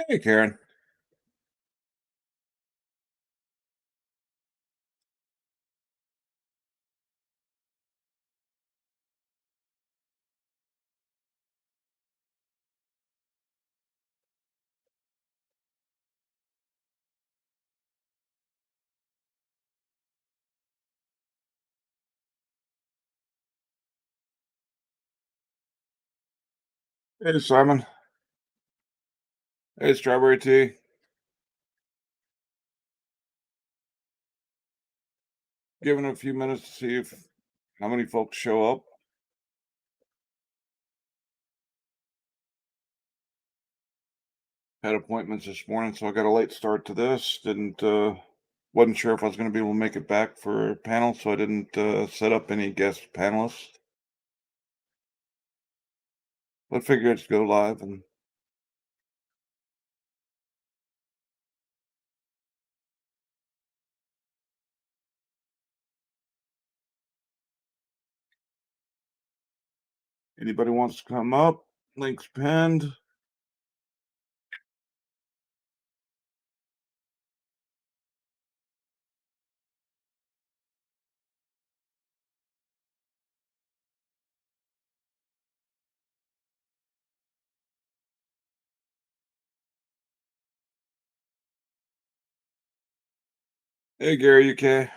Hey, Karen. Hey, Simon. Hey, strawberry tea. Giving it a few minutes to see if how many folks show up. Had appointments this morning, so I got a late start to this. Didn't wasn't sure if I was going to be able to make it back for a panel, so I didn't set up any guest panelists. But figured to go live. And anybody wants to come up, links pinned. Hey, Gary UK.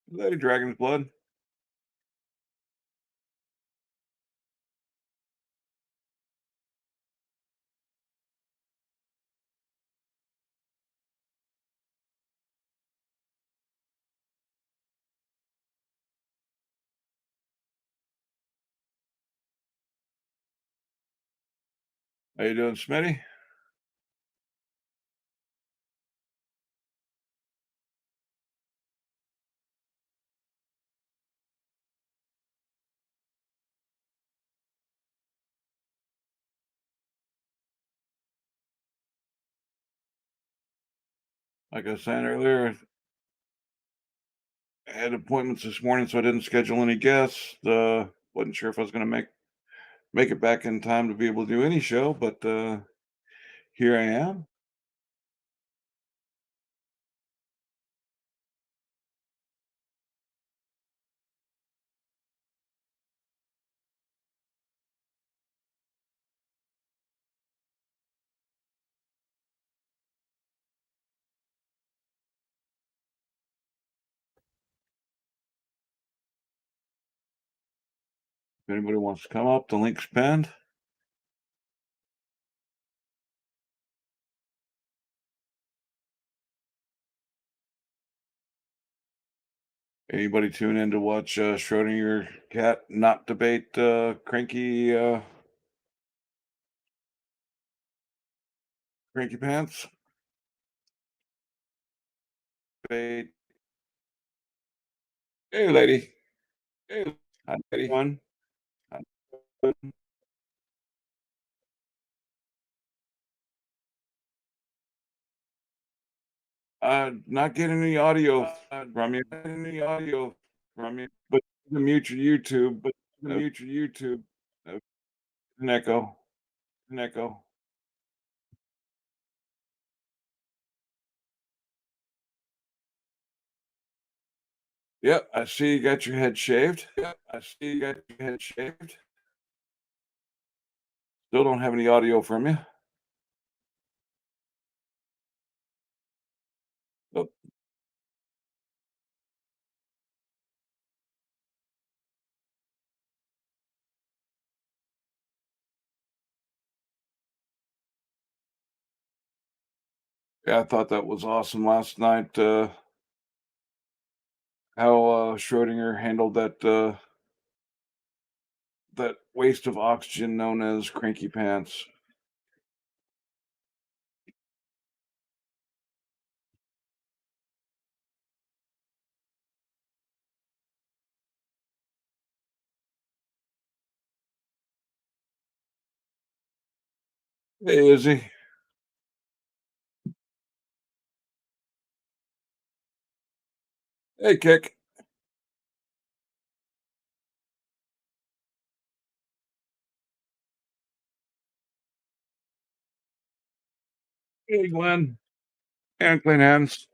Lady Dragon's Blood. How you doing, Smitty? Like I was saying earlier, I had appointments this morning, so I didn't schedule any guests. Wasn't sure if I was going to make it back in time to be able to do any show, but here I am. If anybody wants to come up, the link's pinned. Anybody tune in to watch Schrodinger cat not debate cranky pants? Debate. Hey, lady. Hey, hi, lady. One. Hi. Not getting any audio from you. Not getting any audio from you. But to mute your YouTube. But to mute your YouTube. Uh, an echo. An echo. Yep, I see you got your head shaved. Yep, I see you got your head shaved. Still don't have any audio from you. Oh, yeah, I thought that was awesome last night. How Schrodinger handled that waste of oxygen known as cranky pants. Hey, Izzy. Hey, Kick. Hey, Glenn. And clean hands.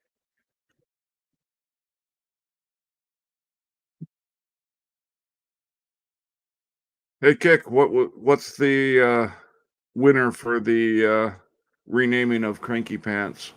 Hey, Kick, what's the, winner for the, renaming of Cranky Pants?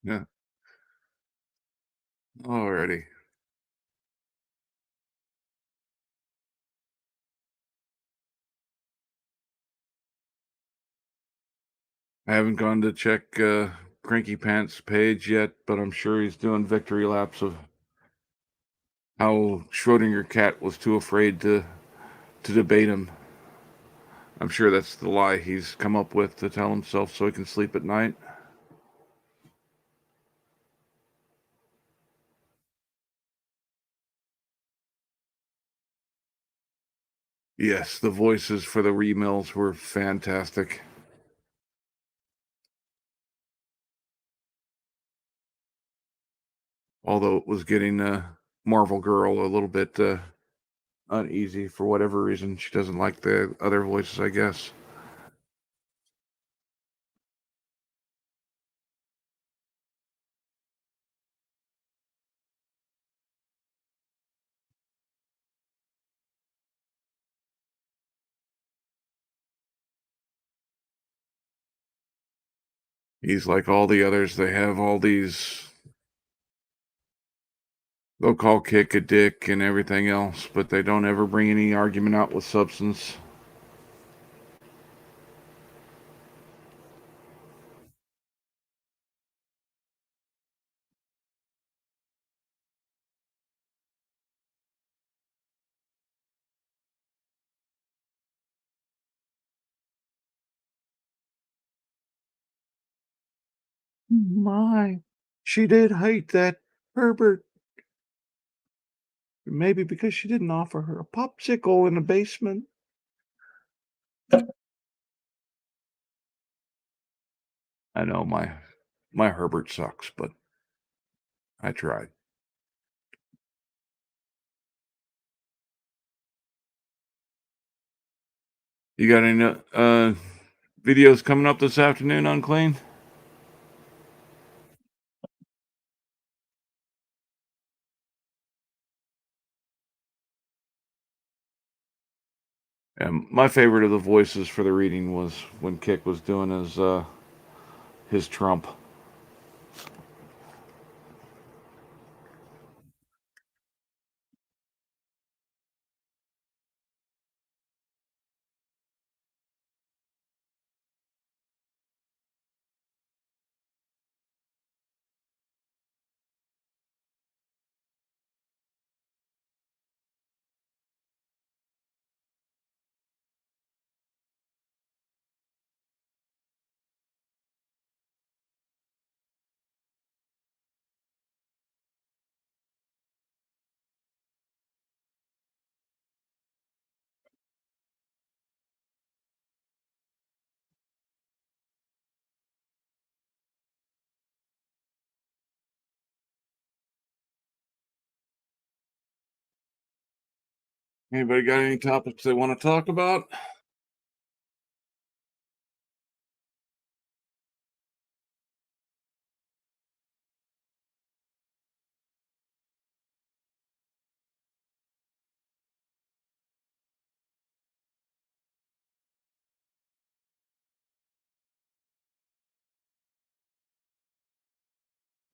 Yeah, alrighty. I haven't gone to check, Cranky Pants' page yet, but I'm sure he's doing victory laps of how Schrodinger cat was too afraid to debate him. I'm sure that's the lie he's come up with to tell himself so he can sleep at night. Yes, the voices for the remills were fantastic. Although it was getting Marvel Girl a little bit uneasy for whatever reason. She doesn't like the other voices, I guess. He's like all the others. They have all these. They'll call Kick a dick and everything else, but they don't ever bring any argument out with substance. My, she did hate that Herbert. Maybe because she didn't offer her a popsicle in the basement. I know my Herbert sucks, but I tried. You got any videos coming up this afternoon on Clean? And my favorite of the voices for the reading was when Kick was doing his Trump. Anybody got any topics they want to talk about?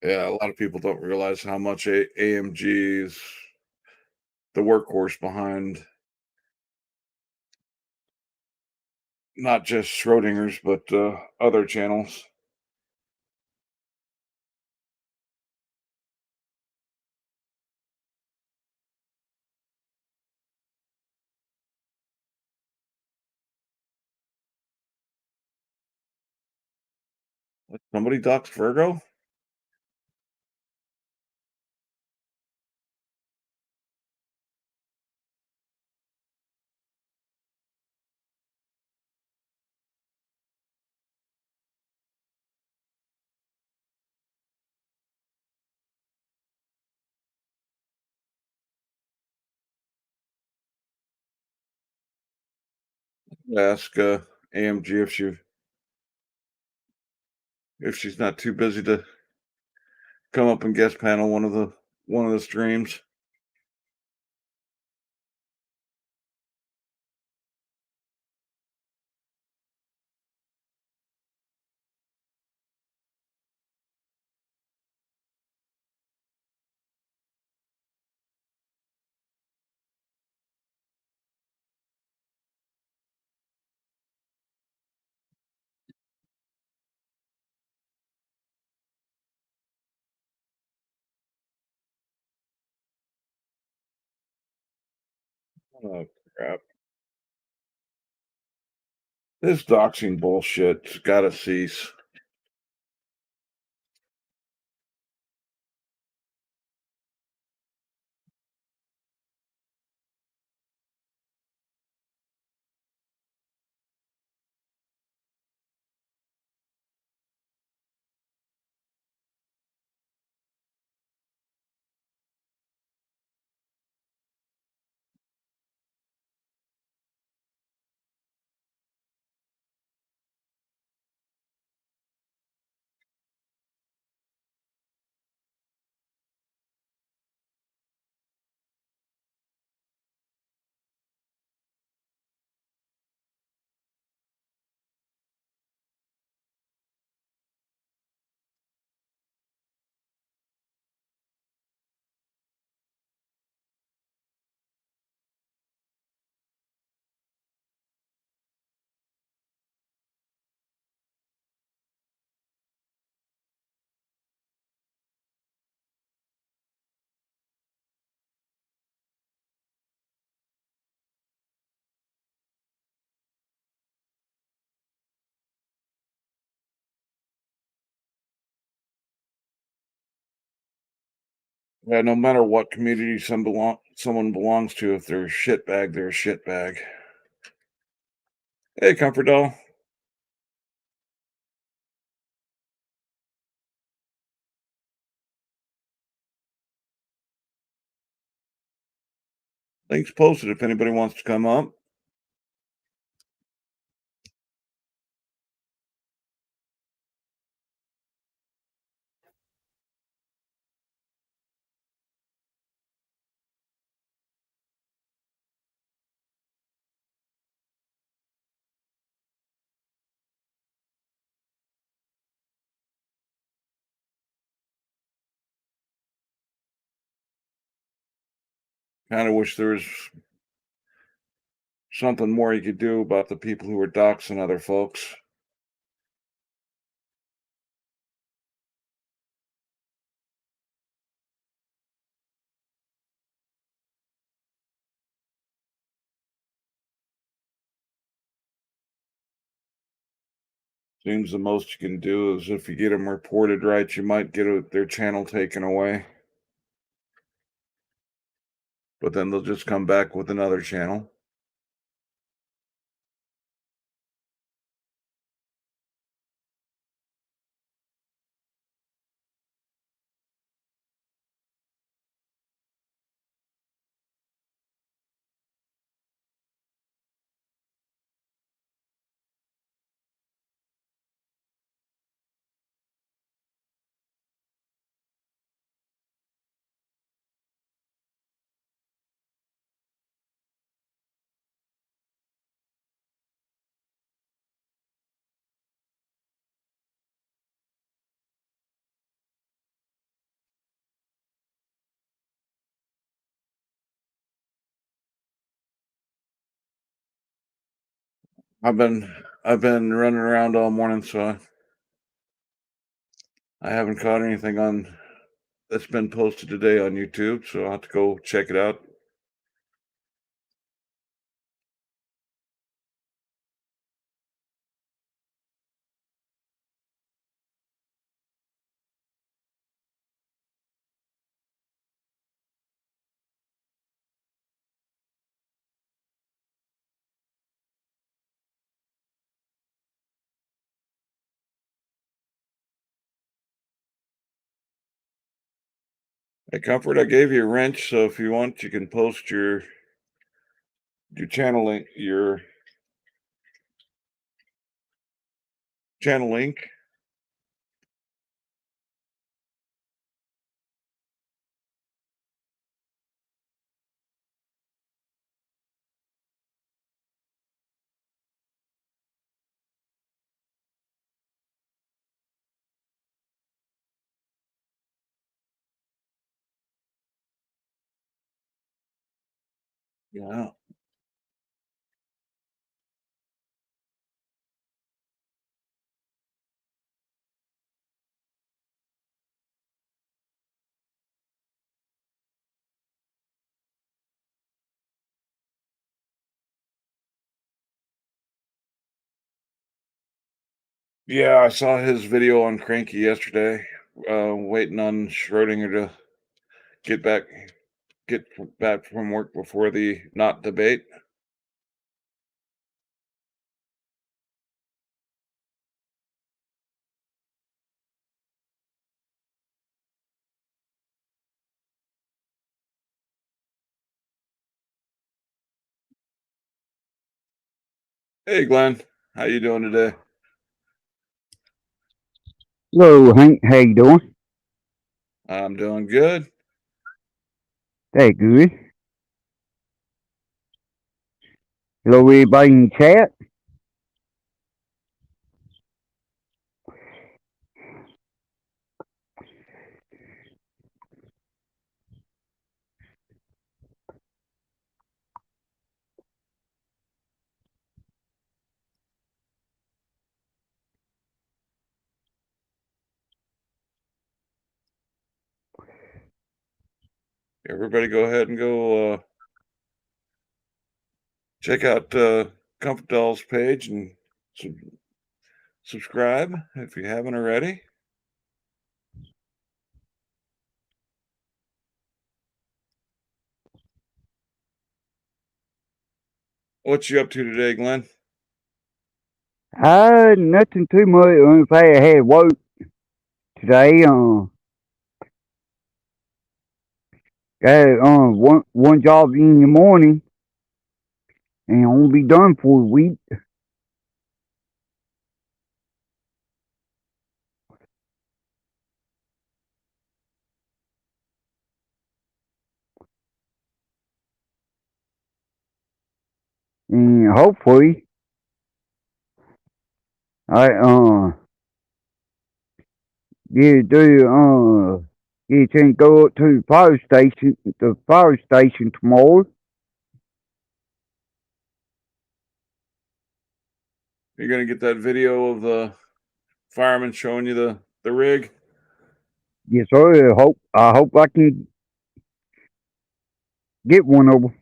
Yeah, a lot of people don't realize how much AMG is the workhorse behind not just Schrodinger's, but other channels. Somebody doxed Virgo? Ask AMG if she's not too busy to come up and guest panel one of the streams. Oh crap! This doxing bullshit's got to cease. Yeah, no matter what community someone belongs to, if they're a shitbag, they're a shitbag. Hey, Comfort Doll. Links posted if anybody wants to come up. Kind of wish there was something more you could do about the people who are doxing other folks. Seems the most you can do is if you get them reported right, you might get their channel taken away. But then they'll just come back with another channel. I've been I've been running around all morning, so I haven't caught anything on that's been posted today on YouTube. So I'll have to go check it out. Hey, Comfort, I gave you a wrench, so if you want, you can post your channel link. Yeah. Yeah, I saw his video on Cranky yesterday. Waiting on Schrodinger to get back get back from work before the not debate. Hey, Glenn, how you doing today? Hello, Hank. How you doing? I'm doing good. Hey, good. Hello, everybody in the chat. Everybody, go ahead and go check out Comfort Doll's page and sub- subscribe if you haven't already. What you up to today, Glenn? Nothing too much. In fact, I had work today. Got one job in the morning, and I won't be done for a week. And hopefully, I get a chance to go up to the fire station tomorrow. You're gonna get that video of the fireman showing you the rig. Yes, sir. I hope I can get one of them.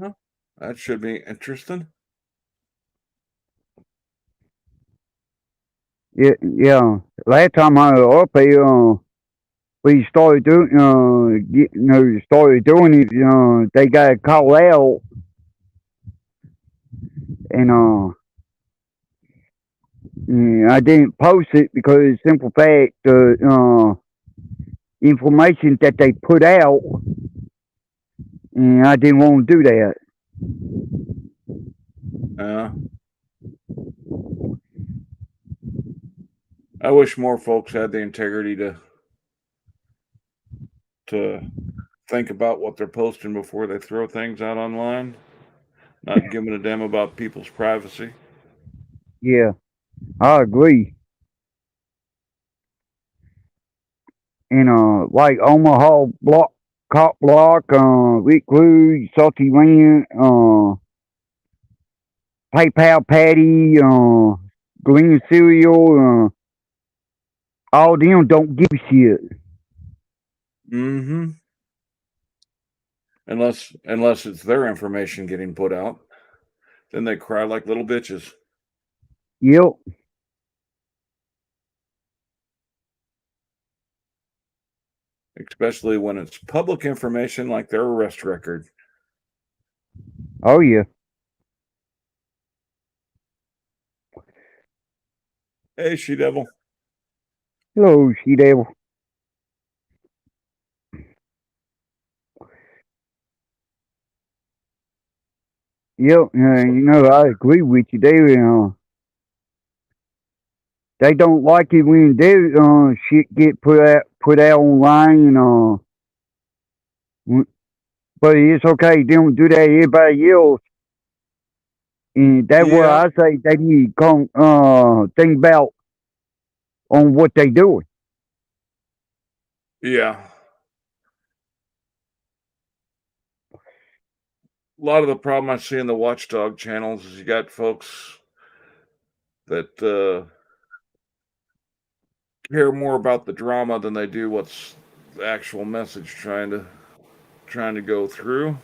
Huh? That should be interesting. Yeah, yeah. Last time I was up here, we started doing, started doing it. They got a call out, and yeah, I didn't post it because simple fact, the information that they put out, and I didn't want to do that. Uh, I wish more folks had the integrity to think about what they're posting before they throw things out online, not giving a damn about people's privacy. Yeah, I agree. And like Omaha block, Cop Block, Rick Rude, Salty Rant, PayPal Patty, Green Cereal, all them don't give a shit. Mm-hmm. Unless it's their information getting put out, then they cry like little bitches. Yep. Especially when it's public information like their arrest record. Oh yeah. Hey, She Devil. Hello, She Devil. Yep, I agree with you. They don't like it when their shit get put out online, but it's okay. They don't do that to everybody else. And that's what Yeah, I say they need to come think about on what they doing. yeah. A lot of the problem I see in the watchdog channels is you got folks that care more about the drama than they do what's the actual message trying to go through.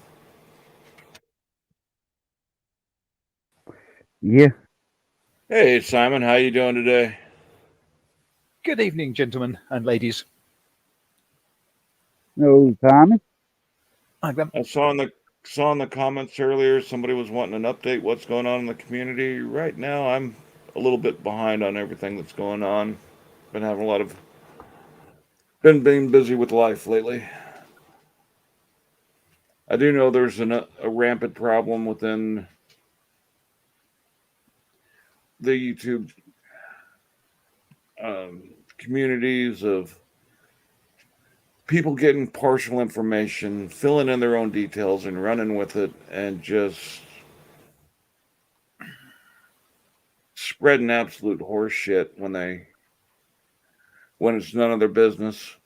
Yeah. Hey, Simon, how you doing today? Good evening, gentlemen and ladies. No, Tommy. Hi, Glenn. I saw in the comments earlier somebody was wanting an update what's going on in the community. Right now, I'm a little bit behind on everything that's going on. Been having been being busy with life lately. I do know there's a rampant problem within the YouTube communities of people getting partial information, filling in their own details, and running with it, and just spreading absolute horse shit when it's none of their business.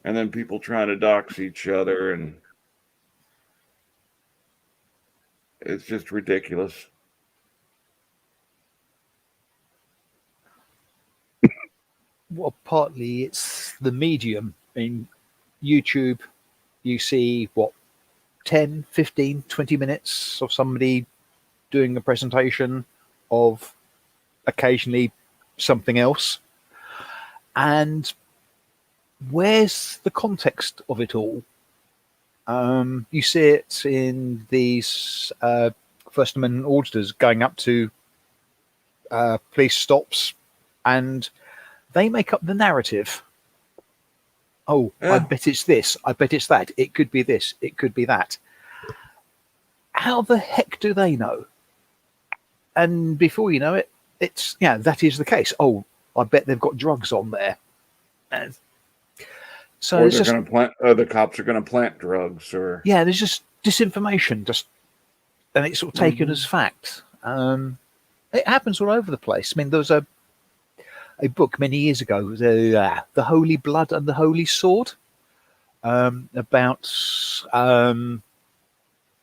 And then people trying to dox each other, and it's just ridiculous. Well, partly it's the medium. In YouTube, you see, 10, 15, 20 minutes of somebody doing a presentation of occasionally something else. And where's the context of it all? You see it in these First Amendment auditors going up to police stops, and they make up the narrative. Oh, I Yeah. bet it's this. I bet it's that. It could be this. It could be that. How the heck do they know? And before you know it, it's, that is the case. Oh, I bet they've got drugs on there. And so Or it's they're just, going to plant, the cops are going to plant drugs, or there's just disinformation, and it's sort of taken as fact. It happens all over the place. I mean, there was a book many years ago, The Holy Blood and the Holy Sword, about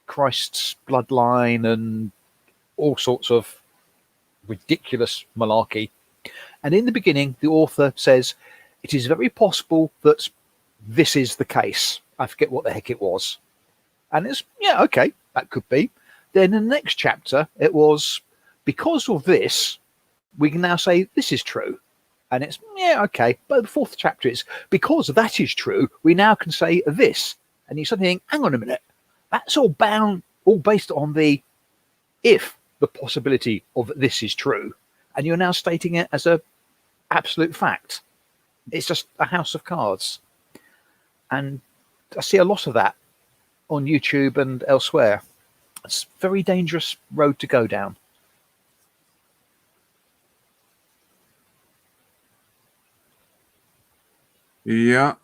Christ's bloodline and all sorts of ridiculous malarkey. And in the beginning, the author says, it is very possible that this is the case. I forget what the heck it was. And it's, okay, that could be. Then in the next chapter, it was, because of this, we can now say this is true. And it's, okay. But the fourth chapter is, because that is true, we now can say this. And you suddenly think, hang on a minute, that's all based on the if the possibility of this is true. And you're now stating it as a absolute fact. It's just a house of cards. And I see a lot of that on YouTube and elsewhere. It's a very dangerous road to go down. yeah.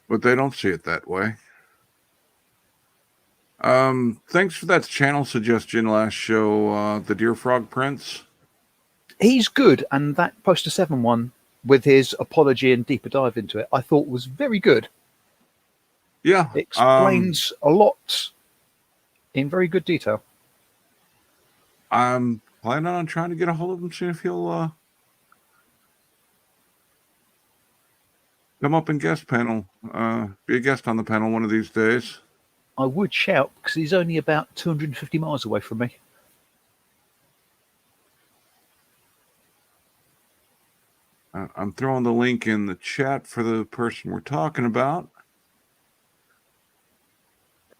But they don't see it that way. Thanks for that channel suggestion last show, the Deer Frog Prince. He's good, and that Poster 7 one with his apology and deeper dive into it, I thought was very good. Yeah. It explains a lot in very good detail. I'm planning on trying to get a hold of him, see if he'll come up and guest panel, be a guest on the panel one of these days. I would shout, because he's only about 250 miles away from me. I'm throwing the link in the chat for the person we're talking about.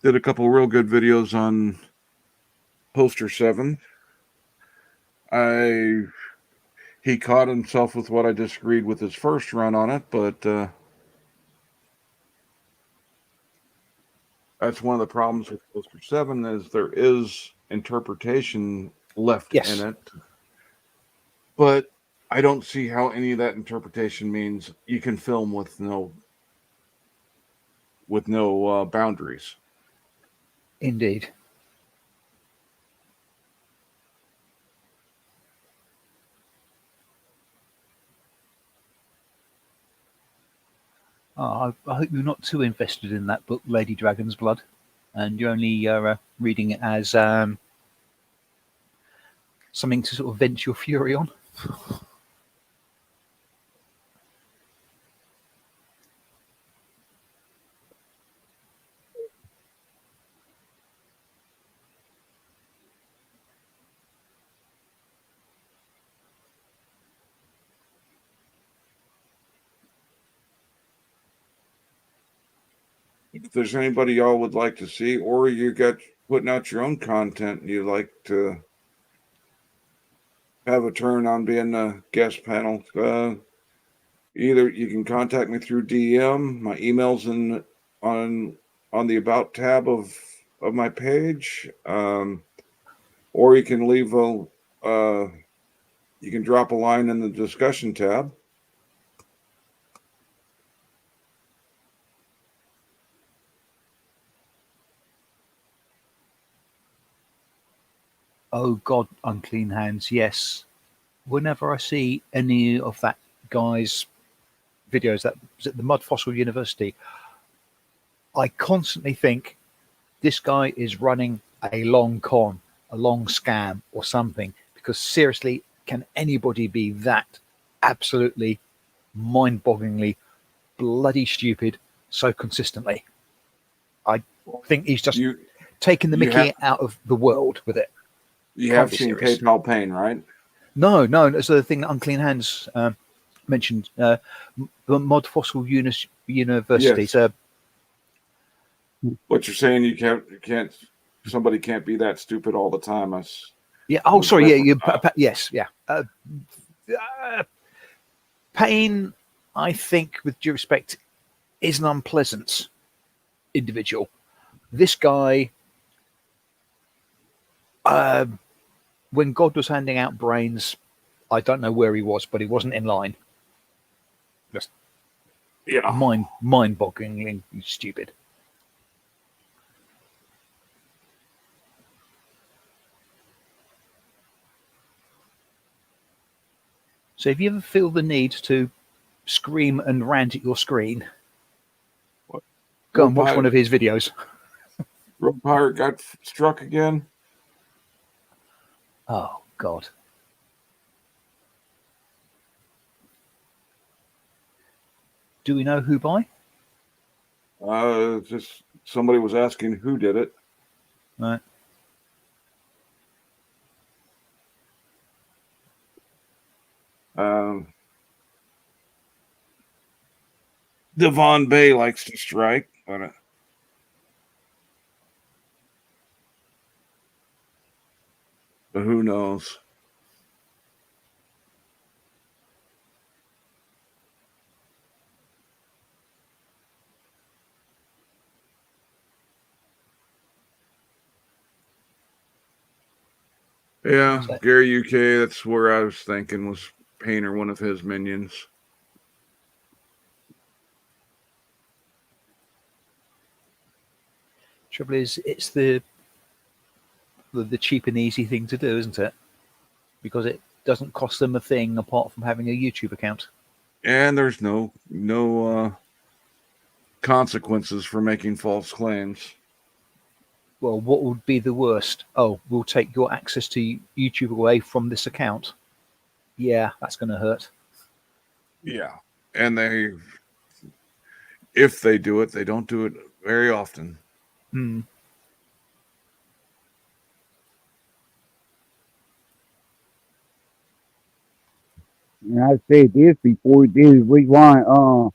Did a couple real good videos on Poster 7. He caught himself with what I disagreed with his first run on it, but that's one of the problems with Poster 7 is there is interpretation left Yes. in it. But I don't see how any of that interpretation means you can film with no boundaries. Indeed. I hope you're not too invested in that book, Lady Dragon's Blood, and you're only reading it as something to sort of vent your fury on. If there's anybody y'all would like to see, or you got putting out your own content and you'd like to have a turn on being a guest panel, either you can contact me through DM. My email's on the About tab of my page, or you can leave you can drop a line in the discussion tab. Oh God, Unclean Hands, yes. Whenever I see any of that guy's videos, that was at the Mud Fossil University, I constantly think this guy is running a long con, a long scam or something, because seriously, can anybody be that absolutely mind-bogglingly bloody stupid so consistently? I think he's just taking the mickey out of the world with it. You have seen PayPal Pain, right? No, that's the thing that Unclean Hands mentioned. The Mod Fossil University. Yes. So, what you're saying, you can't. Somebody can't be that stupid all the time. Yeah. Oh, sorry. Yeah. Yes. Yeah. Pain, I think, with due respect, is an unpleasant individual. This guy. When God was handing out brains, I don't know where he was, but he wasn't in line. Just mind-bogglingly stupid. So if you ever feel the need to scream and rant at your screen, go and watch one of his videos. Road Pirate got struck again. Oh, God. Do we know who by? Just somebody was asking who did it. Right. Devon Bay likes to strike, but who knows? Yeah, Gary UK, that's where I was thinking was Pain or one of his minions. Trouble is, it's the cheap and easy thing to do, isn't it? Because it doesn't cost them a thing apart from having a YouTube account. And there's no consequences for making false claims. Well, what would be the worst? Oh, we'll take your access to YouTube away from this account. Yeah, that's going to hurt. Yeah. And if they do it, they don't do it very often. Hmm. And I said this before, we want,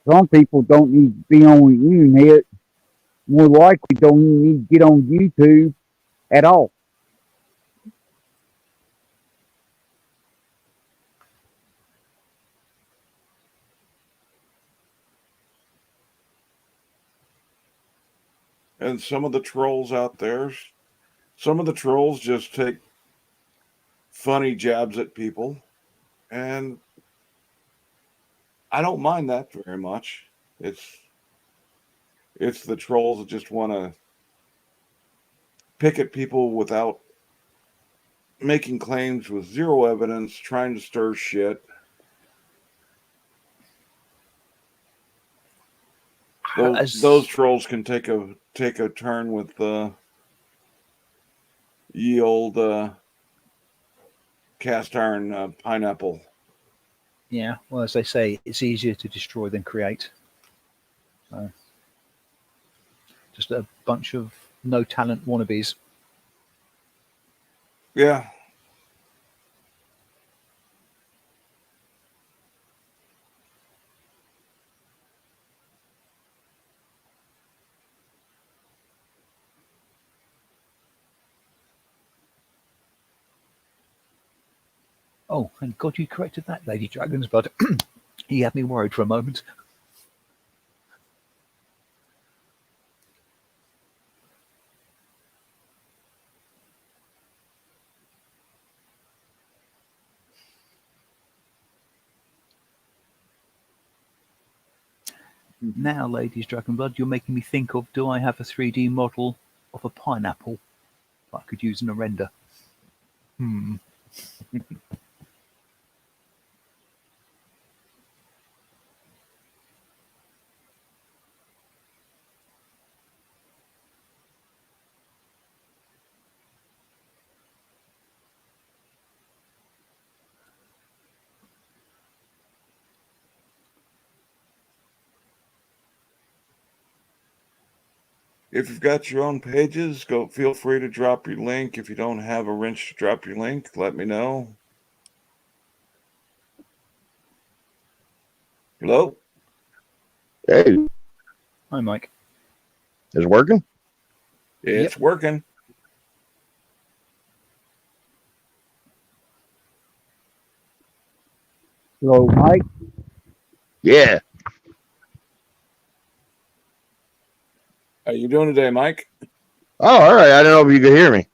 some people don't need to be on the internet. More likely don't even need to get on YouTube. at all. And some of the trolls out there, some of the trolls just take funny jabs at people, and I don't mind that very much. It's the trolls that just want to pick at people without making claims with zero evidence, trying to stir shit. Those trolls can take a turn with ye old cast iron pineapple. Yeah, well, as they say, it's easier to destroy than create. Just a bunch of no talent wannabes. Yeah. Oh, thank God you corrected that, Lady Dragon's Blood. He had me worried for a moment. Now, Ladies Dragonblood, you're making me think of, do I have a 3D model of a pineapple I could use in a render? If you've got your own pages, feel free to drop your link. If you don't have a wrench to drop your link, let me know. Hello? Hey, Hi, Mike. is it working? It's working. Hello, Mike. Yeah. How you doing today, Mike? Oh, all right. I don't know if you could hear me.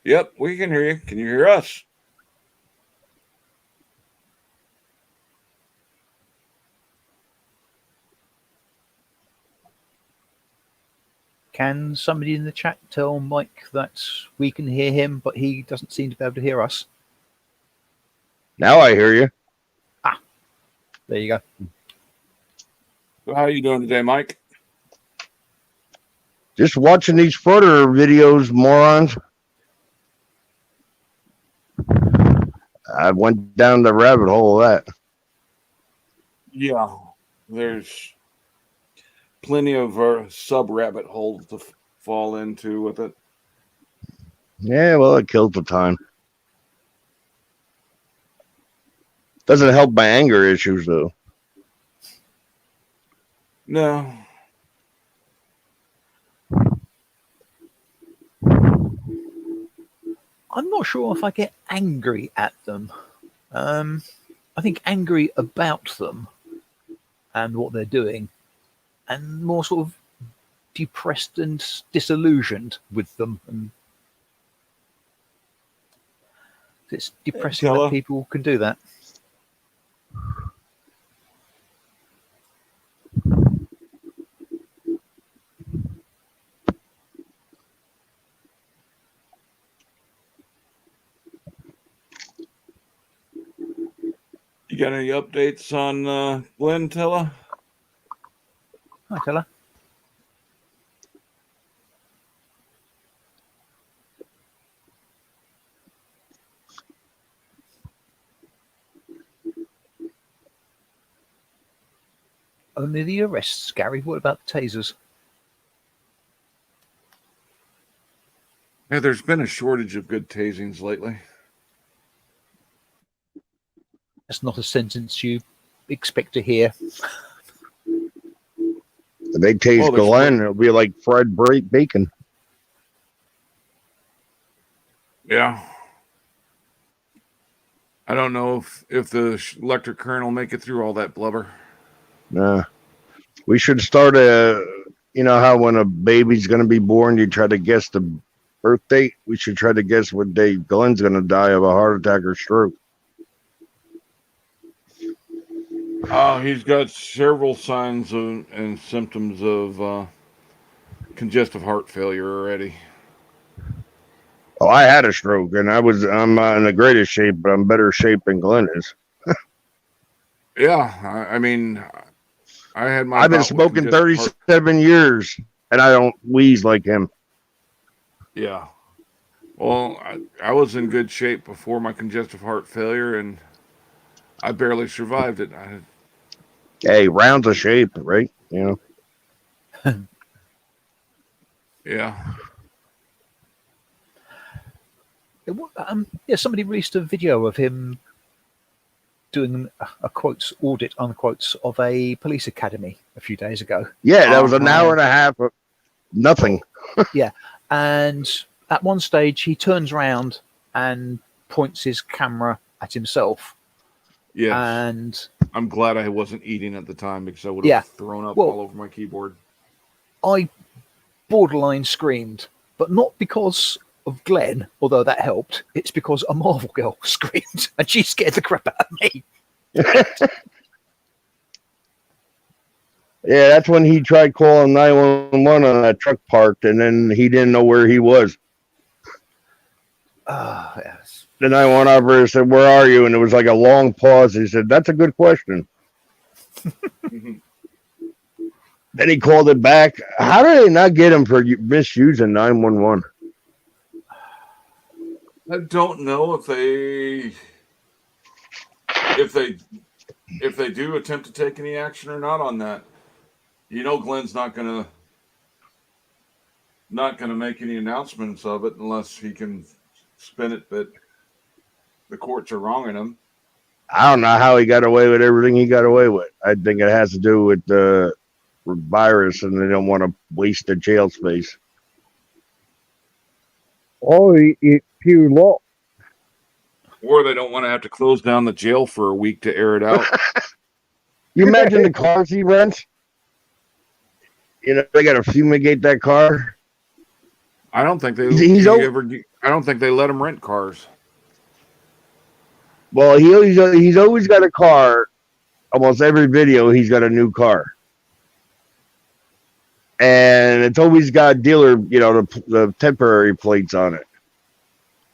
Yep, we can hear you. Can you hear us? Can somebody in the chat tell Mike that we can hear him, but he doesn't seem to be able to hear us? Now I hear you. There you go. So how are you doing today, Mike? Just watching these footer videos, morons. I went down the rabbit hole of that. Yeah, there's plenty of sub-rabbit holes to fall into with it. Yeah, well, it kills the time. Doesn't help my anger issues, though. No. I'm not sure if I get angry at them. I think angry about them and what they're doing, and more sort of depressed and disillusioned with them. And it's depressing Tella. that people can do that. You got any updates on Glenn, Tella? Hi, Teller. Only the arrests, Gary. What about the tasers? Yeah, there's been a shortage of good tasings lately. That's not a sentence you expect to hear. If they taste Well, there's Glenn, it'll be like fried bacon. Yeah. I don't know if the electric current will make it through all that blubber. We should start a. You know how when a baby's going to be born, you try to guess the birth date. We should try to guess what day Glenn's going to die of a heart attack or stroke. Oh, he's got several signs and symptoms of congestive heart failure already. Oh, I had a stroke, and I'm not in the greatest shape, but I'm better shape than Glenn is. Yeah, I mean, I had my. I've been bout with smoking congestive heart- 37 years, and I don't wheeze like him. Yeah. Well, I was in good shape before my congestive heart failure, and I barely survived it. Hey, rounds of shape, right? You know. Yeah. Yeah, somebody released a video of him doing a quotes audit unquotes of a police academy a few days ago. Yeah, that was an Uh-huh. hour and a half of nothing. And at one stage, he turns around and points his camera at himself. Yes. And I'm glad I wasn't eating at the time because I would have Yeah. thrown up Well- all over my keyboard. I borderline screamed, but not because of Glenn, although that helped. It's because a Marvel girl screamed, and she scared the crap out of me. Yeah, that's when he tried calling 911 on that truck parked, and then he didn't know where he was. Yes. The 911 operator said, "Where are you?" And it was like a long pause. He said, "That's a good question." Then he called it back. How did they not get him for misusing 911? I don't know if they do attempt to take any action or not on that. You know, Glenn's not gonna make any announcements of it unless he can spin it that the courts are wronging him. I don't know how he got away with everything he got away with. I think it has to do with the virus, and they don't want to waste the jail space. Or it's pure luck. Or they don't want to have to close down the jail for a week to air it out. You imagine the cars he rents? You know, they got to fumigate that car. I don't think they He's I don't think they let him rent cars. Well, he's always got a car. Almost every video, he's got a new car. And it's always got dealer, you know, the temporary plates on it.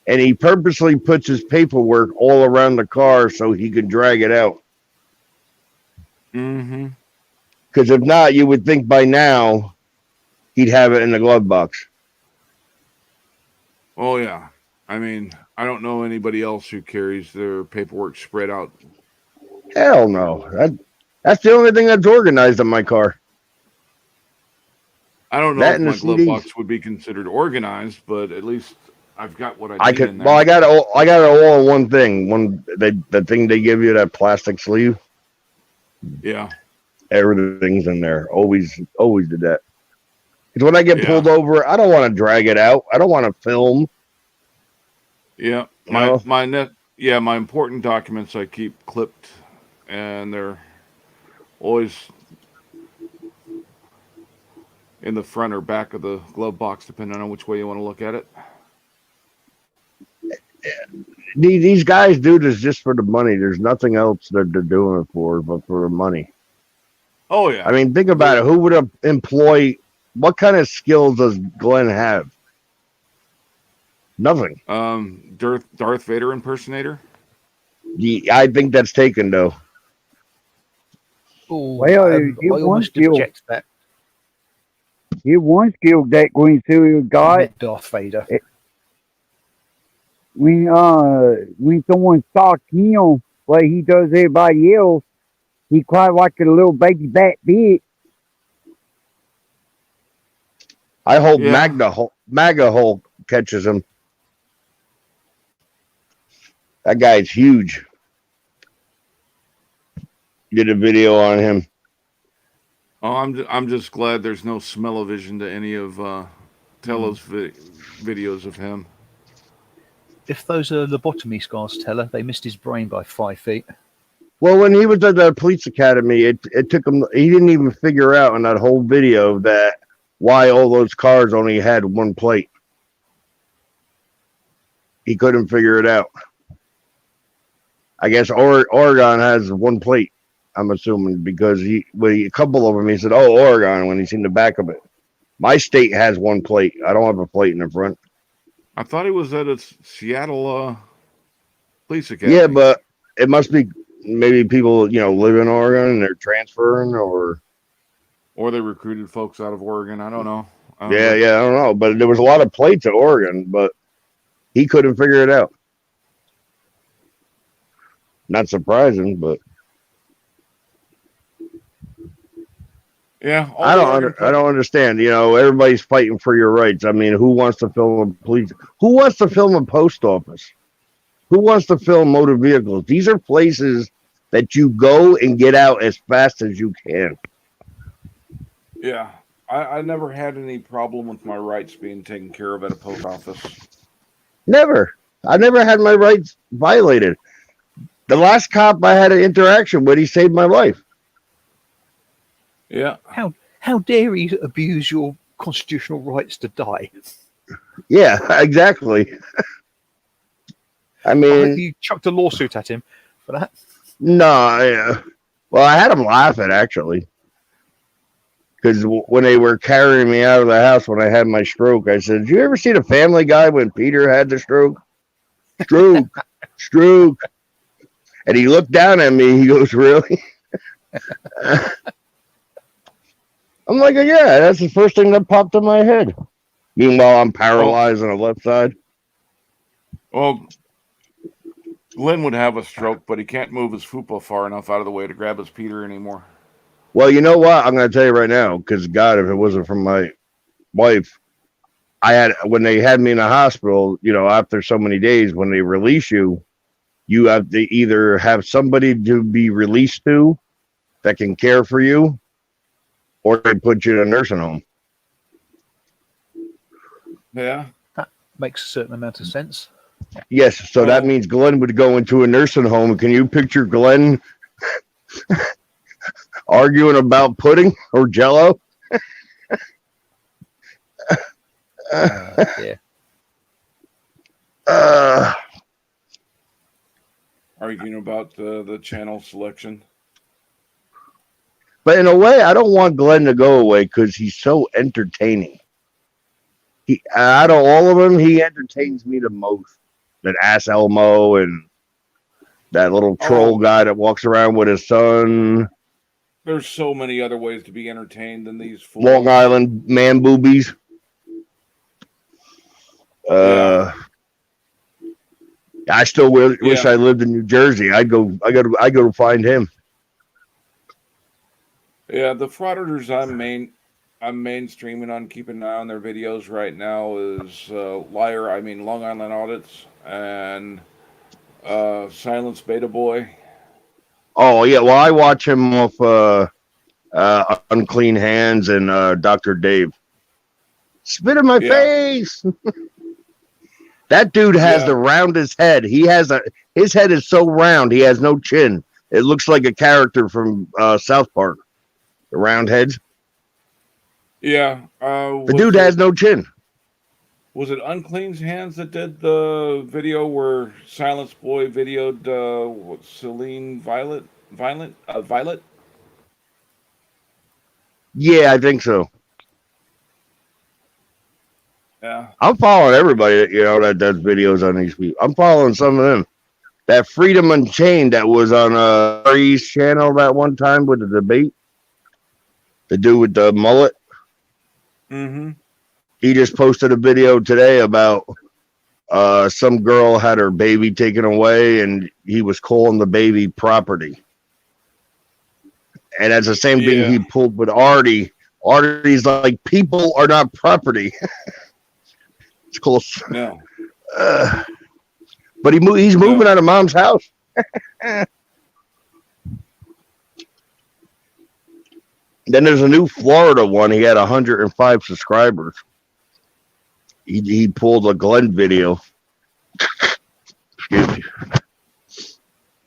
And he purposely puts his paperwork all around the car so he can drag it out. Mm-hmm. Because if not, you would think by now he'd have it in the glove box. Oh yeah. I mean, I don't know anybody else who carries their paperwork spread out. Hell no. That's the only thing that's organized on my car. I don't know That if and the my glove CDs. box would be considered organized, but at least I've got what I need I in could. there. Well, I got it all in one thing. The thing they give you, that plastic sleeve. Yeah. Everything's in there. Always did that. Because when I get Yeah. pulled over, I don't want to drag it out. I don't want to film. Yeah. No. My important documents I keep clipped, and they're always in the front or back of the glove box, depending on which way you want to look at it. These guys do this just for the money. There's nothing else that they're doing it for but for the money. Oh yeah. I mean, think about it. Who would employ? What kind of skills does Glenn have? Nothing. Darth Vader impersonator. I think that's taken though. Oh, Well, I it was almost still- object that It one skill that Green Silver got Darth Vader. when someone stalks him like he does everybody else, he cries like a little baby bat bitch. I hope Yeah. MAGA Hulk catches him. That guy's huge. Did a video on him. Oh, I'm just glad there's no smell-o-vision to any of Tello's videos of him. If those are lobotomy scars, Teller, they missed his brain by 5 feet. Well, when he was at the police academy, it took him. He didn't even figure out in that whole video that why all those cars only had one plate. He couldn't figure it out. I guess Oregon has one plate. I'm assuming because a couple of them, he said, "Oh, Oregon," when he seen the back of it. My state has one plate. I don't have a plate in the front. I thought he was at a Seattle police academy. Yeah, but it must be maybe people live in Oregon and they're transferring, or they recruited folks out of Oregon. I don't know. I don't know. But there was a lot of plates at Oregon, but he couldn't figure it out. Not surprising, but yeah, I don't understand. Everybody's fighting for your rights. I mean, who wants to film a police? Who wants to film a post office? Who wants to film motor vehicles? These are places that you go and get out as fast as you can. Yeah, I never had any problem with my rights being taken care of at a post office. Never. I never had my rights violated. The last cop I had an interaction with, he saved my life. Yeah. How dare he abuse your constitutional rights to die? Yeah, exactly. I I mean, hope you chucked a lawsuit at him for that. no. Well, I had him laughing, actually. Because when they were carrying me out of the house when I had my stroke, I said, "Did you ever see the Family Guy when Peter had the stroke? Stroke, stroke." And he looked down at me. He goes, "Really?" I'm like, "Yeah, that's the first thing that popped in my head." Meanwhile, I'm paralyzed on the left side. Well, Glenn would have a stroke, but he can't move his fupa far enough out of the way to grab his Peter anymore. Well, you know what? I'm going to tell you right now, because God, if it wasn't for my wife, when they had me in the hospital, after so many days, when they release you, you have to either have somebody to be released to that can care for you, or they put you in a nursing home. Yeah. That makes a certain amount of sense. Yes, so that means Glenn would go into a nursing home. Can you picture Glenn arguing about pudding or Jello? Yeah. Arguing about the channel selection. But in a way, I don't want Glenn to go away because he's so entertaining. Out of all of them, he entertains me the most. That Ass Elmo and that little troll guy that walks around with his son. There's so many other ways to be entertained than these fools. Long Island man boobies. I still wish I lived in New Jersey. I go to find him. Yeah, the frauditors I'm mainstreaming on, keeping an eye on their videos right now is Long Island Audits and Silence Beta Boy. Oh yeah, well I watch him off Unclean Hands and Dr. Dave. Spit in my face. That dude has the roundest head. His head is so round, he has no chin. It looks like a character from South Park. The round heads. Yeah. The dude has no chin. Was it Unclean's Hands that did the video where Silence Boy videoed Celine Violet? Yeah, I think so. Yeah. I'm following everybody that does videos on these people. I'm following some of them. That Freedom Unchained that was on Ari's channel that one time with the debate. The dude with the mullet. Mm-hmm. He just posted a video today about some girl had her baby taken away and he was calling the baby property. And that's the same thing he pulled with Artie. Artie's like, people are not property. It's close. No. But he's moving out of mom's house. Then there's a new Florida one. He had 105 subscribers. He pulled a Glenn video Excuse me.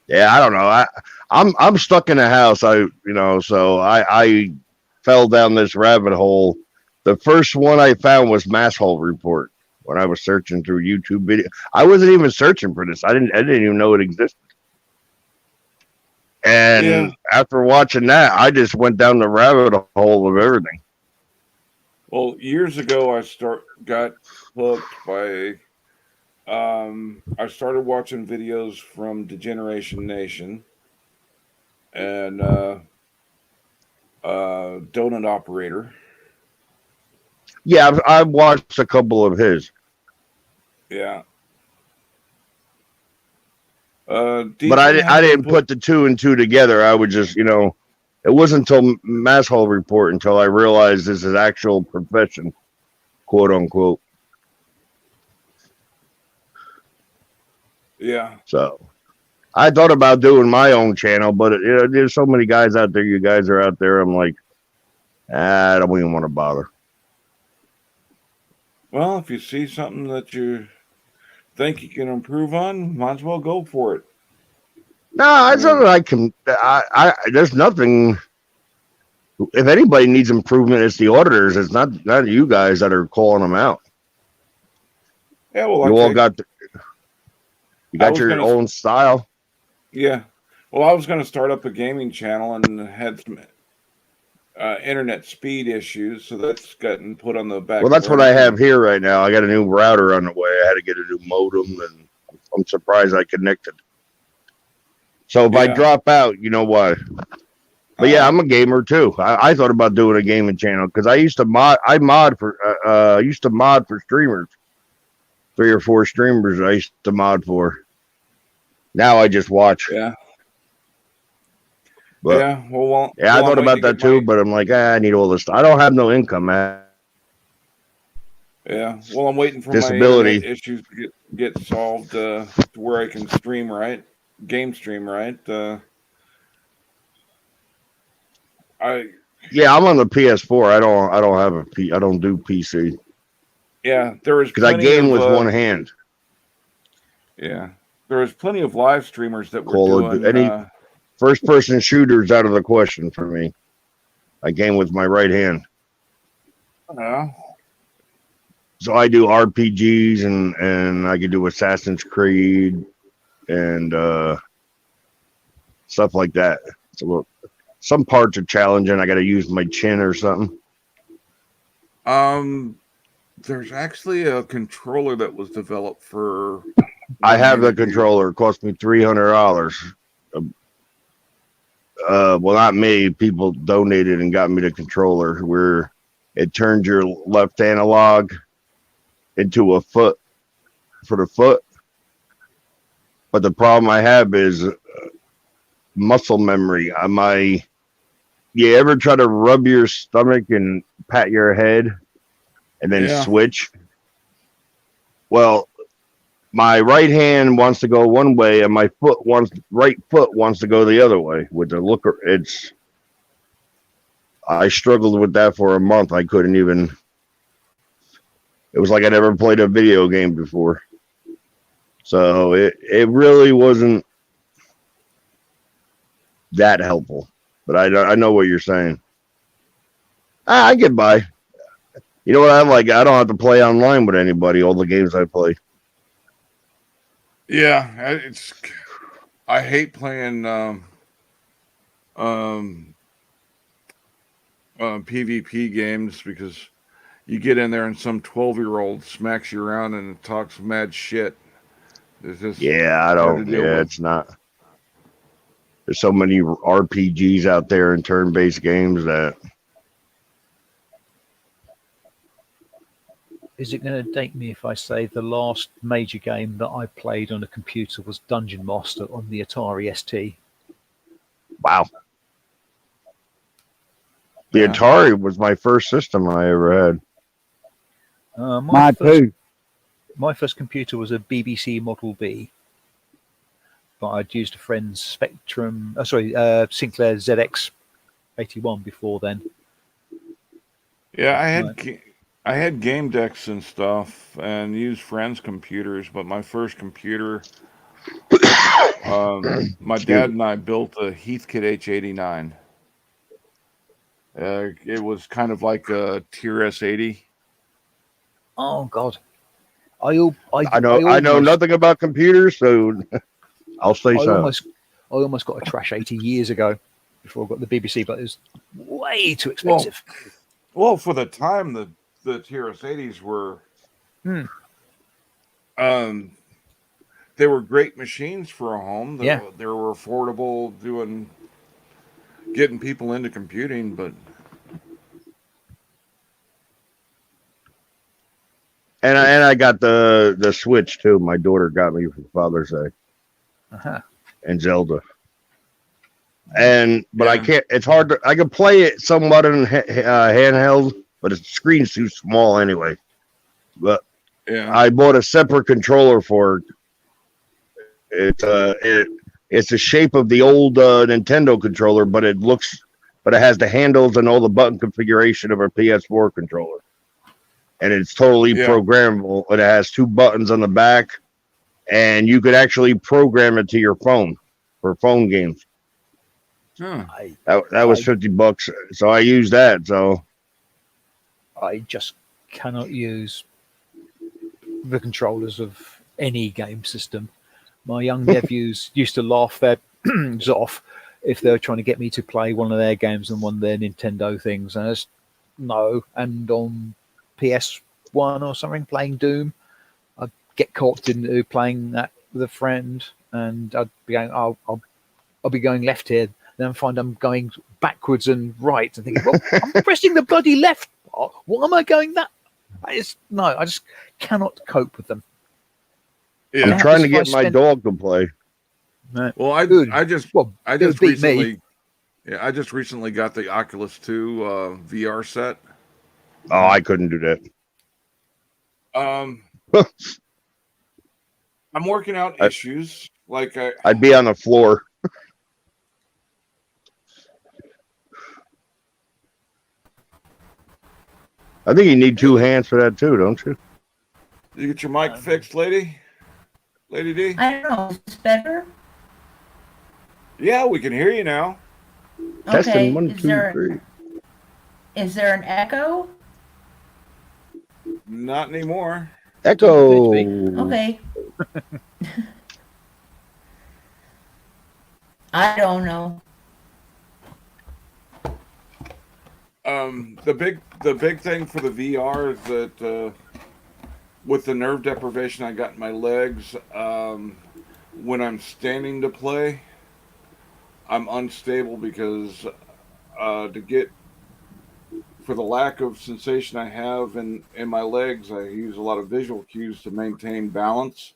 Yeah, I don't know. I'm stuck in a house. So I fell down this rabbit hole. The first one I found was Mass Hole Report when I was searching through YouTube video. I wasn't even searching for this. I didn't even know it existed. And after watching that, I just went down the rabbit hole of everything. Well, years ago, I got hooked by. I started watching videos from Degeneration Nation and Donut Operator. Yeah, I've watched a couple of his. Yeah. But I didn't put the 2 and 2 together. I would just, it wasn't until Mass Hole Report until I realized this is actual profession, quote unquote. Yeah. So I thought about doing my own channel, but there's so many guys out there. You guys are out there. I'm like, I don't even want to bother. Well, if you see something that you think you can improve on, might as well go for it. No, it's not that I can. There's nothing. If anybody needs improvement, it's the auditors. It's not you guys that are calling them out. Yeah, well, you all got your own style. Yeah. Well, I was going to start up a gaming channel and had some internet speed issues, so that's gotten put on the back. Well, that's what I have here right now. I got a new router on the way. I had to get a new modem, and I'm surprised I connected. So if I drop out, you know why? But yeah, I'm a gamer too. I thought about doing a gaming channel because I used to mod. I used to mod for streamers. 3 or 4 streamers I used to mod for. Now I just watch. Yeah. But, yeah. Well, I thought about that too, but I'm like, I need all this. I don't have no income, man. Yeah. Well, I'm waiting for disability my issues to get solved to where I can stream right, game stream right. I'm on the PS4. I don't have I don't do PC. Yeah, there was because I game with one hand. Yeah, there was plenty of live streamers that were doing any first-person shooters out of the question for me. I game with my right hand. So I do RPGs and I can do Assassin's Creed and stuff like that. So some parts are challenging. I got to use my chin or something. There's actually a controller that was developed for. I have the controller. It cost me $300. Well, not me. People donated and got me the controller where it turns your left analog into a foot for the foot. But the problem I have is muscle memory. You ever try to rub your stomach and pat your head and then switch? Well, my right hand wants to go one way and my right foot wants to go the other way with the looker. I struggled with that for a month. I couldn't even. It was like I never played a video game before. So it really wasn't that helpful. But I know what you're saying. I get by. You know what I like? I don't have to play online with anybody. All the games I play. Yeah, I hate playing PvP games because you get in there and some 12-year-old smacks you around and talks mad shit. It's just I don't. Yeah, it's not. There's so many RPGs out there and turn-based games that. Is it going to date me if I say the last major game that I played on a computer was Dungeon Master on the Atari ST? Wow. The Atari was my first system I ever had. My first computer was a BBC Model B, but I'd used a friend's Sinclair ZX81 before then. Yeah, I had I had game decks and stuff and used friends' computers, but my first computer, my dad and I built a Heathkit H89. It was kind of like a Tier S80. Oh God, I I know nothing about computers, so I'll say I so. almost got a Trash 80 years ago before I got the BBC, but it was way too expensive. Well, for the time, the Tier S80s were, Hmm. They were great machines for a home. Yeah. They were affordable, getting people into computing, but And I got the Switch too. My daughter got me for Father's Day, Uh-huh. and Zelda. But I Yeah. can't. It's hard to. I can play it somewhat in handheld, but the screen's too small anyway. But yeah, I bought a separate controller for it. It's the shape of the old Nintendo controller, but it has the handles and all the button configuration of a PS4 controller, and it's totally Yeah. programmable. And it has 2 buttons on the back, and you could actually program it to your phone for phone games. Huh. That was $50, so I used that. So I just cannot use the controllers of any game system. My young nephews used to laugh their off if they were trying to get me to play one of their games on one of their Nintendo things. And I just, no. And on PS1 or something, playing Doom, I'd get caught into playing that with a friend, and I'd be going, I'll be going left here. Then find I'm going backwards and right, and thinking, well, I'm pressing the bloody left. Why am I going that? I just cannot cope with them. Yeah. I'm trying to get if I my spend- dog to play. Well, I Good. just Well, I it just would beat me. recently, yeah, I just recently got the Oculus 2 VR set. Oh, I couldn't do that. I'm working out I- issues. Like I'd be on the floor. I think you need 2 hands for that too, don't you? you get your mic fixed, lady D. I don't know. Is this better? Yeah, we can hear you now. Testing Okay. 1, Is 2, there 3. is there an echo? Not anymore. Echo. Okay. I don't know. The big thing for the VR is that with the nerve deprivation I got in my legs, when I'm standing to play, I'm unstable because for the lack of sensation I have in my legs, I use a lot of visual cues to maintain balance.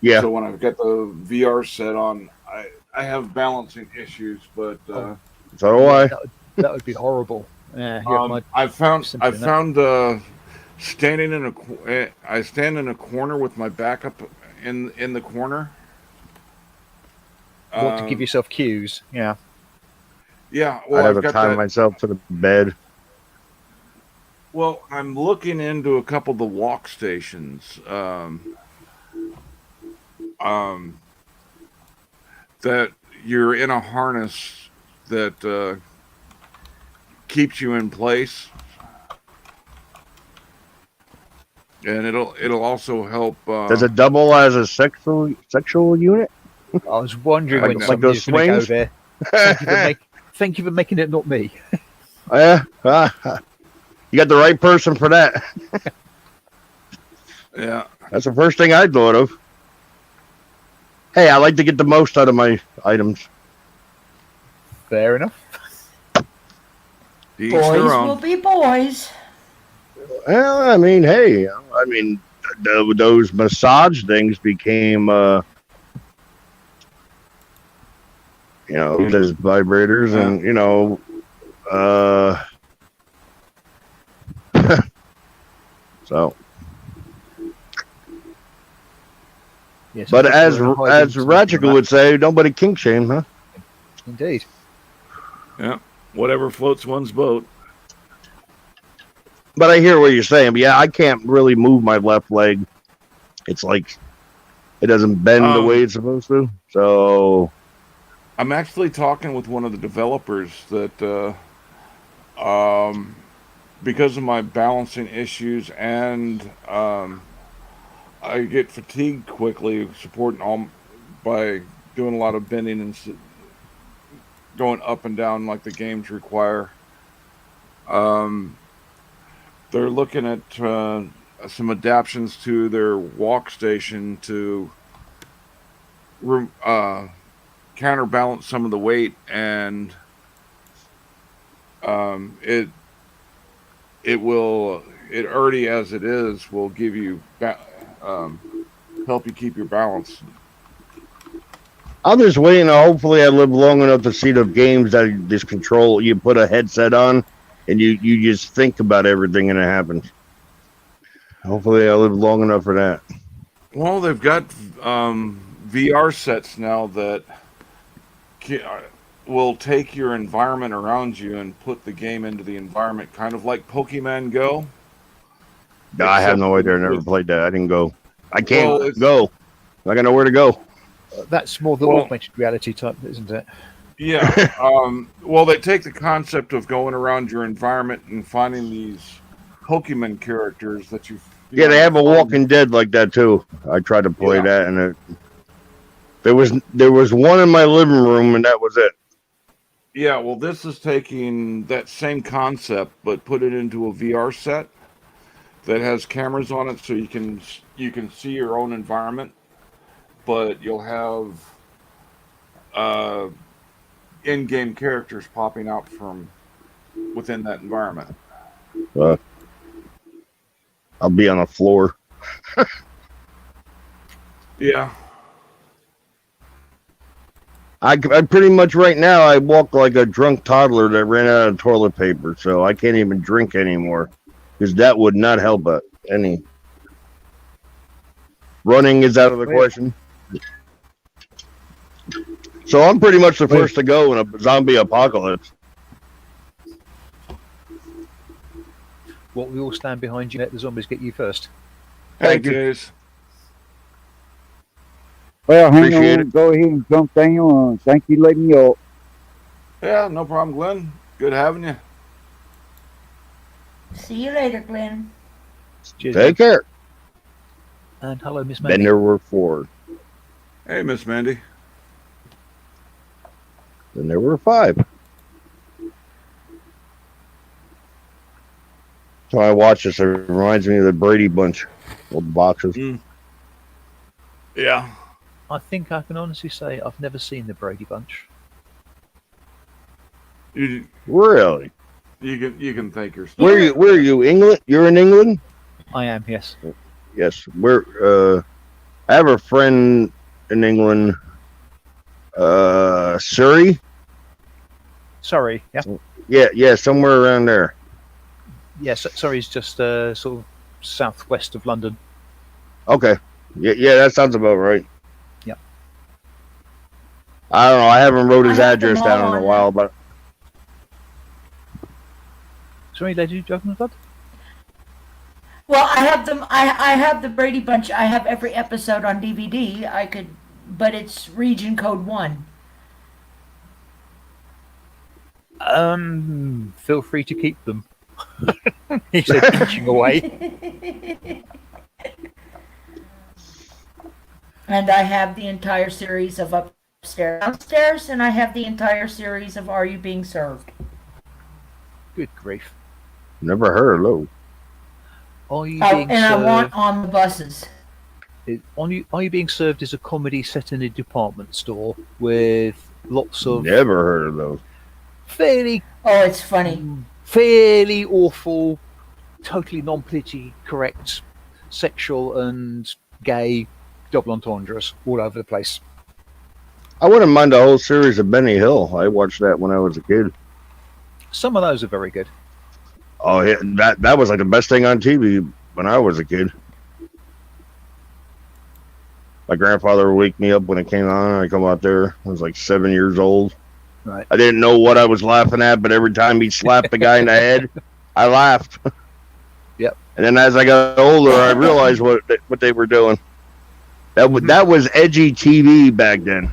Yeah. So when I've got the VR set on, I have balancing issues, but So do I. That would be horrible. Yeah, I found Simply not. standing I stand in a corner with my back up in the corner. want to give yourself cues. Yeah. Yeah, I well, have I've to got tie that. myself to the bed. Well, I'm looking into a couple of the walk stations. That you're in a harness that keeps you in place, and it'll also help. Does it double as a sexual unit? I was wondering Like when that. somebody Like was those going to go swings? there. Thank you for making it not me. Yeah. You got the right person for that. Yeah, That's the first thing I thought of. Hey, I like to get the most out of my items. Fair enough. each Boys their will own. be boys. Well, I mean, hey, those massage things became, there's vibrators and, so. Yes, But as we're hiding something Ratchet from that. would say, nobody kink shame, huh? Indeed. Yeah, whatever floats one's boat. But I hear what you're saying. But yeah, I can't really move my left leg. It's like it doesn't bend the way it's supposed to. So I'm actually talking with one of the developers that, because of my balancing issues and I get fatigued quickly supporting all by doing a lot of bending and going up and down like the games require. They're looking at some adaptations to their walk station to counterbalance some of the weight, and it already as it is will give you help you keep your balance. I'm just waiting. Hopefully, I live long enough to see the games that you just control. You put a headset on, and you just think about everything, and it happens. Hopefully, I live long enough for that. Well, they've got VR sets now that will take your environment around you and put the game into the environment, kind of like Pokemon Go. No, I have no idea. I never played that. I didn't go. I can't Well, go. I got nowhere to go. That's more the augmented reality type, isn't it? Yeah. Well, they take the concept of going around your environment and finding these Pokemon characters that you. Yeah, they have a Walking Dead like that too. I tried to play that, and there was one in my living room, and that was it. Yeah, well, this is taking that same concept but put it into a VR set that has cameras on it, so you can see your own environment, but you'll have in-game characters popping out from within that environment. I'll be on the floor. Yeah. I pretty much right now I walk like a drunk toddler that ran out of toilet paper, so I can't even drink anymore because that would not help any. Running is out of the question. So I'm pretty much the first to go in a zombie apocalypse. Well, we all stand behind you. Let the zombies get you first. Thank you. Jays. Well, hang Appreciate on, go ahead and jump down. Thank you for letting me up. Yeah, no problem, Glenn. Good having you. See you later, Glenn. Cheers. Take care. And hello, Miss Mandy. Been there were four. Hey, Miss Mandy. Then there were five. So I watch this. It reminds me of the Brady Bunch, old boxes. Yeah. I think I can honestly say I've never seen the Brady Bunch. You Really? can thank your Where are you? England? You're in England? I am, yes. Yes. I have a friend in England. Surrey? Sorry, yeah. Yeah, somewhere around there. Yes, Surrey's just sort of southwest of London. Okay. Yeah, that sounds about right. Yep. I don't know. I haven't wrote his I have them address down all in a on while, but Sorry, Lady Juggernaut Blood? Well, I have them. I have the Brady Bunch. I have every episode on DVD. But it's region code 1. Feel free to keep them. He said, inching away. And I have the entire series of Upstairs, Downstairs, and I have the entire series of Are You Being Served? Good grief. never heard of those. Are you Oh, being and I served? want On the Buses. Are you being served as a comedy set in a department store with lots of Never heard of those. fairly Oh, it's funny. fairly awful, totally non-politically correct, sexual and gay double entendres all over the place. I wouldn't mind the whole series of Benny Hill. I watched that when I was a kid. Some of those are very good. Oh, yeah, that was like the best thing on TV when I was a kid. My grandfather would wake me up when it came on. I come out there. I was like 7 years old. Right. I didn't know what I was laughing at, but every time he slapped the guy in the head, I laughed. And then as I got older, I realized what they were doing. That was edgy TV back then.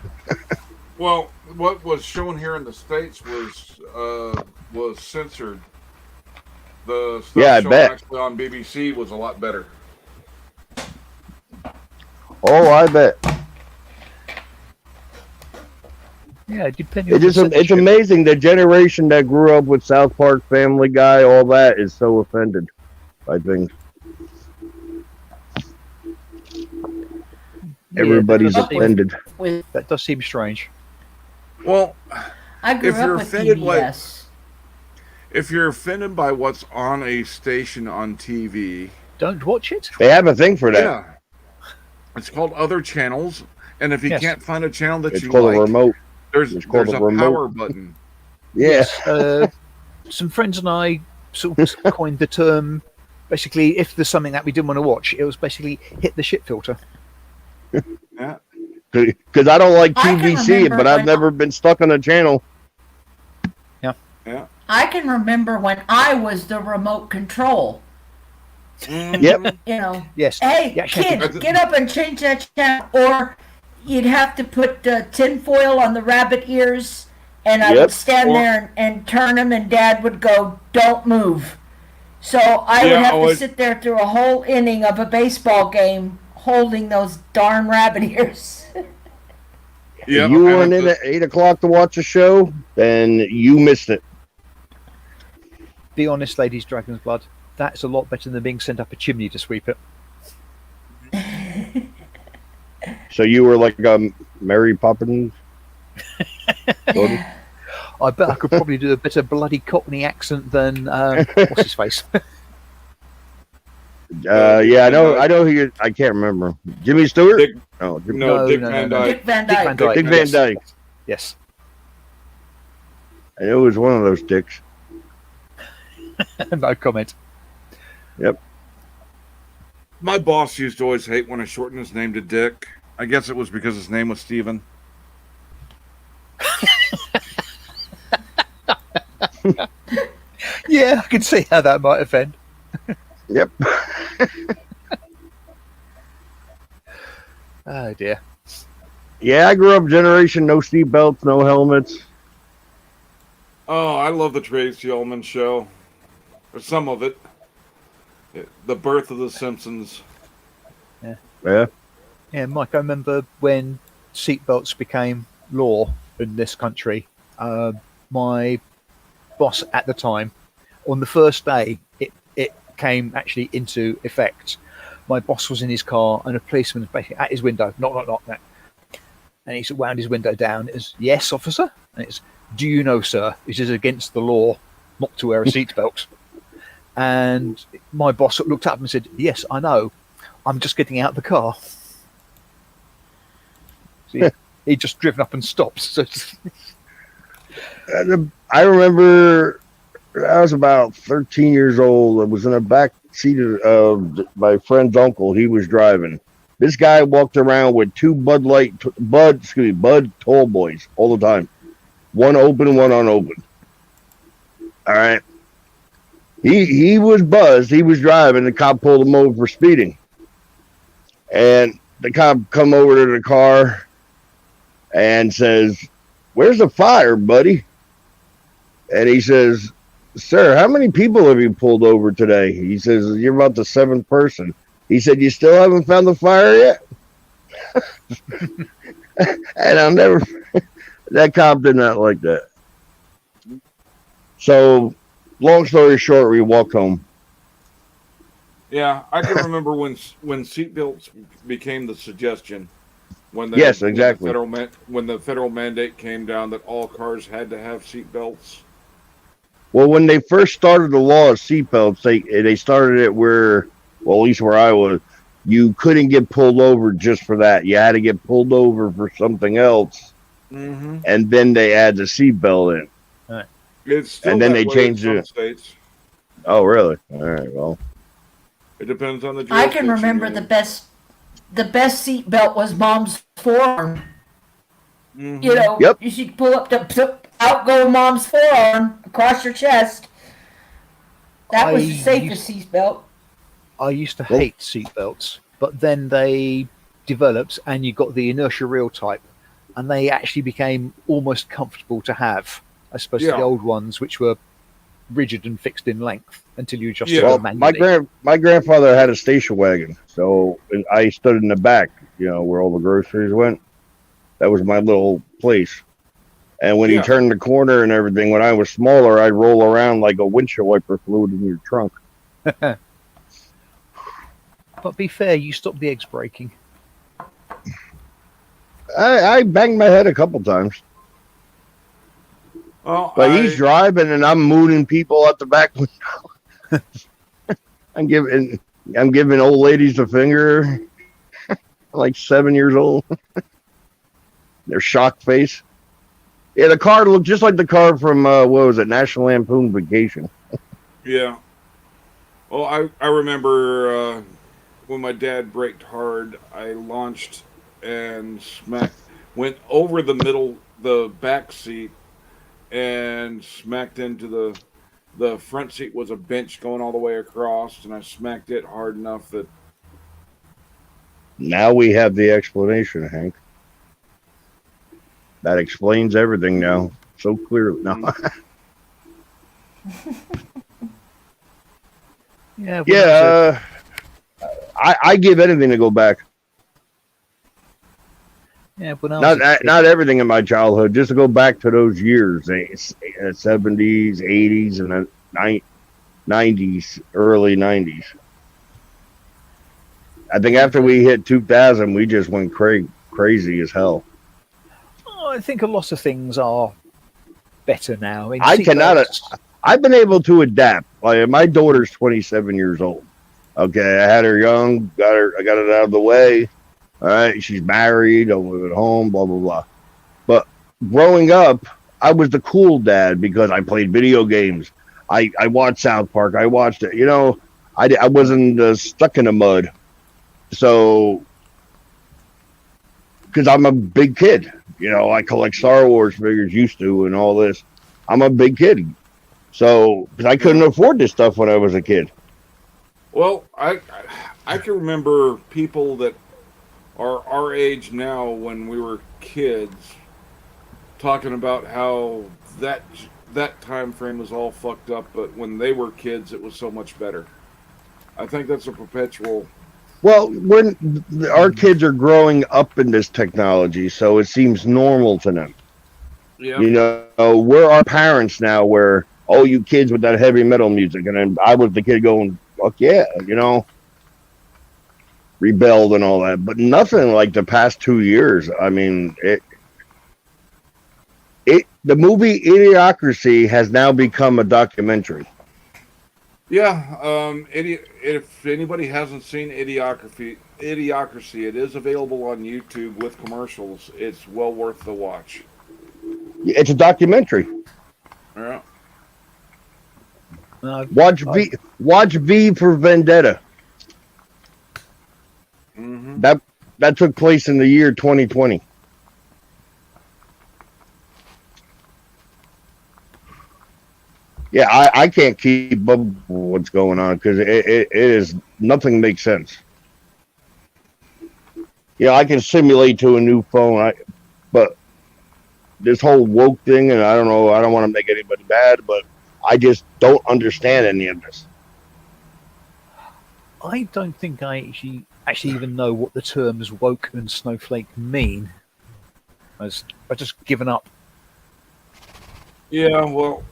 Well, what was shown here in the States was censored. The stuff Yeah, I shown bet. actually on BBC was a lot better. Oh, I bet. Yeah, depending on the It's censorship. amazing the generation that grew up with South Park, Family Guy, all that is so offended by things. Yeah, Everybody's that does seem- offended. With That does seem strange. Well, I grew If you're up with offended, like- PBS. if you're offended by what's on a station on TV, Don't watch it. They have a thing for that. yeah, it's called other channels. And if you Yes. can't find a channel that It's you called like, a remote. there's it's called a a remote. power button. Yeah. Some friends and I sort of coined the term. Basically, if there's something that we didn't want to watch, it was basically hit the shit filter. Yeah. Because I don't like I can TVC, remember but I've when- never been stuck on a channel. Yeah. I can remember when I was the remote control. Yep. You know, Yes. hey, You actually have kid, get up and change that channel. Or you'd have to put tinfoil on the rabbit ears, and I Yep. would stand Or- there and turn them, and Dad would go, "Don't move." So I would Yeah, have oh, to it- sit there through a whole inning of a baseball game holding those darn rabbit ears. Yeah. If you weren't in at 8 o'clock to watch a show, then you missed it. Be honest, ladies, Dragon's Blood. That's a lot better than being sent up a chimney to sweep it. So you were like Mary Poppins. Gordon? I bet I could probably do a better bloody Cockney accent than what's his face. Yeah, I know who you. I can't remember. Jimmy Stewart. Dick- No, Jimmy, No, Dick no, Van no. Dyke. Dick Van Dick Dyke. Van Dyke. Dick Van Dyke. Yes. I know it was one of those dicks. No comment. My boss used to always hate when I shortened his name to Dick. I guess it was because his name was Steven. Yeah, I can see how that might offend. Yep. Oh dear. Yeah, I grew up generation no seat belts, no helmets. Oh, I love the Tracy Ullman show. Or some of it. The birth of the Simpsons. Yeah. Yeah, Mike, I remember when seatbelts became law in this country. My boss at the time, on the first day it came actually into effect, my boss was in his car and a policeman was basically at his window, knock. And he wound his window down. It's, "Yes, officer." And it's, "Do you know, sir, it is against the law not to wear a seatbelt?" And my boss looked up and said, "Yes, I know. I'm just getting out of the car." So he'd just driven up and stopped. So I remember I was about 13 years old. I was in the back seat of my friend's uncle. He was driving. This guy walked around with two Bud Tall Boys all the time. One open, one unopened. All right. He was buzzed. He was driving. The cop pulled him over for speeding. And the cop come over to the car and says, "Where's the fire, buddy?" And he says, "Sir, how many people have you pulled over today?" He says, "You're about the seventh person." He said, "You still haven't found the fire yet?" And I'll never, that cop did not like that. So, long story short, we walked home. Yeah, I can remember when seatbelts became the suggestion. Yes, exactly. When the federal mandate came down that all cars had to have seatbelts. Well, when they first started the law of seatbelts, they started it where, well, at least where I was, you couldn't get pulled over just for that. You had to get pulled over for something else, Mm-hmm. and then they add the seatbelt in. It's still And then that they way changed in some it. states. Oh, really? All right, well. It depends on the. I can jurisdiction remember you're the best seat belt was Mom's forearm. in. Mhm. You know, Yep. you should pull up out go Mom's forearm across your chest. That was the I safest seat belt. I used to Well- hate seatbelts, but then they developed, and you got the inertia reel type, and they actually became almost comfortable to have, as opposed to Yeah. the old ones, which were rigid and fixed in length until you adjusted Yeah. Well, them manually. my grandfather had a station wagon, so I stood in the back, where all the groceries went. That was my little place. And when Yeah. he turned the corner and everything, when I was smaller, I'd roll around like a windshield wiper fluid in your trunk. But be fair, you stopped the eggs breaking. I banged my head a couple times, Well, but he's driving and I'm mooning people out the back window. I'm giving old ladies the finger, like 7 years old. Their shocked face. Yeah, the car looked just like the car from what was it, National Lampoon Vacation. Yeah. Well, I remember when my dad braked hard, I launched and went over the back seat, and smacked into the front seat was a bench going all the way across, and I smacked it hard enough that Now we have the explanation, Hank. That explains everything now so clearly. No. Yeah, Yeah, I give anything to go back. when I was a kid, Not everything in my childhood, just to go back to those years, the 70s, 80s, and the 90s, early 90s. I think after we hit 2000, we just went crazy as hell. I think a lot of things are better now. I mean, I cannot- seatbelts- I've been able to adapt. Like my daughter's 27 years old. Okay, I had her young, I got it out of the way. All right, she's married, I live at home, blah blah blah. But growing up, I was the cool dad because I played video games. I watched South Park. I watched it. I wasn't stuck in the mud. So, because I'm a big kid, I collect Star Wars figures, used to, and all this. I'm a big kid. So, because I couldn't afford this stuff when I was a kid. well, I can remember people that are our age now when we were kids talking about how that time frame was all fucked up, but when they were kids, it was so much better. I think that's a perpetual. Well, when our kids are growing up in this technology, so it seems normal to them. Yeah. We're our parents now where, oh, you kids with that heavy metal music. And then I was the kid going, fuck yeah, rebelled and all that. But nothing like the past 2 years. I mean, the movie Idiocracy has now become a documentary. Yeah. If anybody hasn't seen Idiocracy, it is available on YouTube with commercials. It's well worth the watch. It's a documentary. Yeah. Watch V for Vendetta. Mm-hmm. That took place in the year 2020. Yeah, I can't keep up with what's going on because it is nothing makes sense. I can simulate to a new phone, but this whole woke thing, and I don't know, I don't want to make anybody bad, but I just don't understand any of this. I don't think I actually even know what the terms woke and snowflake mean. I've just given up. Yeah, well,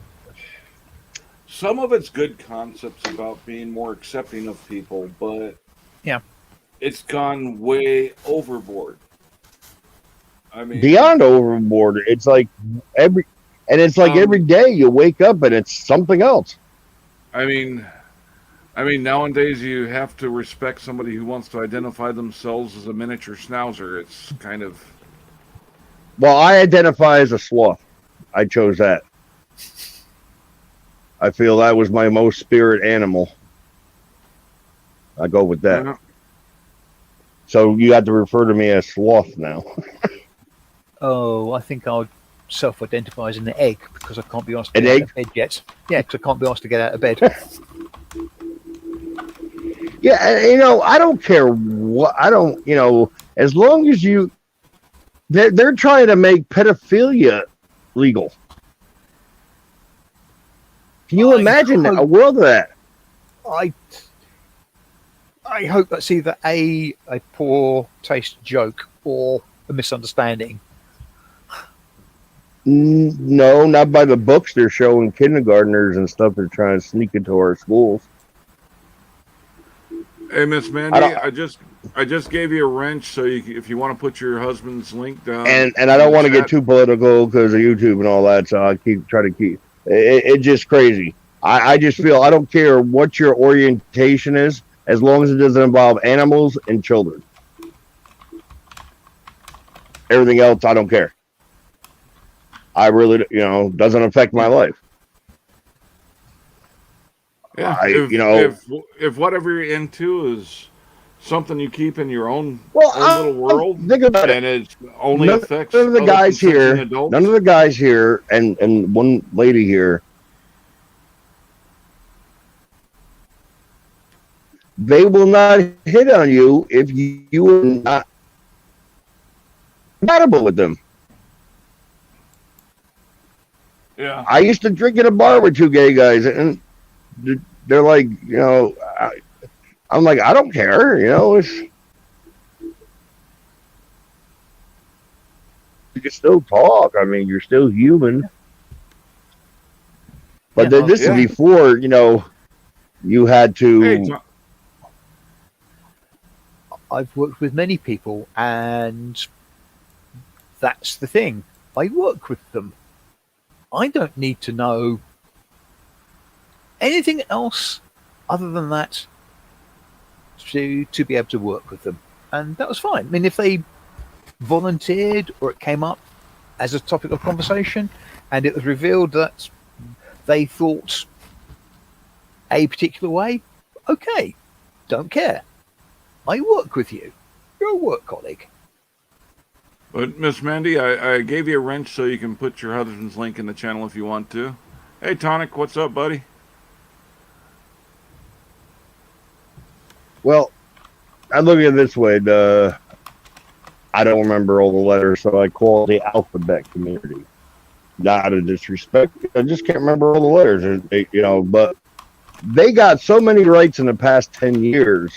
some of it's good concepts about being more accepting of people, but Yeah. it's gone way overboard. I mean, Beyond overboard, it's like every day you wake up and it's something else. I mean, nowadays you have to respect somebody who wants to identify themselves as a miniature schnauzer. It's kind of. Well, I identify as a sloth. I chose that. I feel that was my most spirit animal. I go with that. Yeah. So you have to refer to me as sloth now. Oh, I think I'll self-identify as an egg because I can't be asked to An get egg? out of bed yet. Yeah, because I can't be asked to get out of bed. Yeah, and, I don't care what as long as they're trying to make pedophilia legal. Can you imagine a world of that? I hope that's either a poor taste joke or a misunderstanding. No, not by the books they're showing kindergartners and stuff. They're trying to sneak into our schools. Hey, Miss Mandy, I just gave you a wrench, so if you want to put your husband's link down. And I don't want to get too political because of YouTube and all that, so I try to keep it just crazy. I just feel I don't care what your orientation is, as long as it doesn't involve animals and children. Everything else, I don't care. I really, doesn't affect my life. Yeah, if whatever you're into is something you keep in your own little world, think about and it only affects none of the guys here, adults. none of the guys here, and one lady here, they will not hit on you if you are not compatible with them. Yeah, I used to drink at a bar with two gay guys, and they're like, I'm like, I don't care, you can still talk. I mean, you're still human. But this is before, you had to. Hey, I've worked with many people, and that's the thing. I work with them. I don't need to know anything else other than that to be able to work with them. And that was fine. I mean, if they volunteered or it came up as a topic of conversation and it was revealed that they thought a particular way, okay, don't care. I work with you. You're a work colleague. But Miss Mandy, I gave you a wrench so you can put your husband's link in the channel if you want to. Hey, Tonic, what's up, buddy? Well, I look at it this way. I don't remember all the letters, so I call it the alphabet community. Not out of disrespect. I just can't remember all the letters. But they got so many rights in the past 10 years.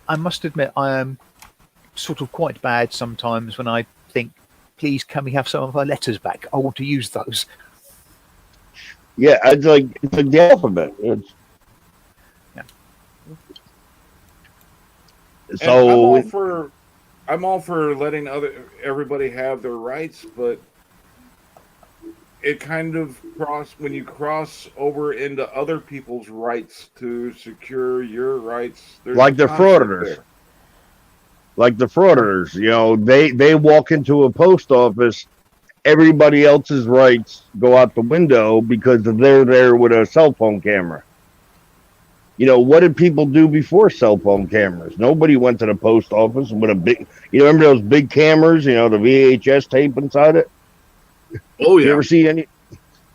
I must admit, I am sort of quite bad sometimes when I think, please, can we have some of our letters back? I want to use those. Yeah, it's like the alphabet. So I'm all for letting everybody have their rights, but it kind of when you cross over into other people's rights to secure your rights. Like the frauditors. Like the frauditors, they walk into a post office, everybody else's rights go out the window because they're there with a cell phone camera. What did people do before cell phone cameras? Nobody went to the post office with a big, remember those big cameras, the VHS tape inside it? Oh, yeah. You ever see any?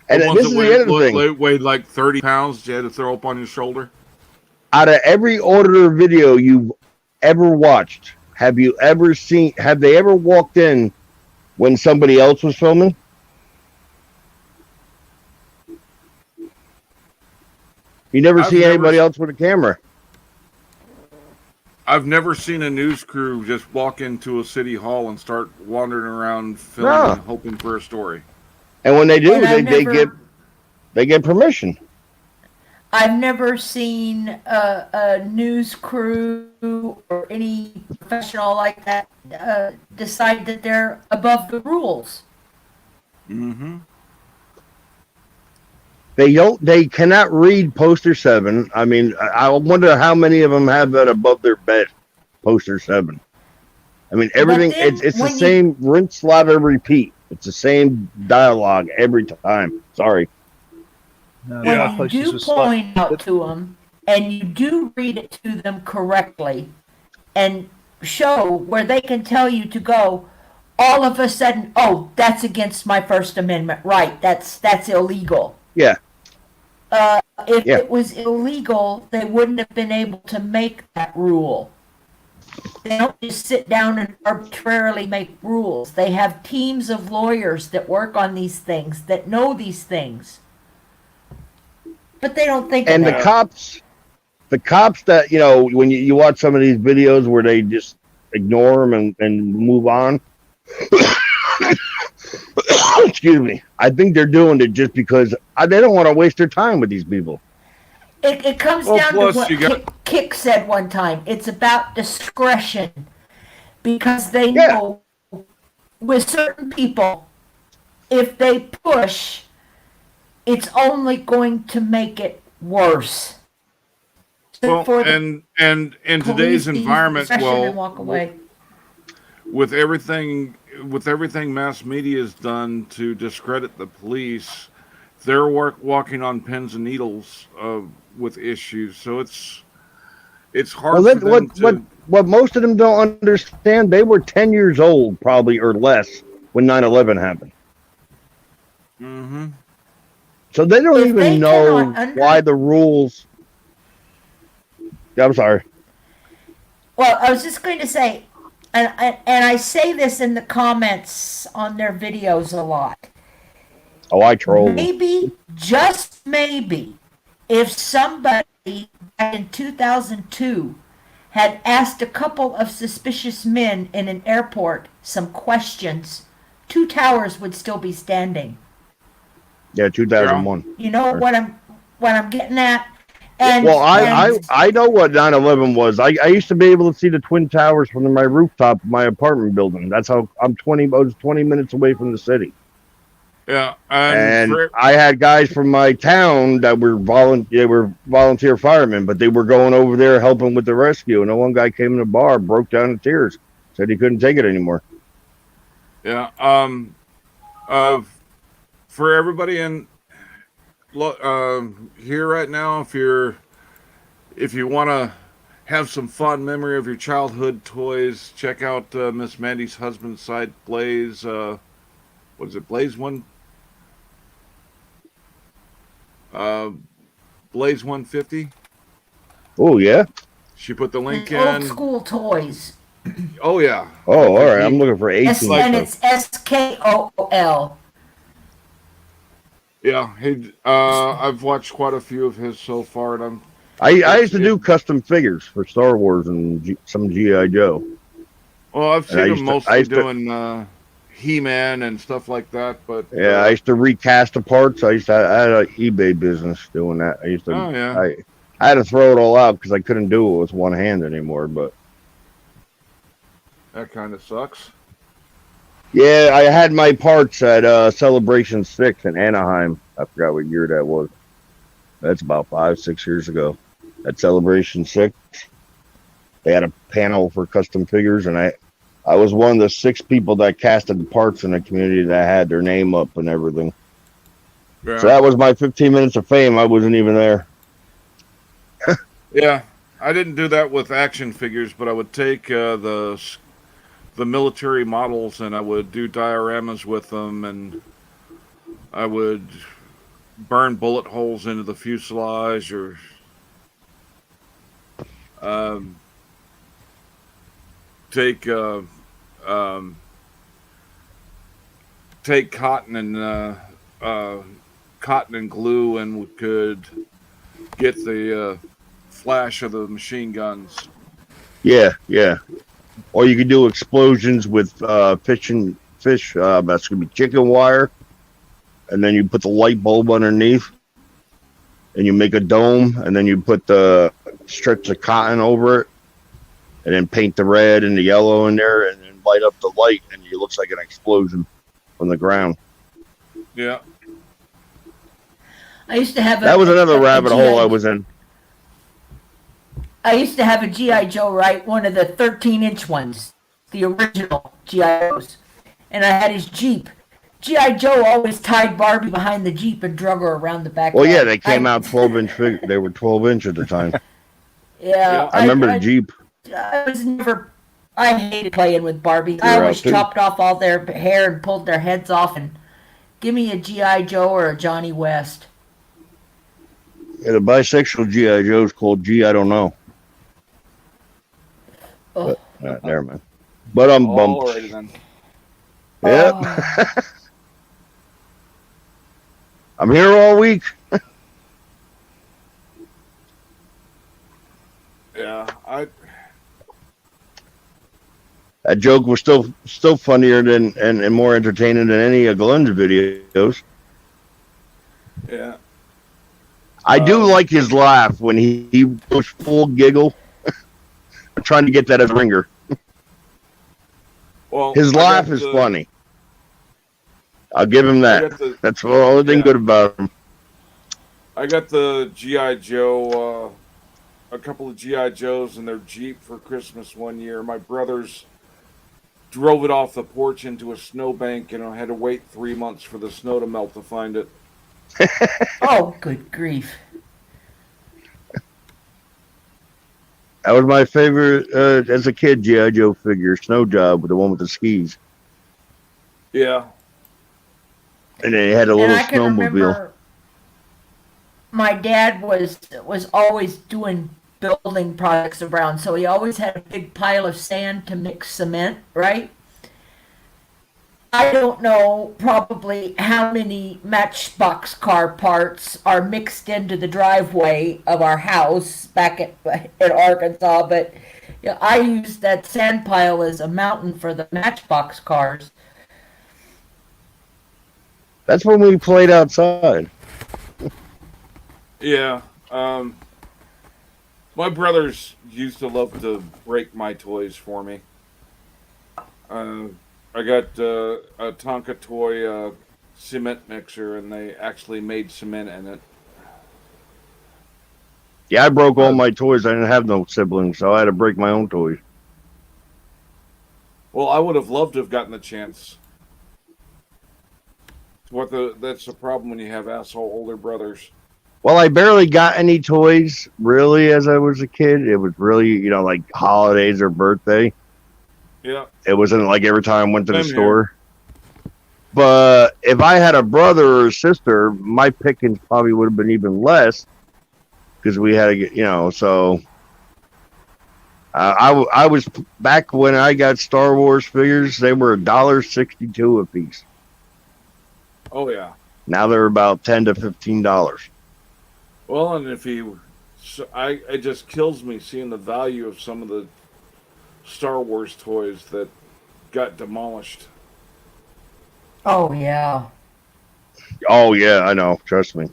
And this is the other thing. Weighed like 30 pounds you had to throw up on your shoulder. Out of every auditor video you've ever watched, have they ever walked in when somebody else was filming? You never see anybody else with a camera. I've never seen a news crew just walk into a city hall and start wandering around filming and hoping for a story. And when they do, they get permission. I've never seen a news crew or any professional like that decide that they're above the rules. Mm-hmm. They cannot read poster 7. I mean, I wonder how many of them have that above their bed, poster 7. I mean, everything, it's the same rinse, slather, repeat. It's the same dialogue every time. Sorry. No, when you do point out to them and you do read it to them correctly and show where they can tell you to go, all of a sudden, oh, that's against my First Amendment right. That's illegal. Yeah. If Yeah. it was illegal, they wouldn't have been able to make that rule. They don't just sit down and arbitrarily make rules. They have teams of lawyers that work on these things, that know these things. But they don't think And of the it. cops that, you know, when you watch some of these videos where they just ignore them and move on. Excuse me. I think they're doing it just because they don't want to waste their time with these people. It comes Well, down to plus what you got- Kick said one time. It's about discretion. Because they Yeah. know with certain people, if they push, it's only going to make it worse. So Well, for the and in police today's to use environment, discretion and well, walk away. with everything mass media has done to discredit the police, they're walking on pins and needles with issues. So it's hard Well, for them to. what most of them don't understand, they were 10 years old, probably, or less, when 9/11 happened. Mm-hmm. So they don't If they even know cannot why the rules. Yeah, I'm sorry. Well, I was just going to say, and I say this in the comments on their videos a lot. Oh, I troll. Maybe, just maybe, if somebody back in 2002 had asked a couple of suspicious men in an airport some questions, two towers would still be standing. Yeah, 2001. You know what I'm getting at? And Well, and I know what 9/11 was. I used to be able to see the Twin Towers from my rooftop of my apartment building. That's how I was 20 minutes away from the city. Yeah, And I had guys from my town that were volunteer firemen, but they were going over there helping with the rescue. And the one guy came in the bar, broke down in tears, said he couldn't take it anymore. yeah. For everybody in here right now, if you want to have some fond memory of your childhood toys, check out Miss Mandy's husband's site, Blaze. What is it, Blaze One? Blaze 150. Oh, yeah? She put the link old in. school toys. Oh yeah. Oh, all right. I'm looking for 18. And it's SKOOL. Yeah, I've watched quite a few of his so far, and I used to do custom figures for Star Wars and some G.I. Joe. I've And I seen used him to- mostly I used to- He-Man and stuff like that. But Yeah, I used to recast the parts. I had an eBay business doing that. I used to. Oh, yeah. I had to throw it all out because I couldn't do it with one hand anymore. But that kind of sucks. yeah, I had my parts at Celebration 6 in Anaheim. I forgot what year that was. That's about 5-6 years ago. At Celebration 6, they had a panel for custom figures, and I was one of the 6 people that casted the parts in the community that had their name up and everything. Yeah. So that was my 15 minutes of fame. I wasn't even there. Yeah, I didn't do that with action figures, but I would take the military models and I would do dioramas with them, and I would burn bullet holes into the fuselage, or take cotton and glue, and we could get the flash of the machine guns. Yeah, yeah. Or you could do explosions with fish. That's gonna be chicken wire, and then you put the light bulb underneath, and you make a dome, and then you put the strips of cotton over it, and then paint the red and the yellow in there, and then light up the light, and it looks like an explosion from the ground. Yeah. I used to have That was another rabbit hole I was in. I used to have a G.I. Joe, right? One of the 13-inch ones, the original G.I. Joes. And I had his Jeep. G.I. Joe always tied Barbie behind the Jeep and drug her around the back. Well, yeah, they came out 12-inch figure. They were 12-inch at the time. Yeah. I remember the Jeep. I hated playing with Barbie. I You're always out too. chopped off all their hair and pulled their heads off, and give me a G.I. Joe or a Johnny West. Yeah, the bisexual G.I. Joe's called G. I don't know. Oh, Never mind. But I'm bumped. Alrighty then. Yep. oh. I'm here all week. Yeah, That joke was still funnier than and more entertaining than any of Glenn's videos. yeah. I do like his laugh when he goes full giggle. I'm trying to get that as a ringer. Well, His laugh is funny. I'll give him that. That's the only thing good about him. I got the G.I. Joe, a couple of G.I. Joes in their Jeep for Christmas one year. My brothers drove it off the porch into a snowbank, and I had to wait 3 months for the snow to melt to find it. Oh, good grief. That was my favorite as a kid G.I. Joe figure, Snow Job, with the one with the skis. Yeah. And then he had a And little I can snowmobile. remember my dad was always doing building projects around, so he always had a big pile of sand to mix cement, right? I don't know probably how many Matchbox car parts are mixed into the driveway of our house back at Arkansas, but you know, I used that sand pile as a mountain for the Matchbox cars. That's when we played outside. Yeah. My brothers used to love to break my toys for me. I got a Tonka toy cement mixer, and they actually made cement in it. Yeah, I broke all my toys. I didn't have no siblings, so I had to break my own toys. Well, I would have loved to have gotten the chance. That's the problem when you have asshole older brothers. Well, I barely got any toys, really, as I was a kid. It was really, like holidays or birthday. Yeah. It wasn't like every time I went to the Same store. But if I had a brother or a sister, my pickings probably would have been even less because we had to get, so I was back when I got Star Wars figures, they were $1.62 a piece. Oh, yeah. Now they're about $10 to $15. Well, and it just kills me seeing the value of some of the Star Wars toys that got demolished. Oh yeah. Oh yeah, I know. Trust me.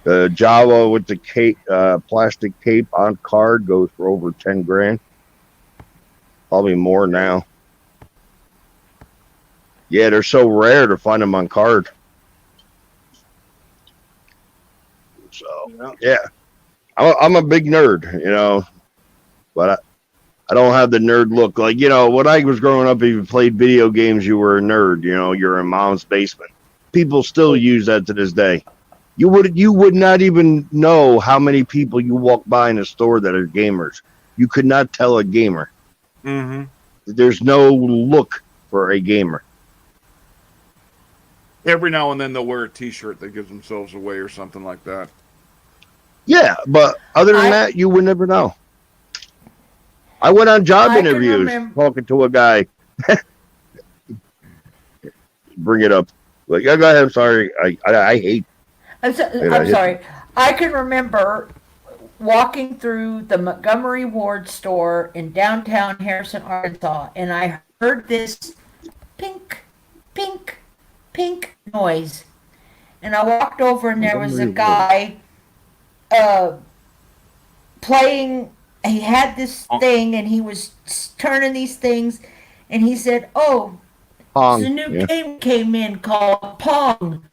The Jawa with the cape, plastic cape on card goes for over 10 grand. Probably more now. Yeah, they're so rare to find them on card. So yeah, I'm a big nerd, but I don't have the nerd look. Like, when I was growing up, if you played video games, you were a nerd. You're in mom's basement. People still use that to this day. You would not even know how many people you walk by in a store that are gamers. You could not tell a gamer. Mm-hmm. There's no look for a gamer. Every now and then they'll wear a T-shirt that gives themselves away or something like that. Yeah, but other than that, you would never know. I went on job interviews talking to a guy. Bring it up. Like, yeah, go ahead. I'm sorry. I hate. I'm sorry. I can remember walking through the Montgomery Ward store in downtown Harrison, Arkansas, and I heard this pink, pink, pink noise. And I walked over, and there was a guy playing. He had this thing, and he was turning these things, and he said, "Oh, Pong. the new game came in called Pong."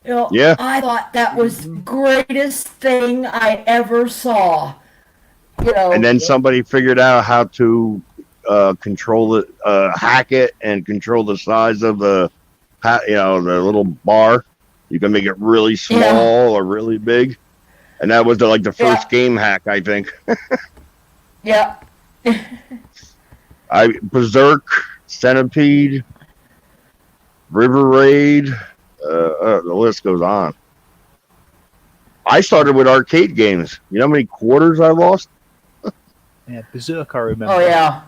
Yeah. I thought that was the greatest thing I ever saw. And then somebody figured out how to control it, hack it, and control the size of the little bar. You can make it really small or really big, and that was the first game hack, I think. Yeah. Berserk, Centipede, River Raid, the list goes on. I started with arcade games. You know how many quarters I lost? Yeah, Berserk, I remember. Oh yeah.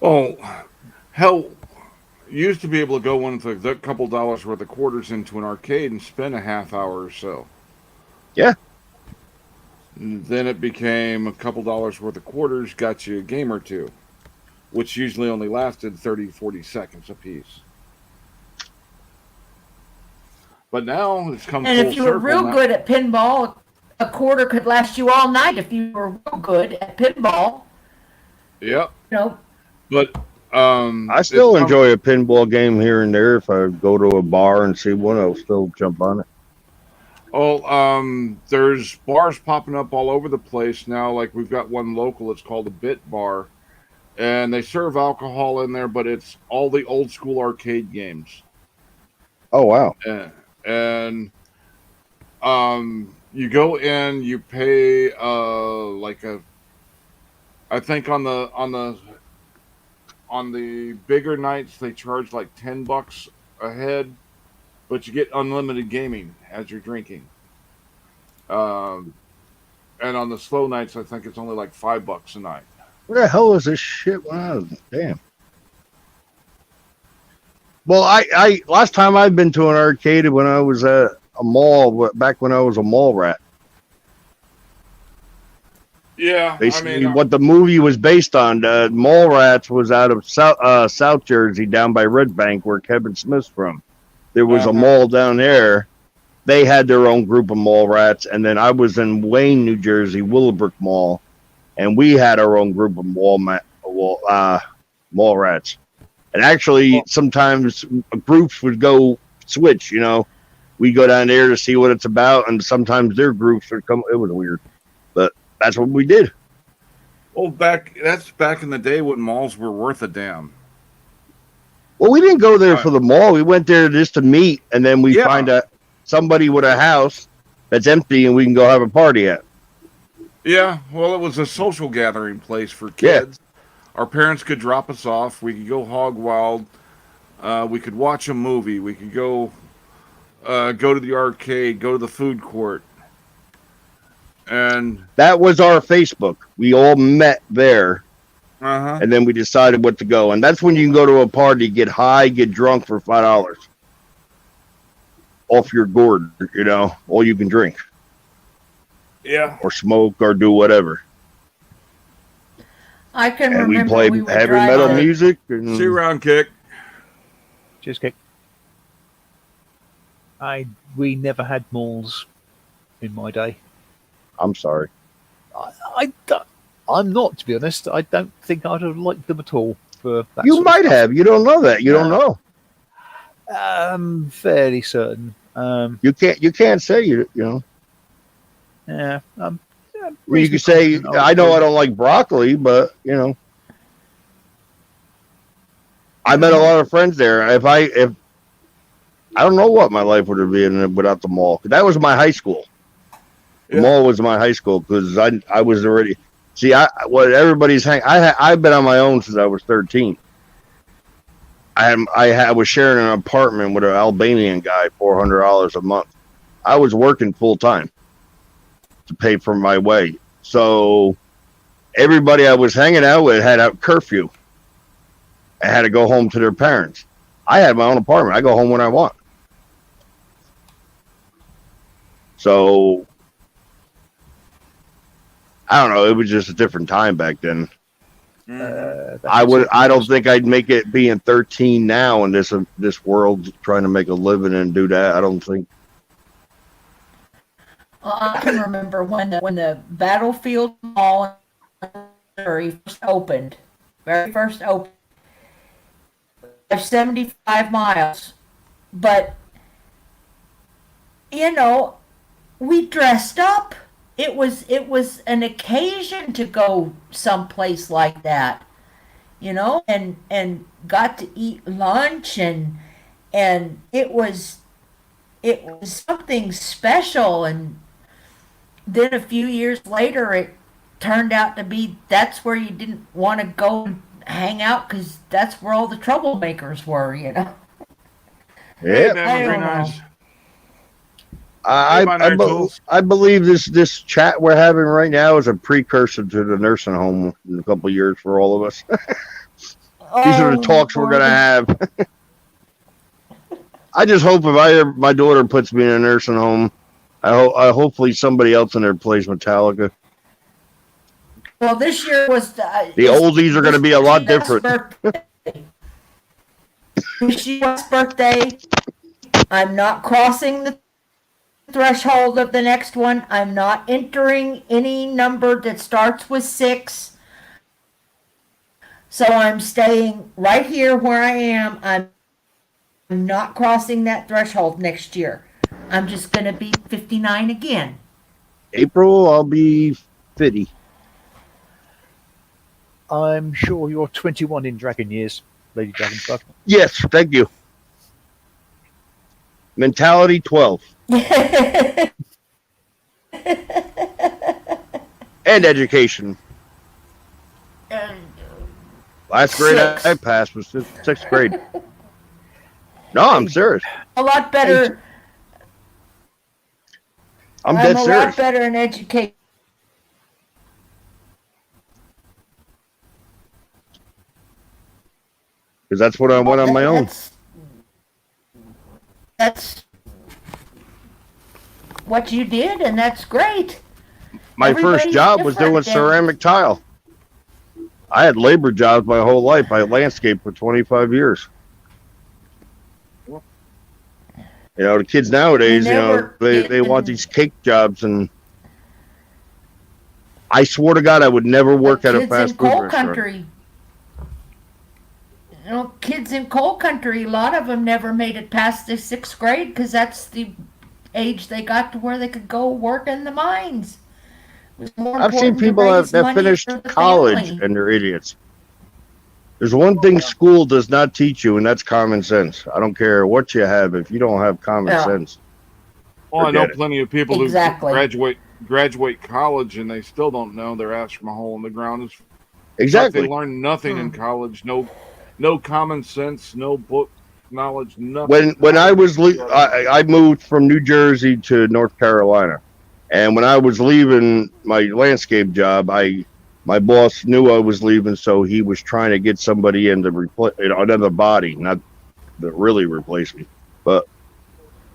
Oh, hell, you used to be able to go in with a couple dollars worth of quarters into an arcade and spend a half hour or so. Yeah. And then it became a couple dollars worth of quarters got you a game or two, which usually only lasted 30, 40 seconds a piece. But now it's come And full if you were circle real now. good at pinball, a quarter could last you all night. If you were real good at pinball, Yep. you know. But I still it's come- enjoy a pinball game here and there. If I go to a bar and see one, I'll still jump on it. Oh, there's bars popping up all over the place now. Like we've got one local. It's called a Bit Bar, and they serve alcohol in there, but it's all the old school arcade games. Oh, wow. And you go in, you pay I think on the bigger nights they charge like $10 a head, but you get unlimited gaming as you're drinking. And on the slow nights I think it's only like $5 a night. Where the hell is this shit? Wow, damn. Well, I last time I've been to an arcade when I was at a mall, back when I was a mall rat. Yeah, Basically, what the movie was based on, Mallrats was out of South Jersey, down by Red Bank, where Kevin Smith's from. There was a mall down there. They had their own group of Mallrats, and then I was in Wayne, New Jersey, Willowbrook Mall, and we had our own group of Mallrats. And actually, sometimes groups would go switch. You know, we go down there to see what it's about, and sometimes their groups would come. It was weird, but that's what we did. Well, that's back in the day when malls were worth a damn. Well, we didn't go there for the mall. We went there just to meet, and then we find somebody with a house that's empty, and we can go have a party at. Yeah, well, it was a social gathering place for kids. Our parents could drop us off. We could go hog wild. We could watch a movie. We could go to the arcade, go to the food court. And that was our Facebook. We all met there, Uh-huh. and then we decided what to go. And that's when you can go to a party, get high, get drunk for $5 off your gourd, you know, all you can drink. Yeah. Or smoke or do whatever. I can And we remember played we would heavy drive metal to- music. See you around, Kick. Cheers, Kick. We never had malls in my day. I'm sorry. I'm not, to be honest. I don't think I'd have liked them at all. For that You sort of might stuff. have. You don't know that. You don't know. Fairly certain. You can't say you know. Yeah. You could say I know I don't like broccoli, but you know. I met a lot of friends there. If I don't know what my life would have been without the mall. That was my high school. The mall was my high school because I was already. See, everybody's hang. I've been on my own since I was 13. I was sharing an apartment with an Albanian guy, $400 a month. I was working full time to pay for my way. So everybody I was hanging out with had a curfew. I had to go home to their parents. I had my own apartment. I go home when I want. So I don't know. It was just a different time back then. I don't think I'd make it being 13 now in this world trying to make a living and do that. I don't think. Well, I can remember when the Battlefield Mall in Missouri first opened, very first opened, 75 miles, but you know, we dressed up. It was an occasion to go someplace like that, you know, and got to eat lunch and it was something special. And then a few years later, it turned out to be that's where you didn't want to go and hang out because that's where all the troublemakers were, you know. Yeah, Hey, very nice. I believe this chat we're having right now is a precursor to the nursing home in a couple of years for all of us. These are the talks we're gonna have. I just hope if my daughter puts me in a nursing home, I hopefully somebody else in there plays Metallica. Well, this year was the oldies are going to be a lot different. This year's birthday. I'm not crossing the threshold of the next one. I'm not entering any number that starts with 6. So I'm staying right here where I am. I'm not crossing that threshold next year. I'm just going to be 59 again. April, I'll be 50. I'm sure you're 21 in dragon years, Lady Dragonbug. Yes, thank you. Mentality 12. And education. Last grade I passed was 6th grade. No, I'm serious. A lot better. I'm dead a serious. lot better in education. Because that's what I went on my own. That's what you did, and that's great. My first job was doing ceramic tile. I had labor jobs my whole life. I landscaped for 25 years. You know, the kids nowadays, they want these cake jobs, and I swore to God I would never work at a fast food restaurant. Country. You know, kids in coal country, a lot of them never made it past the 6th grade because that's the age they got to where they could go work in the mines. I've seen people that finished college and they're idiots. There's one thing school does not teach you, and that's common sense. I don't care what you have if you don't have common sense. Well, I know plenty of people who graduate college and they still don't know their ass from a hole in the ground. Exactly. They learn nothing in college. No common sense, no book knowledge, nothing. When I was I moved from New Jersey to North Carolina, and when I was leaving my landscape job, my boss knew I was leaving, so he was trying to get somebody in to replace another body, not to really replace me. But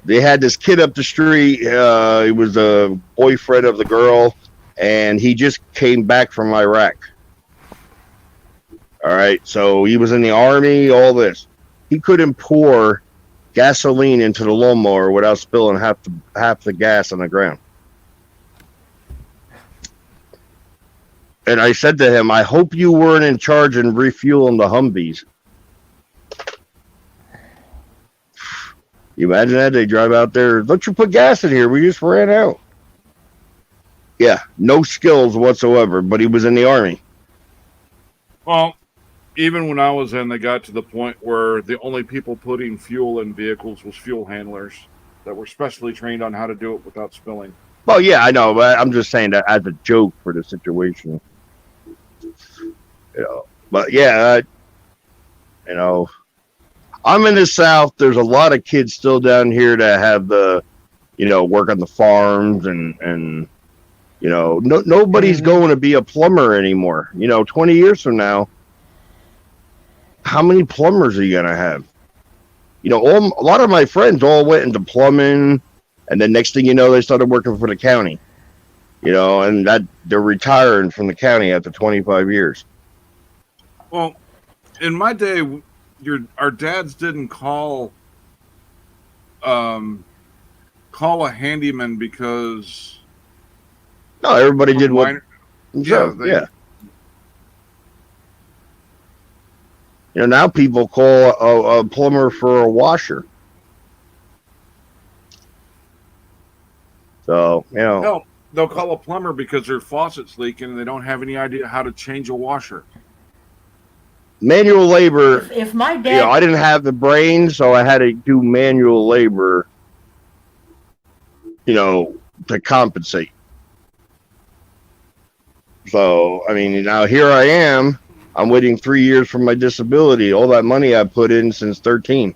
they had this kid up the street. He was a boyfriend of the girl, and he just came back from Iraq. All right, so he was in the Army, all this. He couldn't pour gasoline into the lawnmower without spilling half the gas on the ground. And I said to him, I hope you weren't in charge and refueling the Humvees. You imagine that? They drive out there, don't you put gas in here? We just ran out. Yeah, no skills whatsoever, but he was in the Army. Well, even when I was in, they got to the point where the only people putting fuel in vehicles was fuel handlers that were specially trained on how to do it without spilling. Well, yeah, I know, but I'm just saying that as a joke for the situation. But yeah, I'm in the South. There's a lot of kids still down here that have the, work on the farms and nobody's going to be a plumber anymore. 20 years from now, how many plumbers are you going to have? A lot of my friends all went into plumbing, and then next thing you know, they started working for the county, and that they're retiring from the county after 25 years. Well, in my day, our dads didn't call a handyman because no, everybody did what. Yeah. Now people call a plumber for a washer. So, No, they'll call a plumber because their faucet's leaking and they don't have any idea how to change a washer. Manual labor. If my dad, I didn't have the brain, so I had to do manual labor, to compensate. So, now here I am. I'm waiting 3 years for my disability. All that money I put in since 13,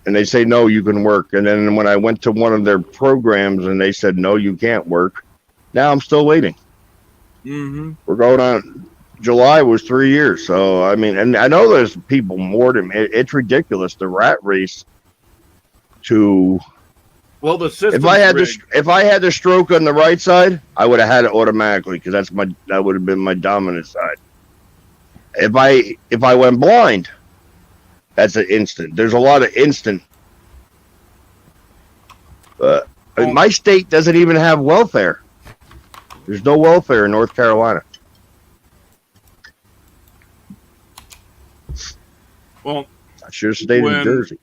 and they say, no, you can work. And then when I went to one of their programs and they said, no, you can't work. Now I'm still waiting. Mm-hmm. We're going on. July was 3 years. So, I mean, and I know there's people more than it's ridiculous. The rat race to, Well, the system. if I had the stroke on the right side, I would have had it automatically because that would have been my dominant side. If I went blind, that's an instant. There's a lot of instant. But I mean, my state doesn't even have welfare. There's no welfare in North Carolina. Well, I should have stayed in New Jersey.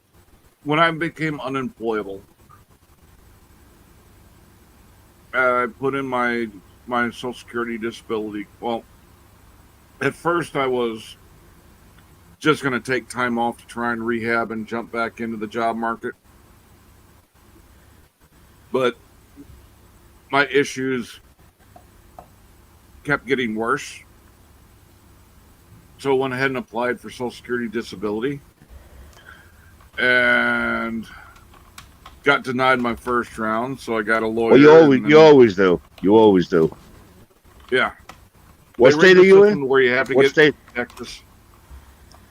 When I became unemployable, I put in my Social Security disability. Well, at first I was just going to take time off to try and rehab and jump back into the job market. But my issues kept getting worse. So I went ahead and applied for Social Security disability and got denied my first round. So I got a lawyer. Well, you always do. You always do. Yeah. What state are you in? Where you have to What get state? Texas.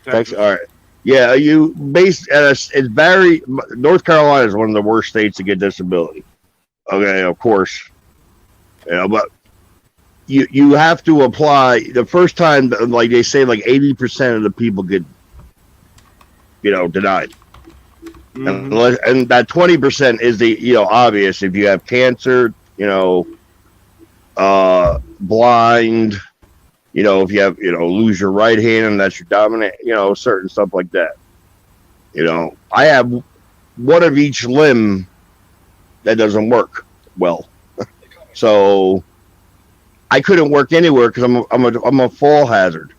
Texas. All right. Yeah, you based it's very North Carolina is one of the worst states to get disability. Okay, of course. Yeah, but you have to apply the first time. Like they say, like 80% of the people get, denied. Mm-hmm. And that 20% is the obvious. If you have cancer, blind. If you have, lose your right hand and that's your dominant, certain stuff like that. I have one of each limb that doesn't work well. So I couldn't work anywhere because I'm a fall hazard.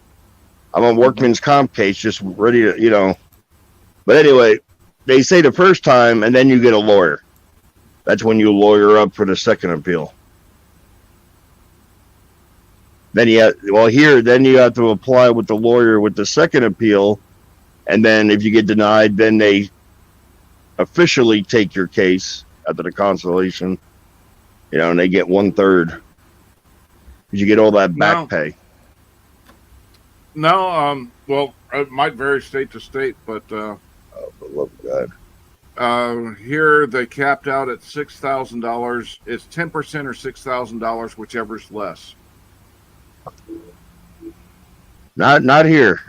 I'm a workman's comp case, just ready to, But anyway, they say the first time and then you get a lawyer. That's when you lawyer up for the second appeal. Then you have to apply with the lawyer with the second appeal, and then if you get denied, then they officially take your case after the consolation, and they get 1/3 because you get all that back pay. No, well, it might vary state to state, but for the love of God. Here they capped out at $6,000. It's 10% or $6,000, whichever's less. Not here.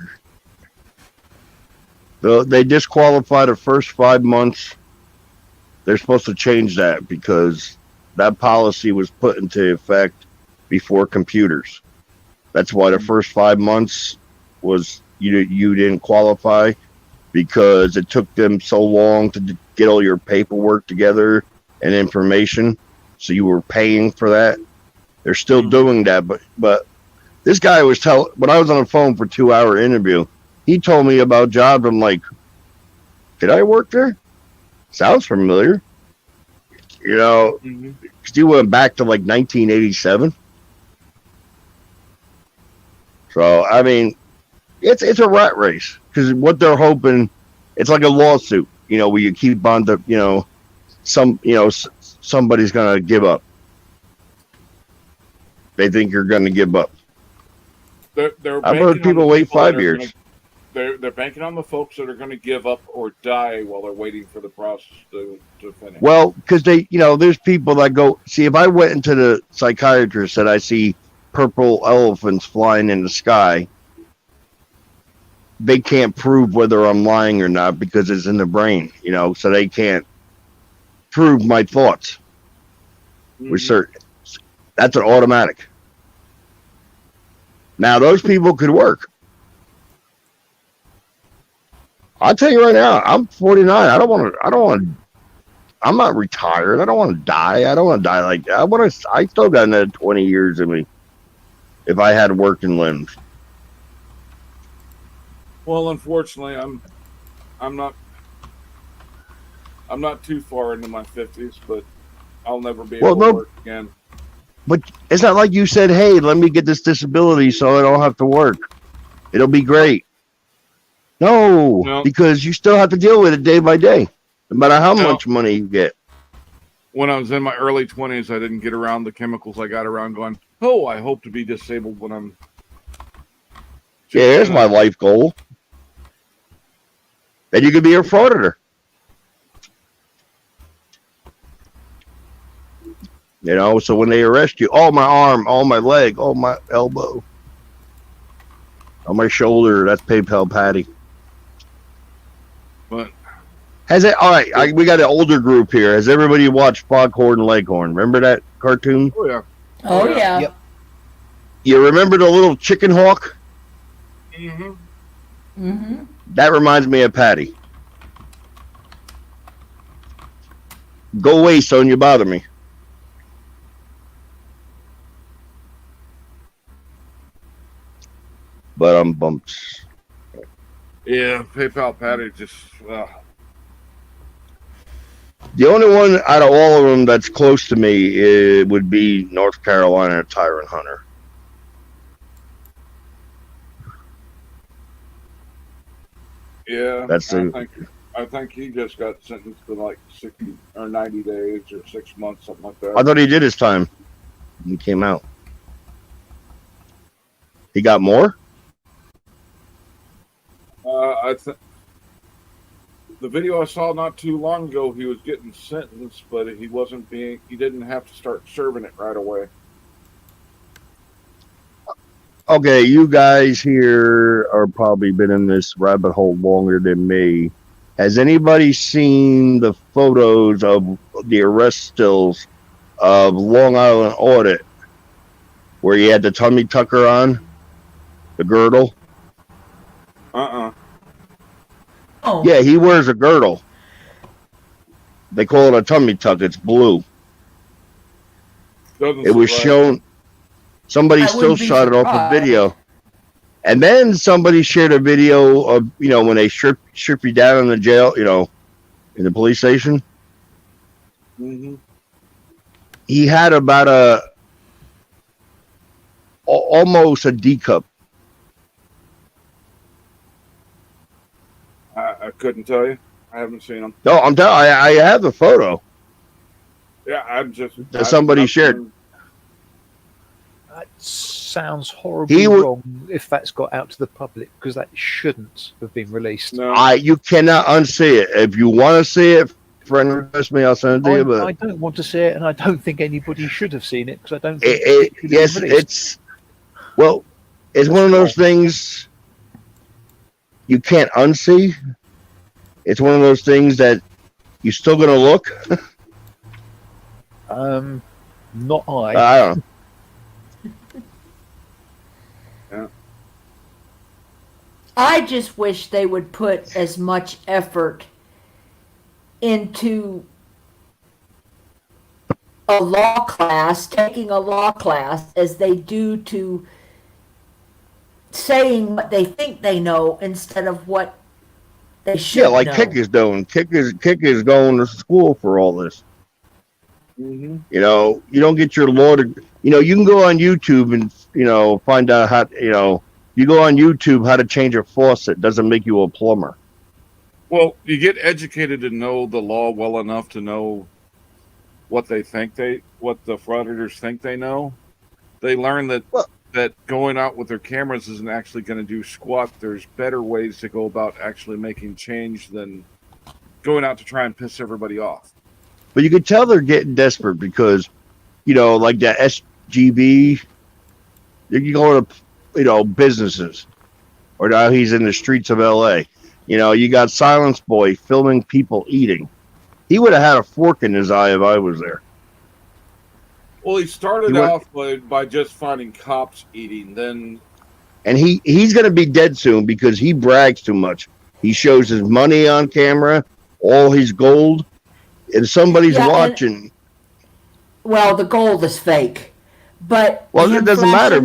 They disqualify the first 5 months. They're supposed to change that because that policy was put into effect before computers. That's why the first 5 months was you didn't qualify because it took them so long to get all your paperwork together and information. So you were paying for that. They're still doing that, but this guy was when I was on the phone for a 2-hour interview, he told me about jobs. I'm like, did I work there? Sounds familiar. Because he went back to like 1987. So, I mean, it's a rat race because what they're hoping, it's like a lawsuit, where you keep on the, somebody's going to give up. They think you're going to give up. I've heard people wait 5 years. They're banking on the folks that are going to give up or die while they're waiting for the process to finish. Well, because there's people that go, see, if I went into the psychiatrist and I see purple elephants flying in the sky, they can't prove whether I'm lying or not because it's in the brain, so they can't prove my thoughts. With certain, that's an automatic. Now those people could work. I'll tell you right now, I'm 49. I'm not retired. I don't want to die. I don't want to die like that. I still got another 20 years in me if I had working limbs. Well, unfortunately, I'm not too far into my 50s, but I'll never be able to work again. But it's not like you said, hey, let me get this disability so I don't have to work. It'll be great. No, because you still have to deal with it day by day, no matter how much money you get. When I was in my early 20s, I didn't get around the chemicals. I got around going, oh, I hope to be disabled when I'm... Yeah, here's my life goal. Then you could be a frauditor. You know, so when they arrest you, oh, my arm, oh, my leg, oh, my elbow, oh, my shoulder, that's PayPal Patty. But has it? All right, we got an older group here. Has everybody watched Foghorn Leghorn? Remember that cartoon? Oh, yeah. Oh, yeah. Yep. You remember the little chicken hawk? Mm-hmm. Mm-hmm. That reminds me of Patty. Go away, son, you bother me. But bumps. Yeah, PayPal Patty just... The only one out of all of them that's close to me would be North Carolina Tyrant Hunter. Yeah, That's I think he just got sentenced to like 60 or 90 days or 6 months, something like that. I thought he did his time. He came out. He got more? The video I saw not too long ago, he was getting sentenced, but he didn't have to start serving it right away. Okay, you guys here are probably been in this rabbit hole longer than me. Has anybody seen the photos of the arrest stills of Long Island Audit where he had the tummy tucker on, the girdle? Oh. Yeah, he wears a girdle. They call it a tummy tuck. It's blue. It was shown. Somebody still shot it off a video. And then somebody shared a video of, when they strip you down in the jail, in the police station. Mm-hmm. He had about almost a D cup. I couldn't tell you. I haven't seen him. No, I'm telling you, I have the photo. Yeah, I'm just... That somebody shared. That sounds horribly wrong if that's got out to the public, because that shouldn't have been released. No. You cannot unsee it. If you want to see it, friend request me, I'll send it to you. But I don't want to see it, and I don't think anybody should have seen it, because I don't think it's one of those things you can't unsee. It's one of those things that you're still going to look. Not I. I don't know. Yeah. I just wish they would put as much effort into a law class, taking a law class, as they do to saying what they think they know instead of what they should know. Yeah, like Kick is doing. Kick is going to school for all this. Mm-hmm. You don't get your law to... you can go on YouTube and, find out how... you go on YouTube how to change a faucet. Doesn't make you a plumber. Well, you get educated to know the law well enough to know what the frauditors think they know. They learn that going out with their cameras isn't actually going to do squat. There's better ways to go about actually making change than going out to try and piss everybody off. But you can tell they're getting desperate because, like that SGB, you go to, businesses, or now he's in the streets of LA. You got Silence Boy filming people eating. He would have had a fork in his eye if I was there. Well, he started off by just finding cops eating, then... And he's going to be dead soon because he brags too much. He shows his money on camera, all his gold, and somebody's watching. The gold is fake. But it doesn't matter.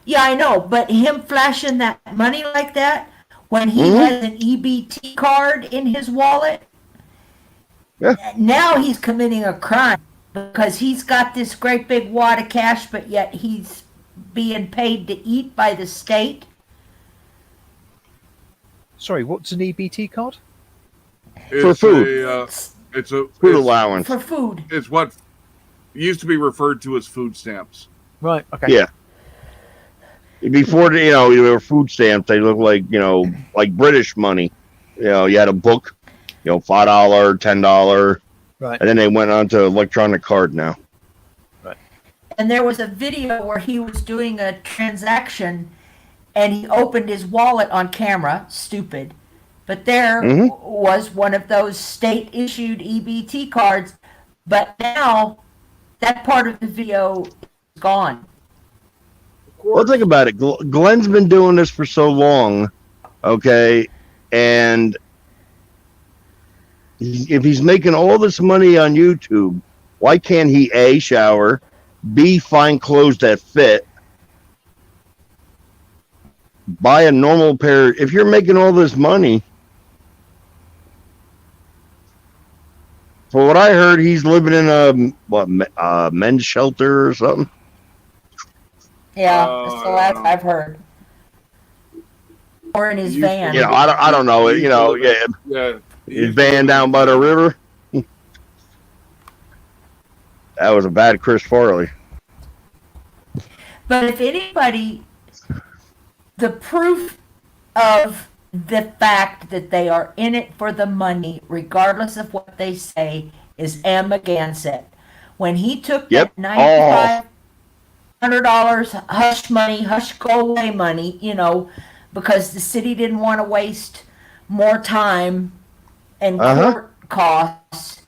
Yeah, I know. But him flashing that money like that when he has an EBT card in his wallet, now he's committing a crime because he's got this great big wad of cash, but yet he's being paid to eat by the state. Sorry, what's an EBT card? It's food. It's a Food it's, allowance. For food. It's what used to be referred to as food stamps. Right. Okay. Yeah. Before they were food stamps, they looked like like British money. You had a book, $5, $10, Right. and then they went on to electronic card now. And there was a video where he was doing a transaction and he opened his wallet on camera. Stupid. But there was one of those state issued EBT cards. But now that part of the video is gone. Well, think about it. Glenn's been doing this for so long, okay? And if he's making all this money on YouTube, why can't he A, shower, B, find clothes that fit, buy a normal pair? If you're making all this money, for what I heard, he's living in a men's shelter or something. Yeah, that's the last I've heard. Or in his van. I don't know. Yeah. His van down by the river. That was a bad Chris Farley. But if anybody, the proof of the fact that they are in it for the money, regardless of what they say, is Emma Gansett. When he took that $9,500 hush money, hush go away money, because the city didn't want to waste more time and court costs.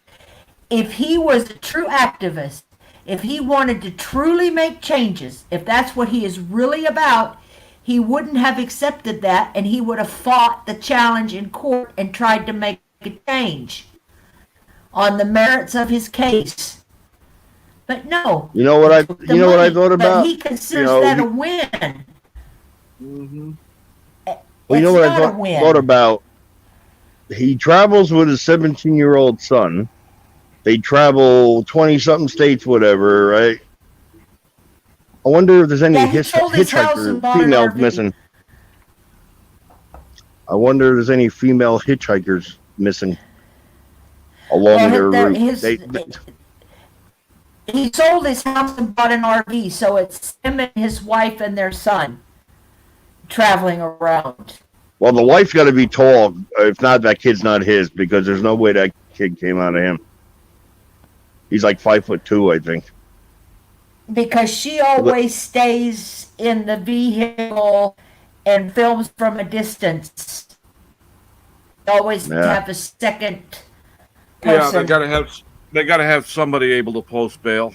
If he was a true activist, if he wanted to truly make changes, if that's what he is really about, he wouldn't have accepted that, and he would have fought the challenge in court and tried to make a change on the merits of his case. But no. You know what I thought about? But he considers that a win. Mm-hmm. Well, you know what I thought about? He travels with his 17-year-old son. They travel 20-something states, whatever, right? I wonder if there's any hitchhiker females missing. I wonder if there's any female hitchhikers missing along their route. He sold his house and bought an RV, so it's him and his wife and their son traveling around. Well, the wife's got to be tall. If not, that kid's not his, because there's no way that kid came out of him. He's like 5'2", I think. Because she always stays in the vehicle and films from a distance. Always have a second person. Yeah, they gotta have somebody able to post bail.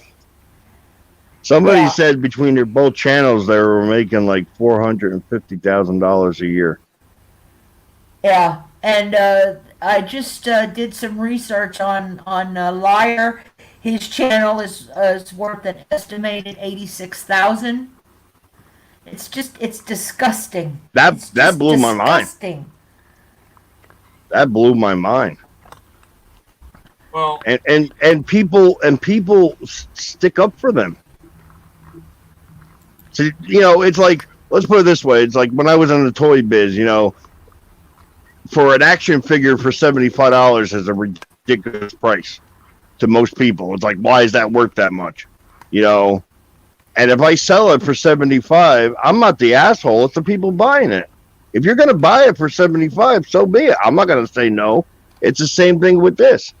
Somebody said between their both channels they were making like $450,000 a year. Yeah, and I just did some research on Liar. His channel is worth an estimated $86,000. It's disgusting. That blew my mind. That blew my mind. Well, and people stick up for them. So it's like, let's put it this way: it's like when I was in the toy biz. For an action figure for $75 is a ridiculous price to most people. It's like, why is that worth that much? And if I sell it for $75, I'm not the asshole. It's the people buying it. If you're going to buy it for $75, so be it. I'm not going to say no. It's the same thing with this.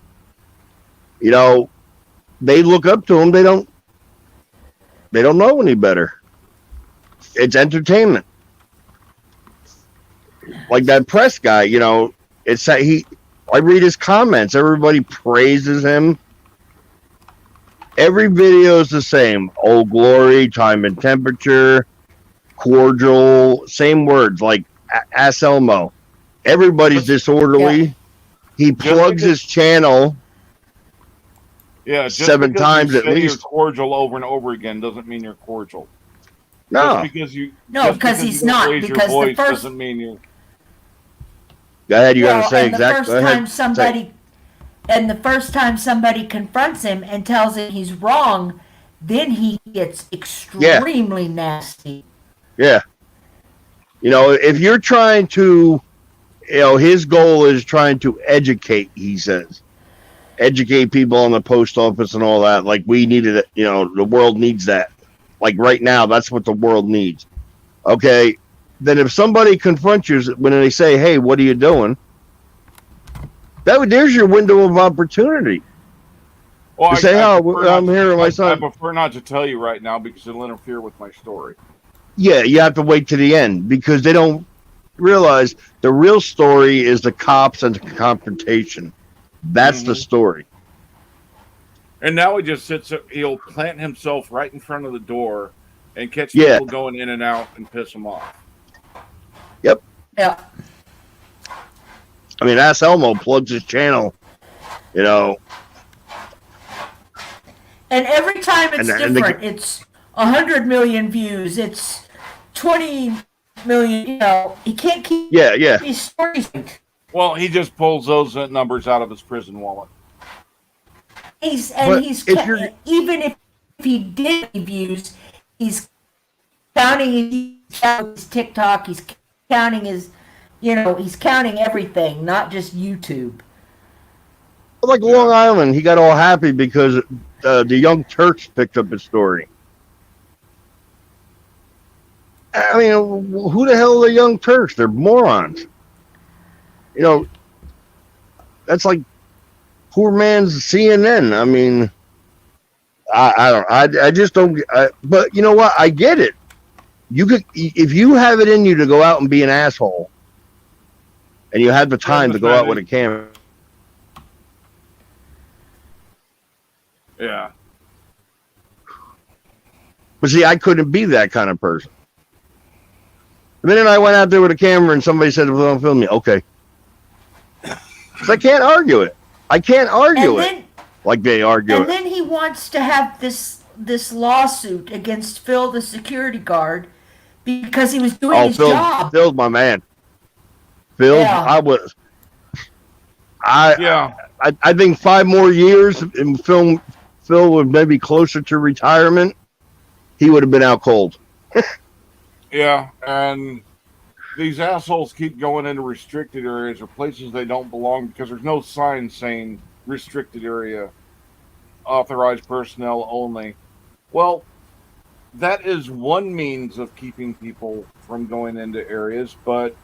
They look up to him. They don't know any better. It's entertainment. Like that press guy, it's that I read his comments. Everybody praises him. Every video is the same. Old Glory, time and temperature, cordial, same words, like Ass Elmo. Everybody's disorderly. Yeah. He plugs his channel 7 times at least. You're cordial over and over again doesn't mean you're cordial. No. Because he's not. Because the first doesn't mean you're. Go ahead. You got to say exactly. The first time somebody confronts him and tells him he's wrong, then he gets extremely nasty. Yeah. If you're trying to his goal is trying to educate. He says, educate people on the post office and all that. Like we needed it. The world needs that. Like right now, that's what the world needs. Okay. Then if somebody confronts you when they say, "Hey, what are you doing?" There's your window of opportunity. Well, You say, I'm here with my son. I prefer not to tell you right now because it'll interfere with my story. Yeah, you have to wait to the end because they don't realize the real story is the cops and the confrontation. That's the story. And now he just he'll plant himself right in front of the door and catch people going in and out and piss them off. Yep. Yeah. I mean, Ask Elmo plugs his channel, And every time it's different. It's 100 million views. It's 20 million. He can't keep these stories. Well, he just pulls those numbers out of his prison wallet. Even if he did views, he's counting his TikTok. He's counting his, he's counting everything, not just YouTube. Like Long Island, he got all happy because the Young Turks picked up his story. I mean, who the hell are the Young Turks? They're morons. That's like poor man's CNN. I mean, I just don't. But you know what? I get it. You could, if you have it in you to go out and be an asshole, and you have the time to go out with a camera. Yeah. But see, I couldn't be that kind of person. The minute I went out there with a camera and somebody said, "Well, don't film me," okay. Because I can't argue it. I can't argue it like they argue it. And then he wants to have this lawsuit against Phil, the security guard, because he was doing his job. Phil's my man. Phil, I think 5 more years and Phil would maybe closer to retirement. He would have been out cold. Yeah, and these assholes keep going into restricted areas or places they don't belong because there's no sign saying restricted area, authorized personnel only. Well, that is one means of keeping people from going into areas, but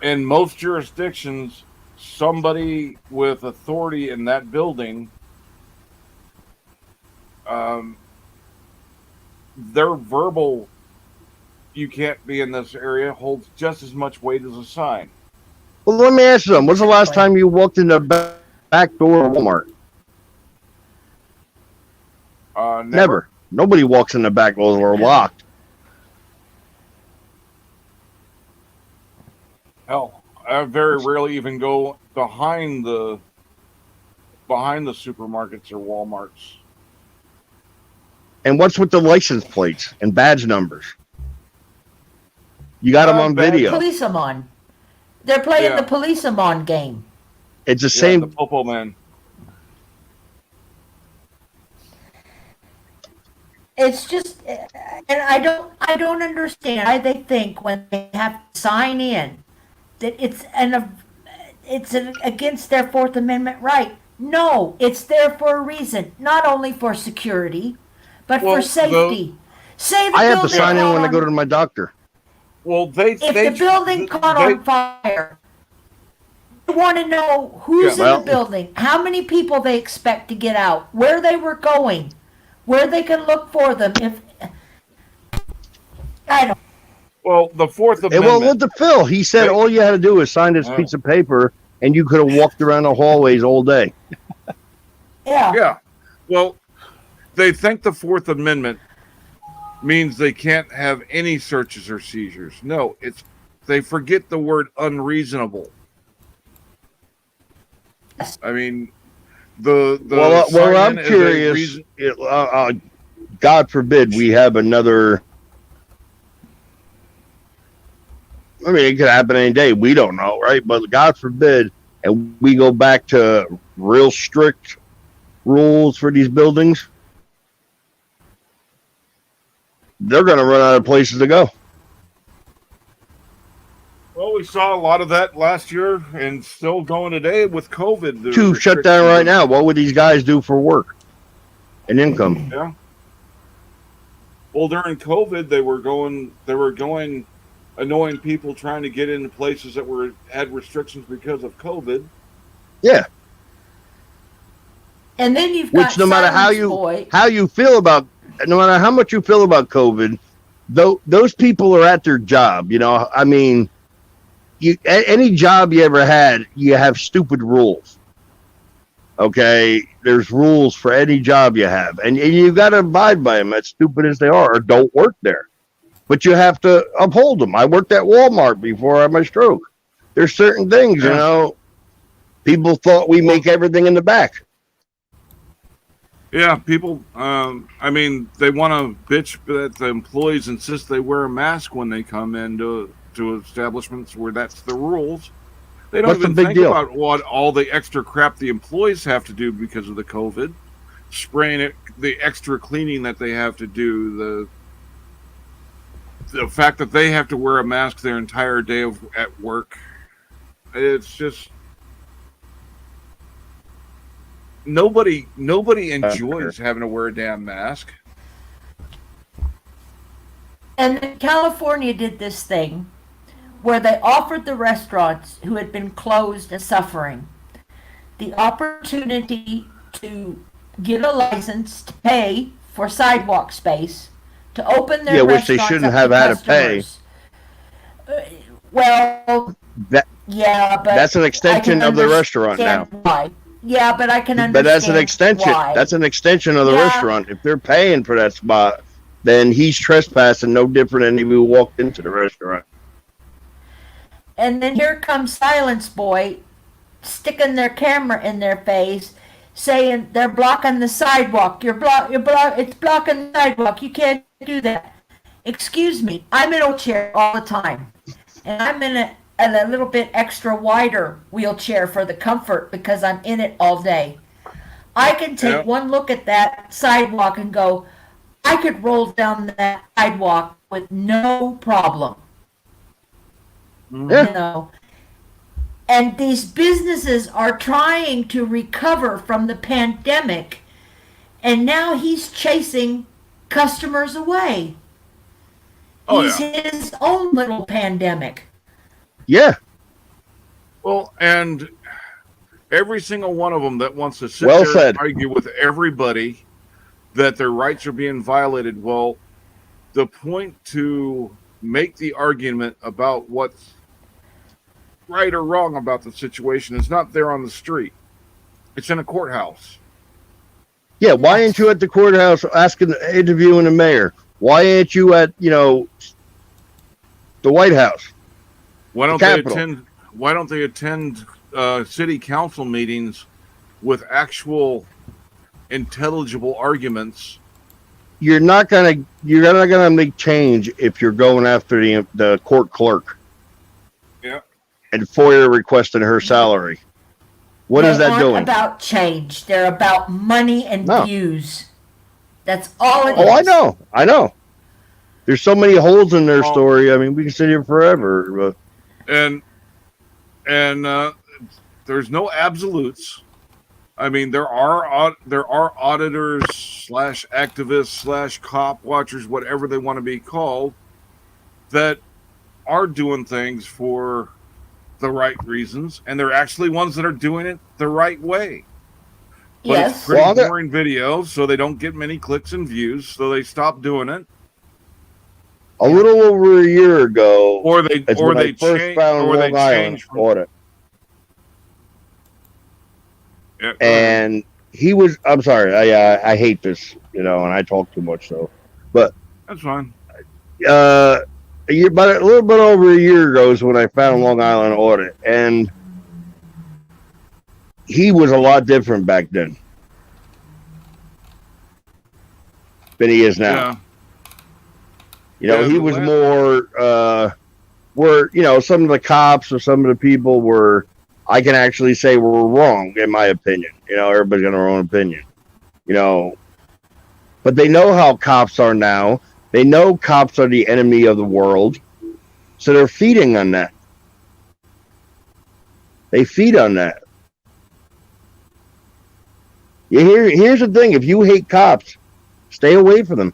in most jurisdictions, somebody with authority in that building, their verbal "you can't be in this area" holds just as much weight as a sign. Well, let me ask you something. When's the last time you walked in the back door of Walmart? Never. Nobody walks in the back door. We're locked. Hell, I very rarely even go behind the supermarkets or Walmarts. And what's with the license plates and badge numbers? You got them on video. Police them on. They're playing the police them on game. It's the same. The Popo Man. It's just, and I don't understand why they think when they have to sign in that it's against their Fourth Amendment right. No, it's there for a reason. Not only for security, but for safety. I have to sign in when I go to my doctor. Well, if the building caught on fire, they want to know who's in the building, how many people they expect to get out, where they were going, where they can look for them. Well, the Fourth Amendment. Well, look at Phil. He said all you had to do is sign this piece of paper, and you could have walked around the hallways all day. Yeah. Well, they think the Fourth Amendment means they can't have any searches or seizures. No, they forget the word unreasonable. I mean, well, I'm curious. God forbid we have another. I mean, it could happen any day. We don't know, right? But God forbid, and we go back to real strict rules for these buildings. They're going to run out of places to go. Well, we saw a lot of that last year and still going today with COVID. The To shut down right now, what would these guys do for work and income? Yeah. Well, during COVID, they were going, annoying people trying to get into places that had restrictions because of COVID. Yeah. And then you've got Which no matter how you feel about, no matter how much you feel about COVID, though those people are at their job. You know, I mean, any job you ever had, you have stupid rules. Okay, there's rules for any job you have, and you got to abide by them, as stupid as they are, or don't work there. But you have to uphold them. I worked at Walmart before I had my stroke. There's certain things, you know, people thought we make everything in the back. Yeah, people, I mean, they want to bitch that the employees insist they wear a mask when they come into establishments where that's the rules. They don't even think about what all the extra crap the employees have to do because of the COVID, spraying it, the extra cleaning that they have to do, the fact that they have to wear a mask their entire day at work. It's just nobody enjoys having to wear a damn mask. And then California did this thing where they offered the restaurants who had been closed and suffering the opportunity to get a license to pay for sidewalk space to open their which they restaurants shouldn't up have to had to pay. Well, yeah, but that's an extension of the restaurant now. Why. Yeah, but I can understand. But that's an extension. Why. That's an extension of the restaurant. If they're paying for that spot, then he's trespassing no different than if he walked into the restaurant. And then here comes Silence Boy sticking their camera in their face, saying they're blocking the sidewalk. It's blocking the sidewalk. You can't do that. Excuse me, I'm in a wheelchair all the time. And I'm in a little bit extra wider wheelchair for the comfort because I'm in it all day. I can take one look at that sidewalk and go, I could roll down that sidewalk with no problem. Yeah. You know, and these businesses are trying to recover from the pandemic, and now he's chasing customers away. He's his own little pandemic. Yeah. Well, and every single one of them that wants to sit there and argue with everybody that their rights are being violated. Well, the point to make the argument about what's right or wrong about the situation is not there on the street. It's in a courthouse. Yeah, why ain't you at the courthouse interviewing the mayor? Why ain't you at, the White House? Why don't they attend city council meetings with actual intelligible arguments? You're not gonna make change if you're going after the court clerk. Yeah. And FOIA requesting her salary. What is that doing? They're about change. They're about money and views. That's all it is. Oh, I know. There's so many holes in their story. I mean, we can sit here forever. And there's no absolutes. I mean, there are auditors / activists / cop watchers, whatever they want to be called, that are doing things for the right reasons, and they're actually ones that are doing it the right way. But it's pretty boring videos, so they don't get many clicks and views, so they stop doing it. A little over a year ago, or they change audit. Yeah, and he was. I'm sorry. I hate this, and I talk too much, so. But that's fine. A little bit over a year ago is when I found Long Island Audit, and he was a lot different back then than he is now. Yeah. He was more where some of the cops or some of the people were, I can actually say, were wrong in my opinion. Everybody's got their own opinion. But they know how cops are now. They know cops are the enemy of the world, so they're feeding on that. They feed on that. Here's the thing: if you hate cops, stay away from them.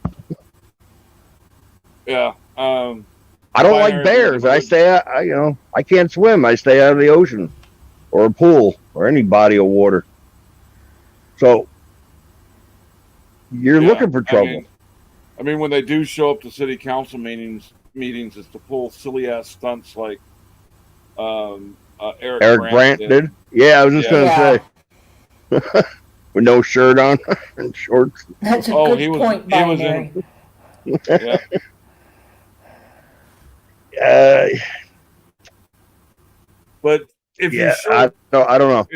Yeah. I don't like Binary bears. I wood. stay out. I can't swim. I stay out of the ocean, or a pool, or any body of water. So you're Yeah, looking for trouble. I mean, when they do show up to city council meetings, it's to pull silly ass stunts like Eric Brandt did. did. Yeah, I was just Yeah. gonna say, with no shirt on and shorts. That's a Oh, good he was- point, he was Binary. Yeah. But if you Yeah, show, I don't know.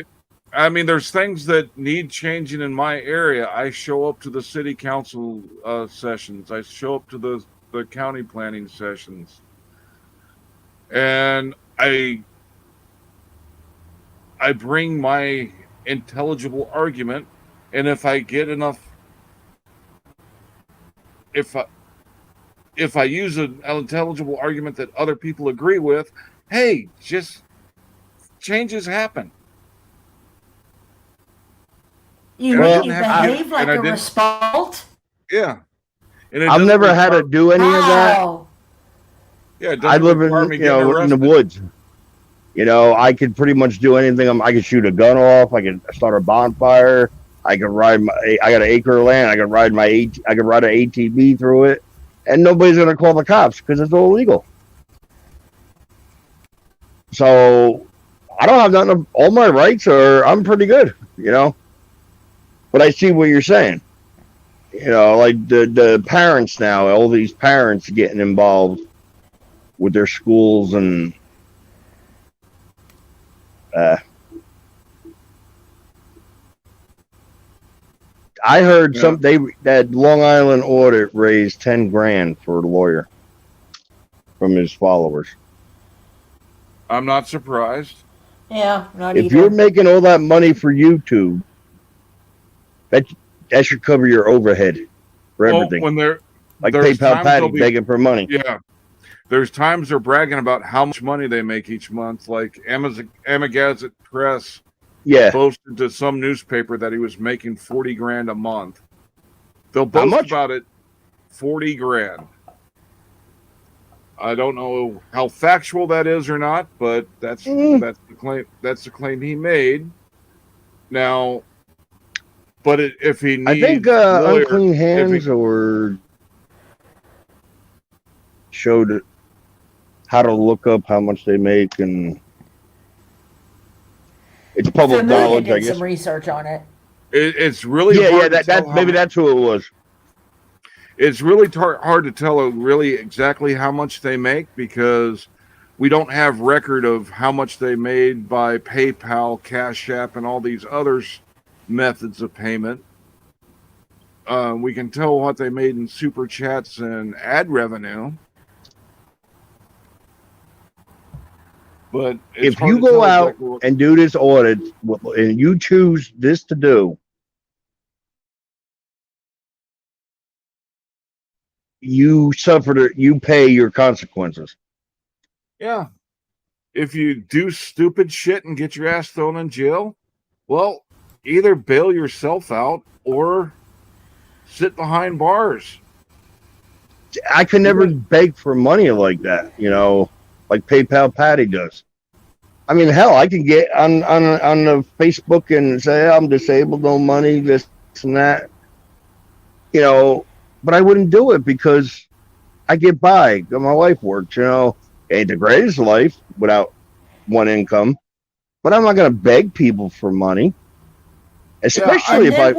I mean, there's things that need changing in my area. I show up to the city council sessions. I show up to the county planning sessions, and I bring my intelligible argument, and if I get enough, if I use an intelligible argument that other people agree with, hey, just changes happen. You Well, mean you and I behave like a didn't- response? Yeah. And it I've doesn't never had to require- do any of that. How? Yeah, it I doesn't live in require me getting in the arrested. woods. I could pretty much do anything. I could shoot a gun off. I could start a bonfire. I could ride I got an acre of land. I could ride I could ride an ATV through it, and nobody's gonna call the cops because it's illegal. So I don't have nothing. All my rights are. I'm pretty good, But I see what you're saying. Like the parents now, all these parents getting involved with their schools and I heard that Long Island audit raised $10,000 for a lawyer from his followers. I'm not surprised. Yeah, not If either. you're making all that money for YouTube, that should cover your overhead for everything. Well, when they're Like there's PayPal times Patty they'll be- begging for money. Yeah. There's times they're bragging about how much money they make each month. Like Amagazette Press Yeah. boasted to some newspaper that he was making $40,000 a month. They'll How boast much? about it. $40,000. I don't know how factual that is or not, but that's the claim. That's the claim he made. Now, but if he needs I think Unclean Hands or showed how to look up how much they make, and it's public Familia knowledge, I did guess. some research on it. it's really Yeah, hard to that's tell how maybe that's who it was. It's really hard to tell really exactly how much they make because we don't have record of how much they made by PayPal, Cash App, and all these other methods of payment. We can tell what they made in super chats and ad revenue. But it's If hard you to go tell out exactly what- and do this audit, and you choose this to do, you pay your consequences. Yeah. If you do stupid shit and get your ass thrown in jail, well, either bail yourself out or sit behind bars. I could never beg for money like that, like PayPal Patty does. I mean, hell, I can get on the Facebook and say I'm disabled, no money, this and that, but I wouldn't do it because I get by. My wife works, ain't the greatest life without one income, but I'm not gonna beg people for money, especially And if then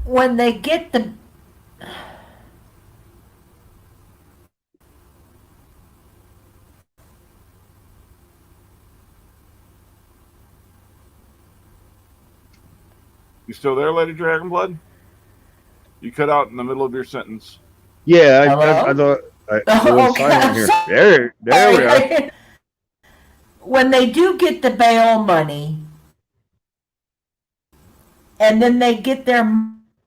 when they get the You still there, Lady Dragonblood? You cut out in the middle of your sentence. Yeah, I Hello? thought I Oh, was okay, silent I'm here. There we are. when they do get the bail money and then they get their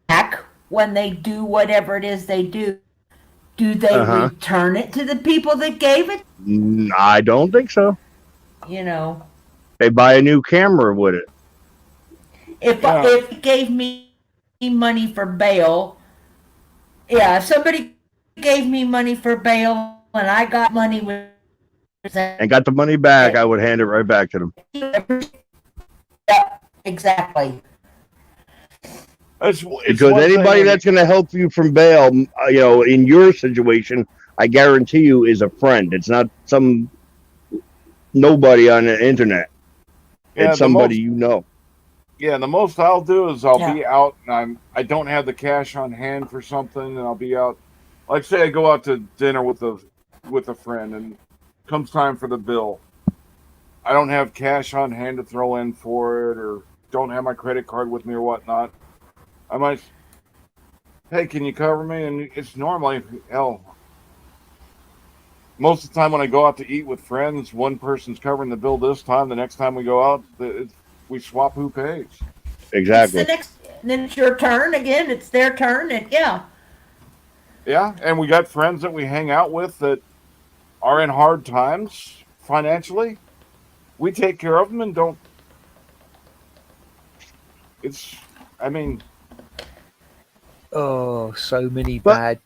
back when they do whatever it is they do they Uh-huh. return it to the people that gave it? I don't think so. you know, They buy a new camera with it. if it gave me money for bail, yeah, if somebody gave me money for bail and I got money with And got the money back, I would hand it right back to them. yeah, exactly. It's Because one anybody thing that's going to help you from bail, in your situation, I guarantee you is a friend. It's not some nobody on the internet. Yeah, It's somebody you know. Yeah, the most I'll do is I'll Yeah. be out and I don't have the cash on hand for something, and I'll be out. Like say I go out to dinner with a friend, and comes time for the bill, I don't have cash on hand to throw in for it, or don't have my credit card with me or whatnot. I might, hey, can you cover me? And it's normally hell. Most of the time when I go out to eat with friends, one person's covering the bill this time. The next time we go out, we swap who pays. Exactly. Then it's your turn again. It's their turn, and yeah. Yeah, and we got friends that we hang out with that are in hard times financially. We take care of them and don't. I mean, Oh, so many But- bad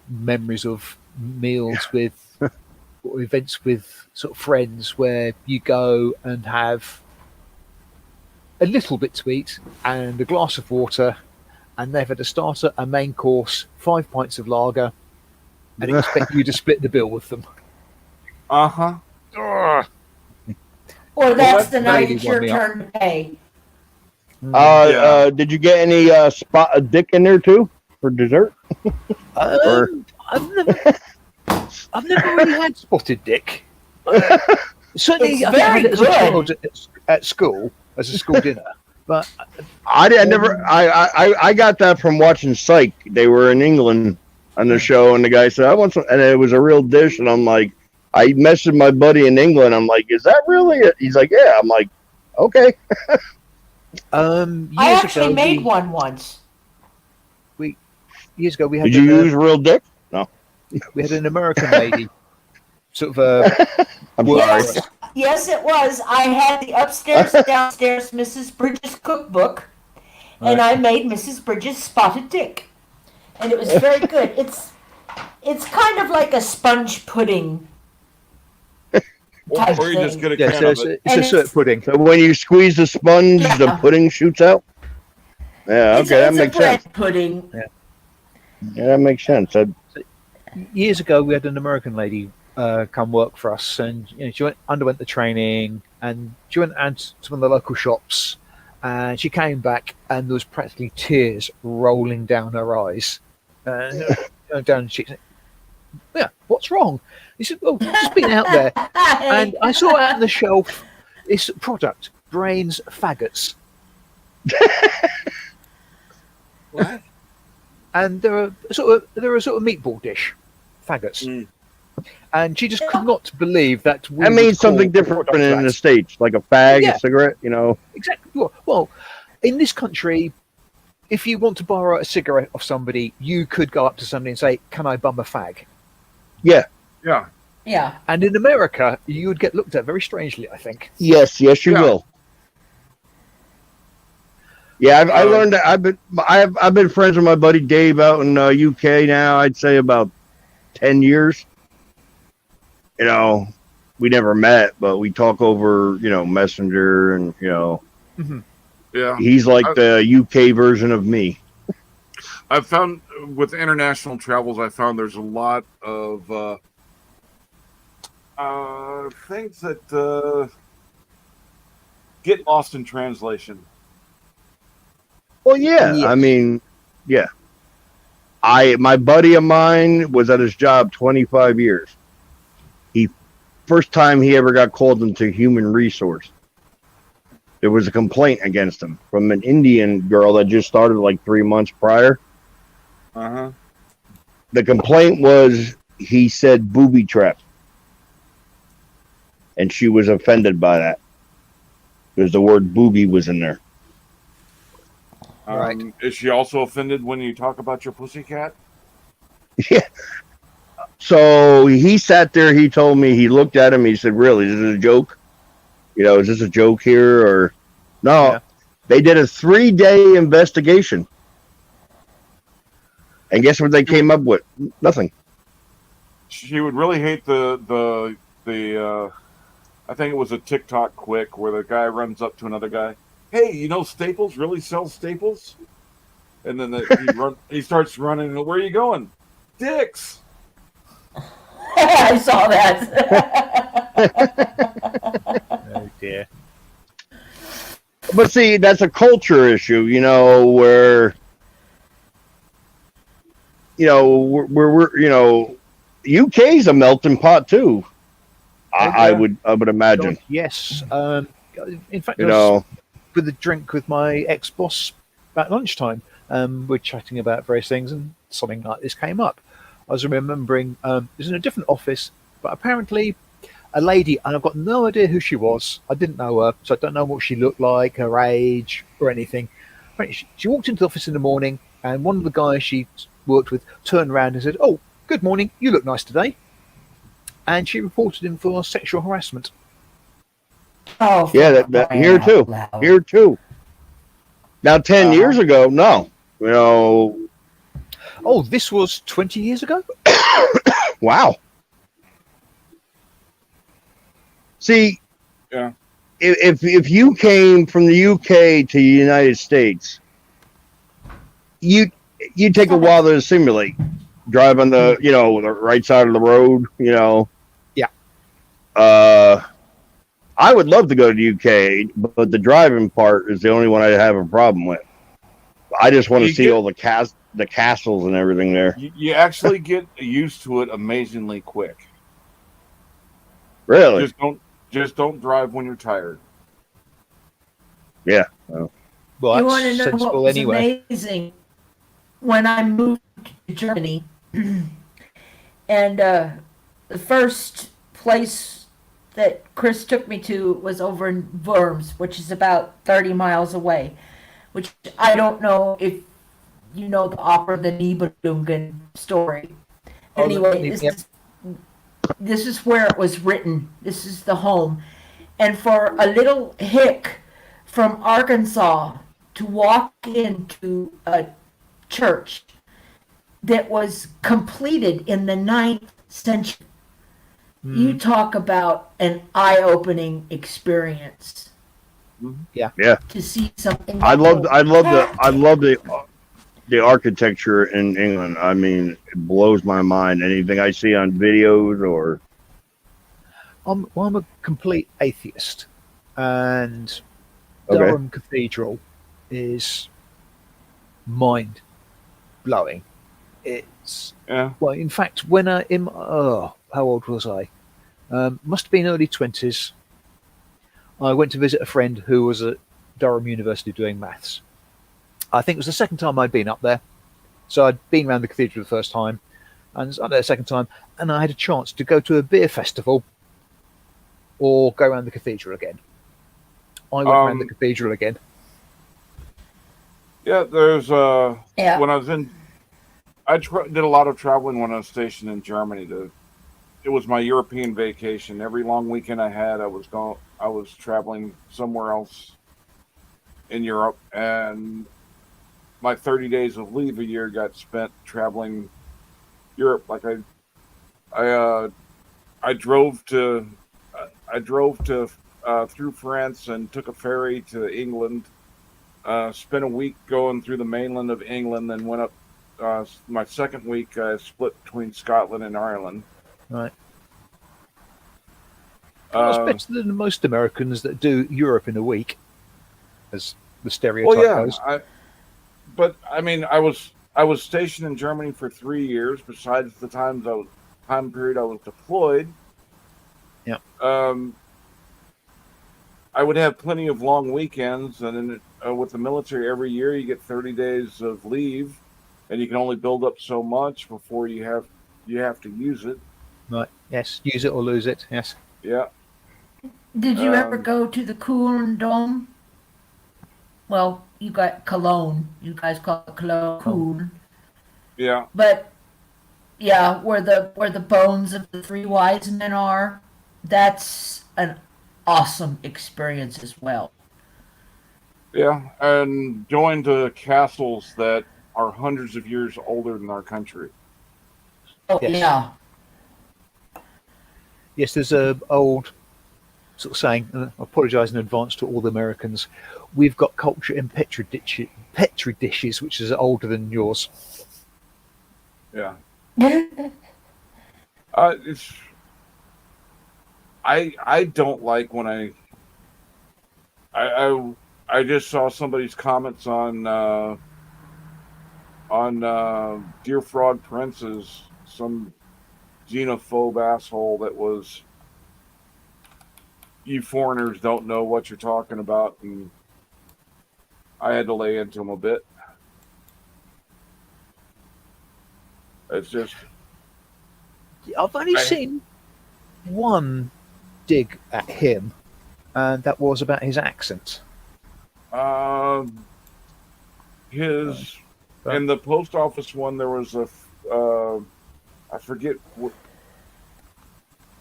memories of meals with or events with sort of friends where you go and have a little bit to eat and a glass of water, and they've had a starter, a main course, 5 pints of lager, and expect you to split the bill with them. uh-huh. Ugh. Or that's the night really it's your wound me up. turn to pay. Yeah. Did you get any spot a dick in there too for dessert? Or- I've never really had spotted dick. Certainly, It's I think I had very it as a good. child at school as a school dinner, but I got that from watching Psych. They were in England on the show, and the guy said, "I want some," and it was a real dish. And I'm like, I messaged my buddy in England. I'm like, "Is that really it?" He's like, "Yeah." I'm like, "Okay." years I actually ago, made one once. years ago we had Did you use real dick? we had an American lady, sort of I'm Well, sorry. Yes, yes, it was. I had the upstairs, downstairs Mrs. Bridges cookbook, and I made Mrs. Bridges spotted dick, and it was very good. It's kind of like a sponge pudding. Type Or you just thing. get a yeah, can so of it's, it. it's a And syrup pudding. So when you squeeze the sponge, the Yeah. pudding shoots out. Yeah, It's, okay, that it's makes a bread sense. pudding. Yeah, that makes sense. Years ago, we had an American lady come work for us, and she underwent the training, and she went out to one of the local shops, and she came back, and there was practically tears rolling down her eyes, and down the cheeks. Yeah, what's wrong? He said, "Oh, just been out there, and I saw out on the shelf this product, Brains Faggots." What? And they're a sort of meatball dish, faggots. Mm. And she just could not believe that we That would means call something the different product in the that. States, like a fag, Yeah. a cigarette, Exactly. Well, in this country, if you want to borrow a cigarette off somebody, you could go up to somebody and say, "Can I bum a fag?" Yeah. Yeah. And in America, you would get looked at very strangely, I think. Yes, you Yeah. will. Yeah, I learned that. I've been friends with my buddy Dave out in UK now. I'd say about 10 years. We never met, but we talk over Messenger, and Yeah. he's like the UK version of me. I've found with international travels, I found there's a lot of things that get lost in translation. Well, yeah. Yes. I mean, yeah. My buddy of mine was at his job 25 years. First time he ever got called into human resource, there was a complaint against him from an Indian girl that just started like 3 months prior. Uh-huh. The complaint was he said booby trap, and she was offended by that because the word booby was in there. Right. Is she also offended when you talk about your pussycat? Yeah. So he sat there. He told me, he looked at him. He said, "Really, this is a joke?" Is this a joke here or no? Yeah. They did a 3-day investigation, and guess what they came up with? Nothing. She would really hate the I think it was a TikTok quick where the guy runs up to another guy. Hey, Staples really sells Staples? And then he starts running. Where are you going? Dick's. I saw that. Oh dear. But see, that's a culture issue, where we're UK's a melting pot too. I would imagine. God, yes. In fact, You I was know, with a drink with my ex-boss at lunchtime. We're chatting about various things, and something like this came up. I was remembering it was in a different office, but apparently a lady, and I've got no idea who she was. I didn't know her, so I don't know what she looked like, her age, or anything. Apparently, she walked into the office in the morning, and one of the guys she worked with turned around and said, "Oh, good morning, you look nice today." And she reported him for sexual harassment. Oh, yeah, for that crying here out too. loud. Here too. Now, 10 years ago, no. Oh, this was 20 years ago? Wow. See, Yeah. if you came from the UK to the United States, you'd take a while to assimilate. Drive on the the right side of the road. Yeah. I would love to go to the UK, but the driving part is the only one I have a problem with. I just want to see all the castles and everything there. You actually get used to it amazingly quick. Really? Just don't drive when you're tired. Yeah. Well, You want that's to know what sensible was anyway. amazing? When I moved to Germany, and the first place that Chris took me to was over in Worms, which is about 30 miles away, which I don't know if you know the opera, the Nibelungen story. Oh, Anyway, yep. this is where it was written. This is the home. And for a little hick from Arkansas to walk into a church that was completed in the 9th century, you talk about an eye-opening experience. Yeah. Yeah. To see something. I love the architecture in England. I mean, it blows my mind. Anything I see on videos or I'm a complete atheist, and Okay. Durham Cathedral is mind blowing. It's Yeah. well, in fact, when how old was I? Must have been early 20s. I went to visit a friend who was at Durham University doing maths. I think it was the second time I'd been up there, so I'd been around the cathedral the first time, and I was up there the second time, and I had a chance to go to a beer festival or go around the cathedral again. I went around the cathedral again. Yeah, there's Yeah. when I was in, did a lot of traveling when I was stationed in Germany. It was my European vacation. Every long weekend I had, I was traveling somewhere else in Europe, and my 30 days of leave a year got spent traveling Europe. Like I drove to through France and took a ferry to England. Spent a week going through the mainland of England, then went up. My second week, I split between Scotland and Ireland. Right. That's Uh, better than most Americans that do Europe in a week, as the stereotype well, yeah, goes. but I mean, I was stationed in Germany for 3 years. Besides the time period I was deployed. Yeah. I would have plenty of long weekends, and then with the military, every year you get 30 days of leave, and you can only build up so much before you have to use it. Right. Yes. Use it or lose it. Yes. Yeah. Did you ever Um, go to the Kulm Dome? Well, you got Cologne. You guys call it Cologne. Yeah. But yeah, where the bones of the three wise men are, that's an awesome experience as well. Yeah, and going to castles that are hundreds of years older than our country. Oh, Yes. yeah. Yes, there's a old sort of saying, and I apologise in advance to all the Americans, we've got culture in petri dishes, which is older than yours. Yeah. It's I don't like when I just saw somebody's comments on Dear Frog Prince's, some xenophobe asshole that was, you foreigners don't know what you're talking about, and I had to lay into him a bit. It's just, I've only seen one dig at him, and that was about his accent. his in the post office one, there was a I forget what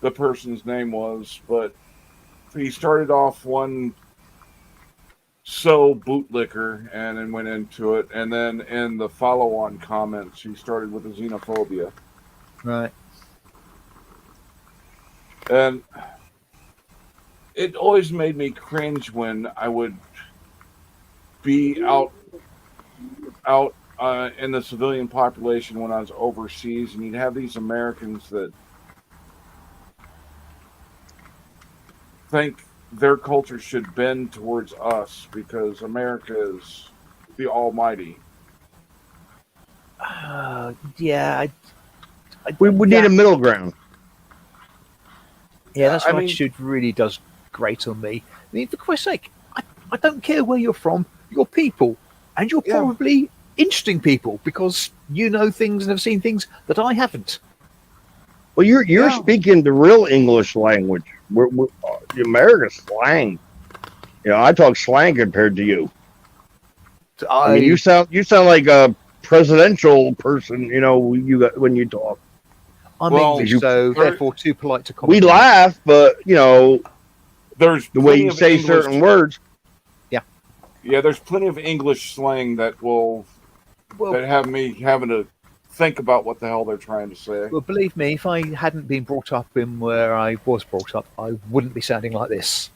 the person's name was, but he started off one so bootlicker and then went into it, and then in the follow-on comments he started with the xenophobia, Right. and it always made me cringe when I would be out in the civilian population when I was overseas, and you'd have these Americans that think their culture should bend towards us because America is the almighty. Yeah. We need a middle ground. Yeah, that's I my mean- attitude really does grate on me. I mean, for Christ's sake, I don't care where you're from, you're people. And you're Yeah. probably interesting people because you know things and have seen things that I haven't. Well, you're Yeah. speaking the real English language. We're the American slang. You know, I talk slang compared to you. I mean, you sound like a presidential person. You know, when you talk. I'm Well, English, you- so there- therefore too polite to We comment. laugh, but you know There's the way plenty you of say English- certain words. Yeah, there's plenty of English slang that Well, have me having to think about what the hell they're trying to say. well, believe me, if I hadn't been brought up in where I was brought up, I wouldn't be sounding like this.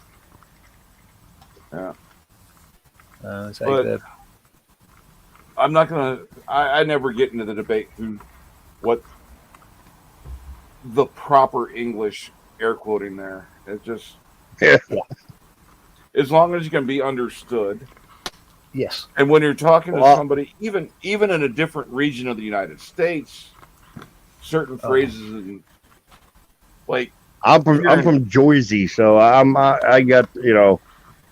Yeah. So But- I'm not gonna. I never get into the debate what the proper English air quoting there. It just Yeah. as long as you can be understood. yes, And when you're talking to Well- somebody, even in a different region of the United States, certain phrases and like I'm from Jersey, so I got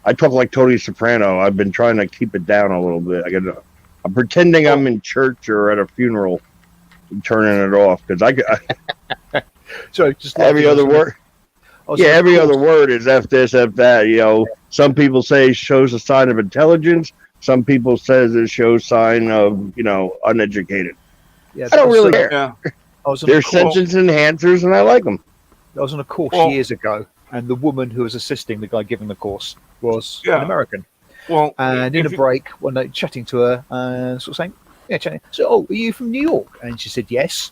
I talk like Tony Soprano. I've been trying to keep it down a little bit. I'm pretending I'm in church or at a funeral, and turning it off because so just every other word. Yeah, every other word is F this, F that. You know, some people say it shows a sign of intelligence. Some people says it shows sign of uneducated. Yeah, I don't really care. yeah. I was on a They're course, sentence enhancers, and I like them. I was on a course Well- years ago, and the woman who was assisting the guy giving the course was Yeah. an American. Well, And in a if you- break, one night chatting to her, and sort of saying, "Yeah, chatting." So, "Oh, are you from New York?" And she said, "Yes."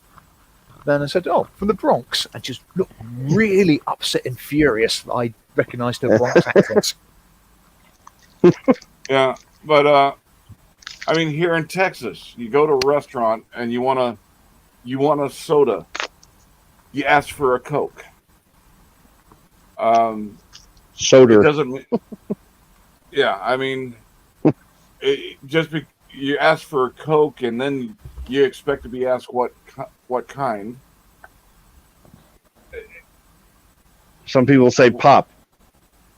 Then I said, "Oh, from the Bronx," and just looked really upset and furious. I recognised her Bronx accent. Yeah, but I mean, here in Texas, you go to a restaurant and you want a soda, you ask for a Coke. It Soda. doesn't. Yeah, I mean, you ask for a Coke and then you expect to be asked what kind. Some people say pop.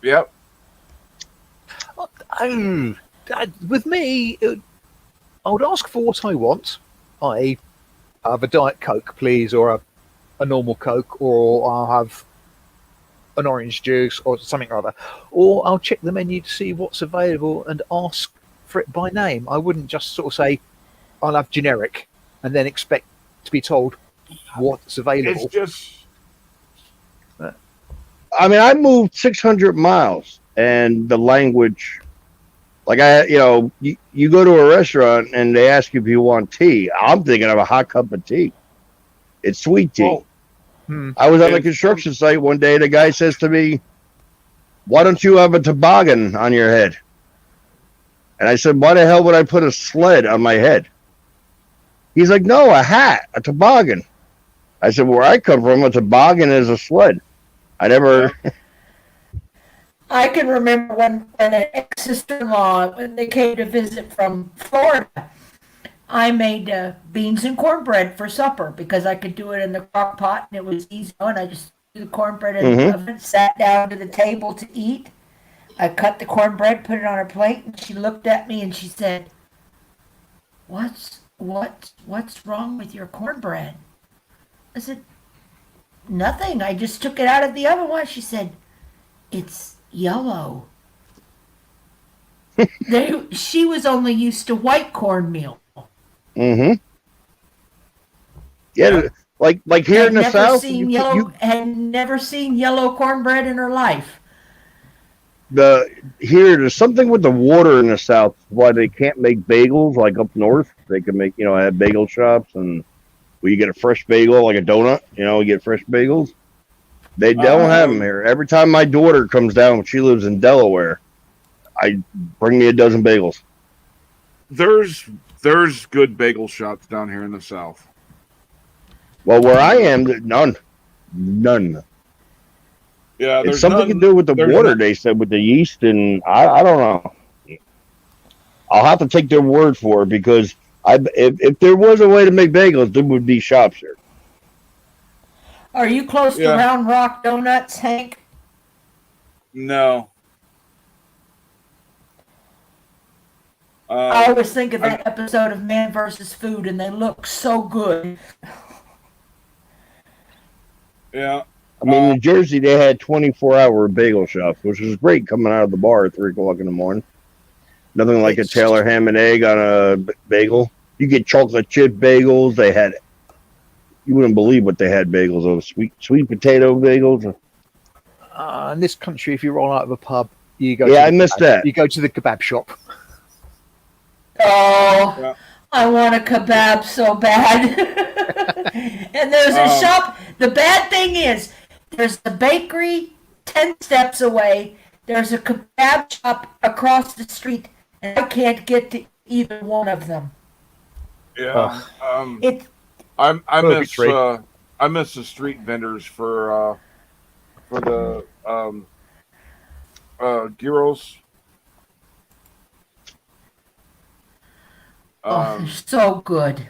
Yep. With me, I would ask for what I want, i.e., I have a Diet Coke, please, or a normal Coke, or I'll have an orange juice or something or other. Or I'll check the menu to see what's available and ask for it by name. I wouldn't just sort of say, I'll have generic, and then expect to be told what's available. It's just I mean, I moved 600 miles, and the language, like you go to a restaurant and they ask you if you want tea. I'm thinking of a hot cup of tea. It's sweet tea. Well, I was on a construction site one day. The guy says to me, "Why don't you have a toboggan on your head?" And I said, "Why the hell would I put a sled on my head?" He's like, "No, a hat, a toboggan." I said, "Where I come from, a toboggan is a sled." I never. I can remember when an ex-sister-in-law, when they came to visit from Florida, I made beans and cornbread for supper because I could do it in the crock pot and it was easy. And I just threw the cornbread in the oven, sat down to the table to eat. I cut the cornbread, put it on her plate, and she looked at me and she said, What's wrong with your cornbread?" I said, "Nothing. I just took it out of the oven." Why? She said, "It's yellow." She was only used to white cornmeal. Mm-hmm. Yeah, like here in the South, had never seen yellow cornbread in her life. There's something with the water in the South why they can't make bagels like up north. They can make have bagel shops and where you get a fresh bagel like a donut. You get fresh bagels. They don't have them here. Every time my daughter comes down, she lives in Delaware, I bring me a dozen bagels. There's good bagel shops down here in the South. Well, where I am, none. Yeah, it's something to do with the water. They said with the yeast, and I don't know. I'll have to take their word for it because if there was a way to make bagels, there would be shops here. Are you close to Round Rock Donuts, Hank? No. I always think of that episode of Man vs. Food, and they look so good. Yeah. I mean, in New Jersey, they had 24-hour bagel shops, which was great coming out of the bar at 3 o'clock in the morning. Nothing like a Taylor ham and egg on a bagel. You get chocolate chip bagels. They had, you wouldn't believe what they had bagels of. Sweet potato bagels. In this country, if you roll out of a pub, you go. Yeah, I missed that. You go to the kebab shop. Oh, yeah. I want a kebab so bad. And there's a shop. The bad thing is, there's a bakery 10 steps away. There's a kebab shop across the street, and I can't get to either one of them. Yeah. I miss the street vendors for the gyros. They're so good.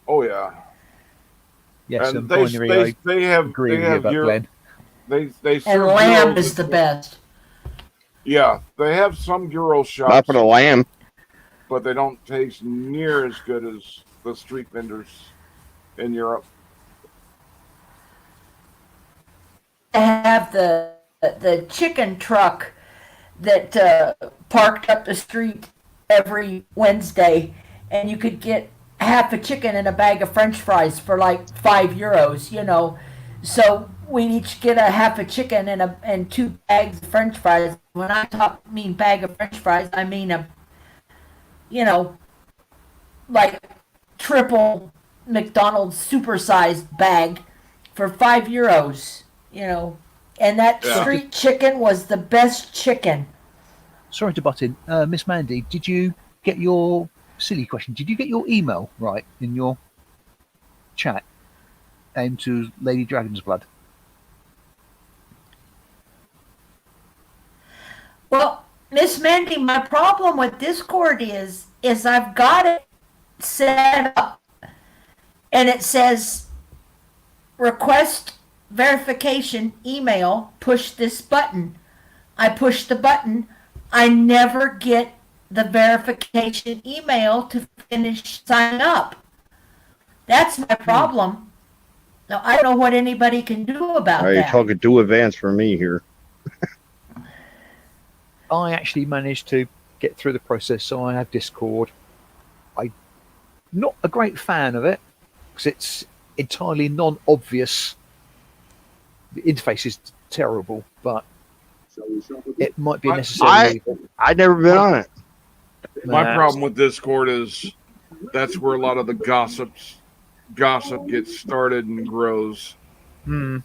Oh yeah. Yes, and they have Glenn. They and lamb is the best. Yeah, they have some gyro shops. Not for the lamb, but they don't taste near as good as the street vendors in Europe. They have the chicken truck that parked up the street every Wednesday, and you could get half a chicken and a bag of French fries for like €5. So we each get a half a chicken and 2 bags of French fries. When I mean bag of French fries, I mean like triple McDonald's supersized bag for €5. And that street chicken was the best chicken. Sorry to butt in, Miss Mandy. Did you get your silly question? Did you get your email right in your chat aimed to Lady Dragon's Blood? Well, Miss Mandy, my problem with Discord is I've got it set up and it says request verification email, push this button. I push the button. I never get the verification email to finish signing up. That's my problem. Now, I don't know what anybody can do about that. You're talking too advanced for me here. I actually managed to get through the process, so I have Discord. I'm not a great fan of it because it's entirely non-obvious. The interface is terrible, but it might be a necessary evil. I'd never been on it. My problem with Discord is that's where a lot of the gossip gets started and grows. Hmm.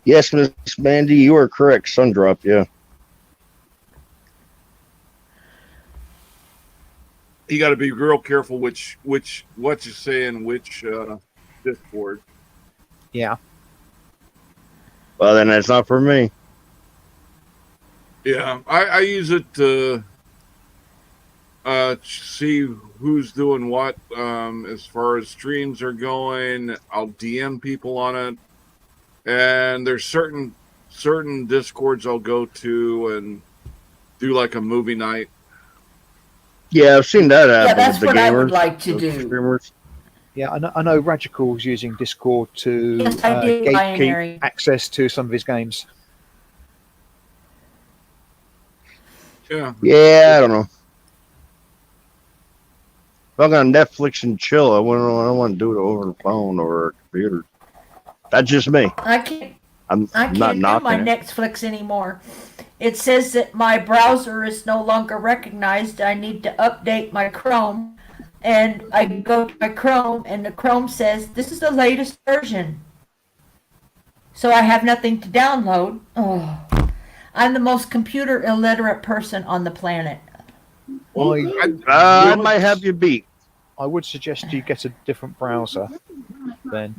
Yes, Miss Mandy, you are correct. Sundrop, yeah. You got to be real careful what you say in which Discord. Yeah. Well, then that's not for me. Yeah, I use it to see who's doing what as far as streams are going. I'll DM people on it, and there's certain Discords I'll go to and do like a movie night. Yeah, I've seen that happen. Yeah, that's with the what I would gamers, like to those do. streamers. Yeah, I know Radical's using Discord to Yes, I did, Binary. gatekeep access to some of his games. Yeah, Yeah, I don't know. If I'm gonna Netflix and chill, I don't want to do it over the phone or a computer. That's just me. I can't I'm I not can't do my knocking it. Netflix anymore. It says that my browser is no longer recognized. I need to update my Chrome. And I go to my Chrome, and the Chrome says, this is the latest version. So I have nothing to download. Oh, I'm the most computer illiterate person on the planet. well, I might have you beat. I would suggest you get a different browser then.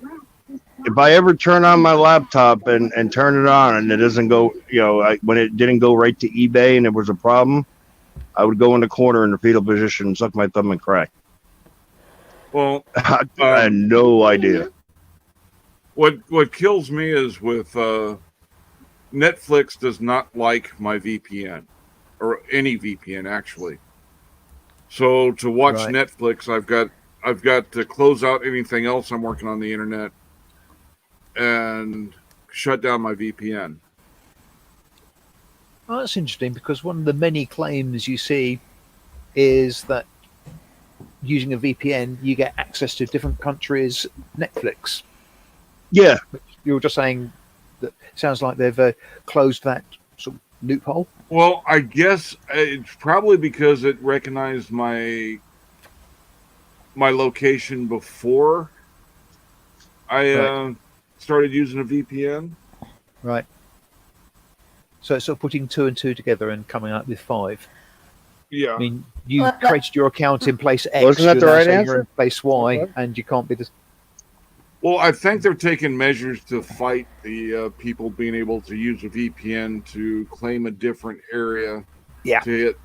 If I ever turn on my laptop and turn it on and it doesn't go, when it didn't go right to eBay and there was a problem, I would go in the corner in the fetal position and suck my thumb and cry. well, I had no idea. what kills me is with Netflix does not like my VPN or any VPN actually. So to watch Right. Netflix, I've got to close out anything else I'm working on the internet and shut down my VPN. Oh, that's interesting because one of the many claims you see is that using a VPN, you get access to different countries' Netflix. Yeah, You're just saying that it sounds like they've closed that sort of loophole. Well, I guess it's probably because it recognized my location before I started using a VPN. Right. So it's sort of putting 2 and 2 together and coming up with 5. Yeah. I mean, you Well, created your account in place X. Wasn't that you're the now right saying answer? You're in place Y, and you can't be the. Well, I think they're taking measures to fight the people being able to use a VPN to claim a different area Yeah. to get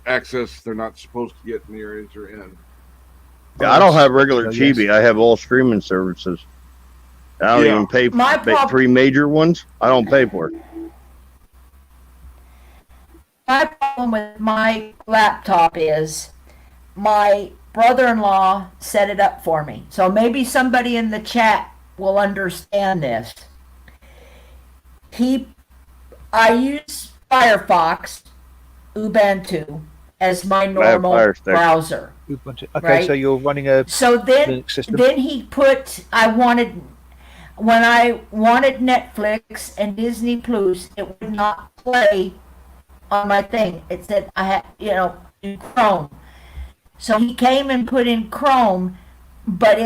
access they're not supposed to get in the areas they're in. I don't have regular Oh, TV. yes. I have all streaming services. I don't Yeah. even pay My for prob- 3 major ones. I don't pay for it. My problem with my laptop is my brother-in-law set it up for me. So maybe somebody in the chat will understand this. I use Firefox Ubuntu as my normal Fire Stick. browser. Ubuntu. Okay, Right. so you're running a So then Linux system. when I wanted Netflix and Disney Plus, it would not play on my thing. It said I had, in Chrome. So he came and put in Chrome, but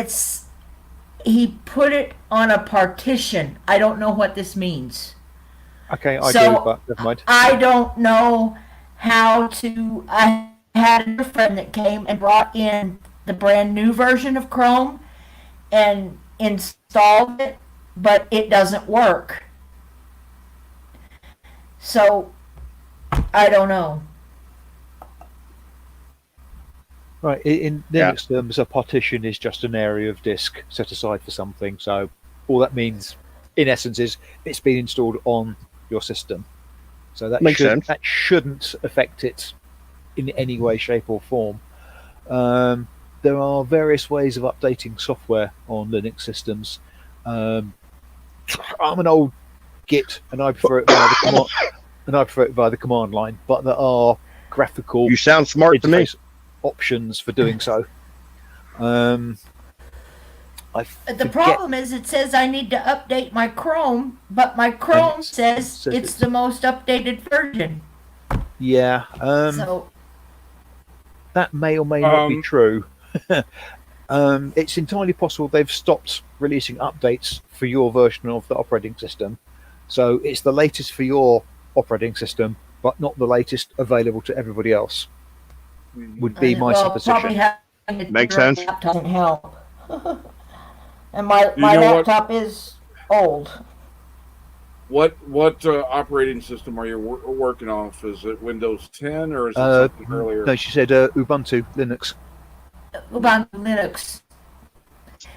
he put it on a partition. I don't know what this means. Okay, I So- do, but never mind. I don't know how to. I had a friend that came and brought in the brand new version of Chrome and installed it, but it doesn't work. So I don't know. Right, in Yeah. Linux terms, a partition is just an area of disk set aside for something. So all that means, in essence, is it's been installed on your system. So that Makes sense. that shouldn't affect it in any way, shape, or form. There are various ways of updating software on Linux systems. I'm an old Git, and I prefer it via the command line. But there are graphical You sound smart to me. interface options for doing so. The problem is it says I need to update my Chrome, but my Chrome says it's the most updated version. Yeah. So that may or may not be true. It's entirely possible they've stopped releasing updates for your version of the operating system. So it's the latest for your operating system, but not the latest available to everybody else. Would be my supposition. Makes sense. Doesn't help. And my laptop is old. What operating system are you working off? Is it Windows 10 or is it something earlier? No, she said Ubuntu Linux. Ubuntu Linux.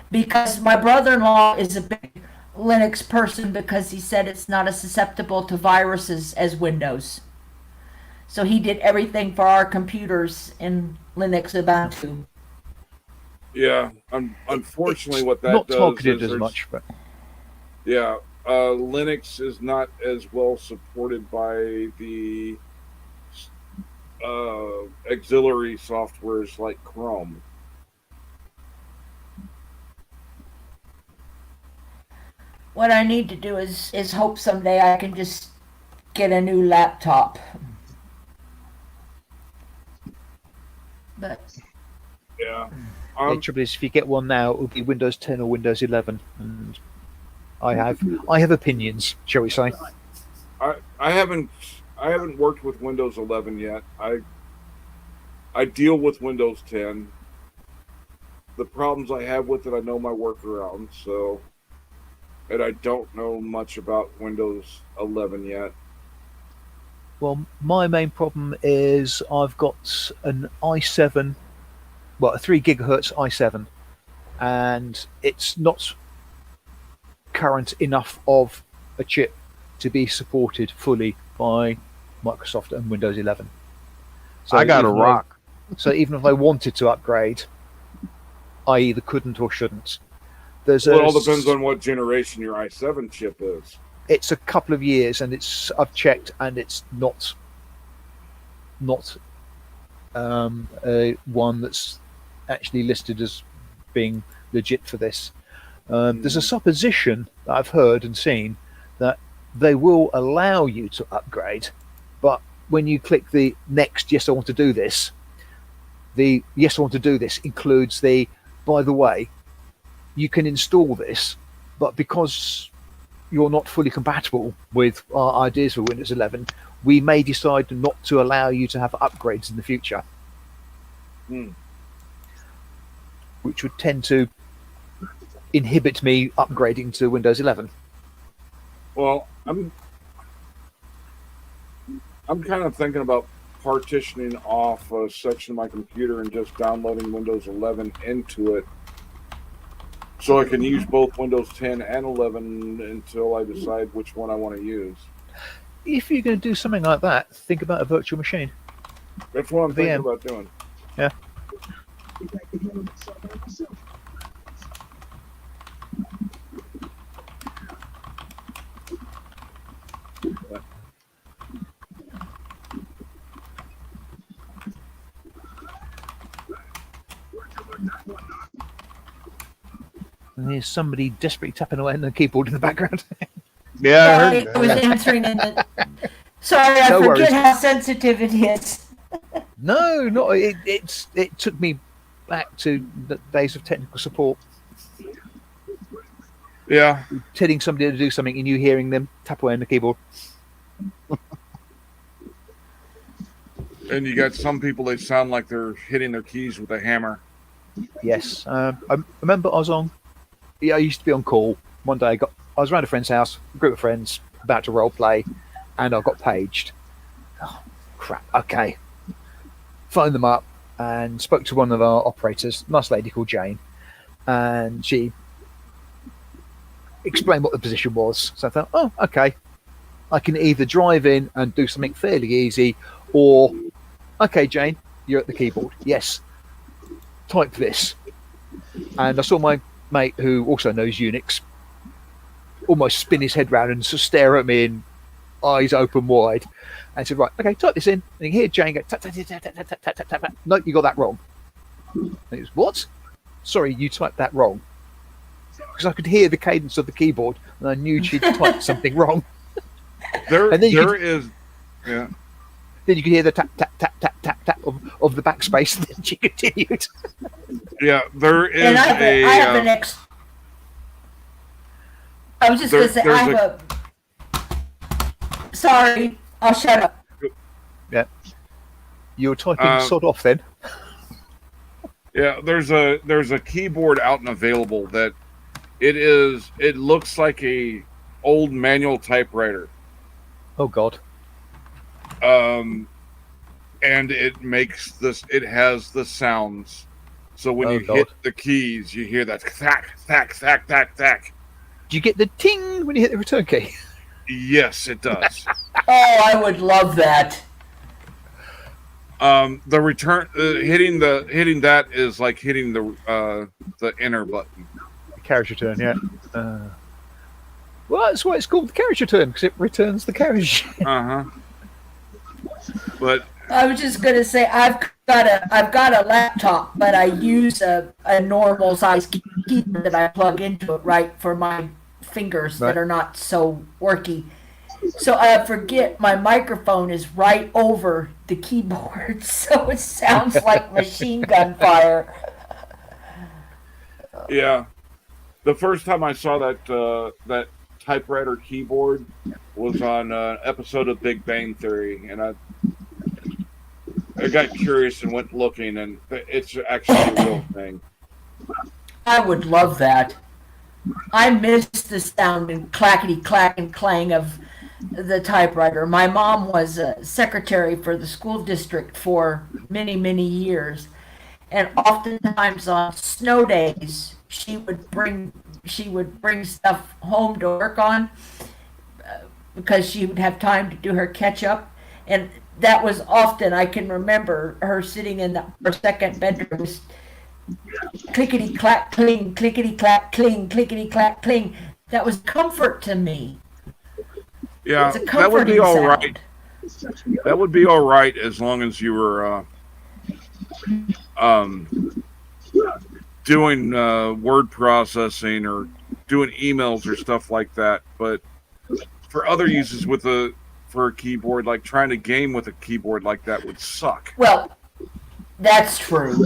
Because my brother-in-law is a big Linux person because he said it's not as susceptible to viruses as Windows. So he did everything for our computers in Linux Ubuntu. Yeah, unfortunately, what that not does targeted is as much, but yeah, Linux is not as well supported by the auxiliary softwares like Chrome. What I need to do is hope someday I can just get a new laptop. But yeah, the trouble is, if you get one now, it will be Windows 10 or Windows 11, and I have opinions, shall we say? I haven't worked with Windows 11 yet. I deal with Windows 10. The problems I have with it, I know my workarounds. So, and I don't know much about Windows 11 yet. Well, my main problem is I've got an i7, well, a 3 gigahertz i7, and it's not current enough of a chip to be supported fully by Microsoft and Windows 11. So I got a rock. So even if I wanted to upgrade, I either couldn't or shouldn't. It all depends on what generation your i7 chip is. It's a couple of years, and I've checked, and it's not one that's actually listed as being legit for this. There's a supposition that I've heard and seen that they will allow you to upgrade, but when you click the next, yes, I want to do this, the yes, I want to do this includes the, by the way, you can install this, but because you're not fully compatible with our ideas for Windows 11, we may decide not to allow you to have upgrades in the future. Which would tend to inhibit me upgrading to Windows 11. Well, I'm kind of thinking about partitioning off a section of my computer and just downloading Windows 11 into it, so I can use both Windows 10 and 11 until I decide which one I want to use. If you're going to do something like that, think about a virtual machine. That's what I'm thinking about doing. Yeah. And there's somebody desperately tapping away on the keyboard in the background. Yeah, I I was answering it. Sorry, I No forget worries. how sensitive it is. No, not it took me back to the days of technical support. Yeah. Telling somebody to do something and you hearing them tap away on the keyboard. And you got some people, they sound like they're hitting their keys with a hammer. Yes. I remember I used to be on call. One day I was around a friend's house, a group of friends, about to role play, and I got paged. Oh, crap. Okay. Phoned them up and spoke to one of our operators, nice lady called Jane, and she explained what the position was. So I thought, oh, okay. I can either drive in and do something fairly easy, or, okay, Jane, you're at the keyboard. Yes. Type this. And I saw my mate, who also knows Unix, almost spin his head round and sort of stare at me in eyes open wide, and said, right, okay, type this in. And you hear Jane go, tap, tap, tap, tap, tap, tap, tap, tap, tap. No, you got that wrong. And he goes, what? Sorry, you typed that wrong. because I could hear the cadence of the keyboard, and I knew she'd typed something wrong. There And then you is, yeah. Then you could hear the tap, tap, tap, tap, tap, tap of the backspace, and then she continued. Yeah, there is And I have an I was just going to say, I have Sorry, I'll shut up. Yeah. You were typing sod off then. Yeah, there's a keyboard out and available that it looks like a old manual typewriter. Oh God. And it has the sounds. So when you hit the keys, you hear that thack, thack, thack, thack, thack. Do you get the ting when you hit the return key? Yes, it does. Oh, I would love that. The return hitting that is like hitting the enter button. The carriage return, yeah. Well, that's why it's called the carriage return, because it returns the carriage. But I was just gonna say I've got a laptop, but I use a normal size keyboard that I plug into it right for my fingers that are not so worky. So I forget my microphone is right over the keyboard, so it sounds like machine gun fire. yeah, the first time I saw that typewriter keyboard was on an episode of Big Bang Theory, and I got curious and went looking, and it's actually a real thing. I would love that. I miss the sound and clackety clack and clang of the typewriter. My mom was a secretary for the school district for many, many years, and oftentimes on snow days she would bring stuff home to work on because she would have time to do her catch up, and that was often, I can remember her sitting in her second bedroom, clickety clack cling, clickety clack cling, clickety clack cling. That was comfort to me. Yeah, It's a that would be comforting all sound. right. That would be all right as long as you were doing word processing or doing emails or stuff like that. But for other uses for a keyboard, like trying to game with a keyboard like that would suck. Well, that's true.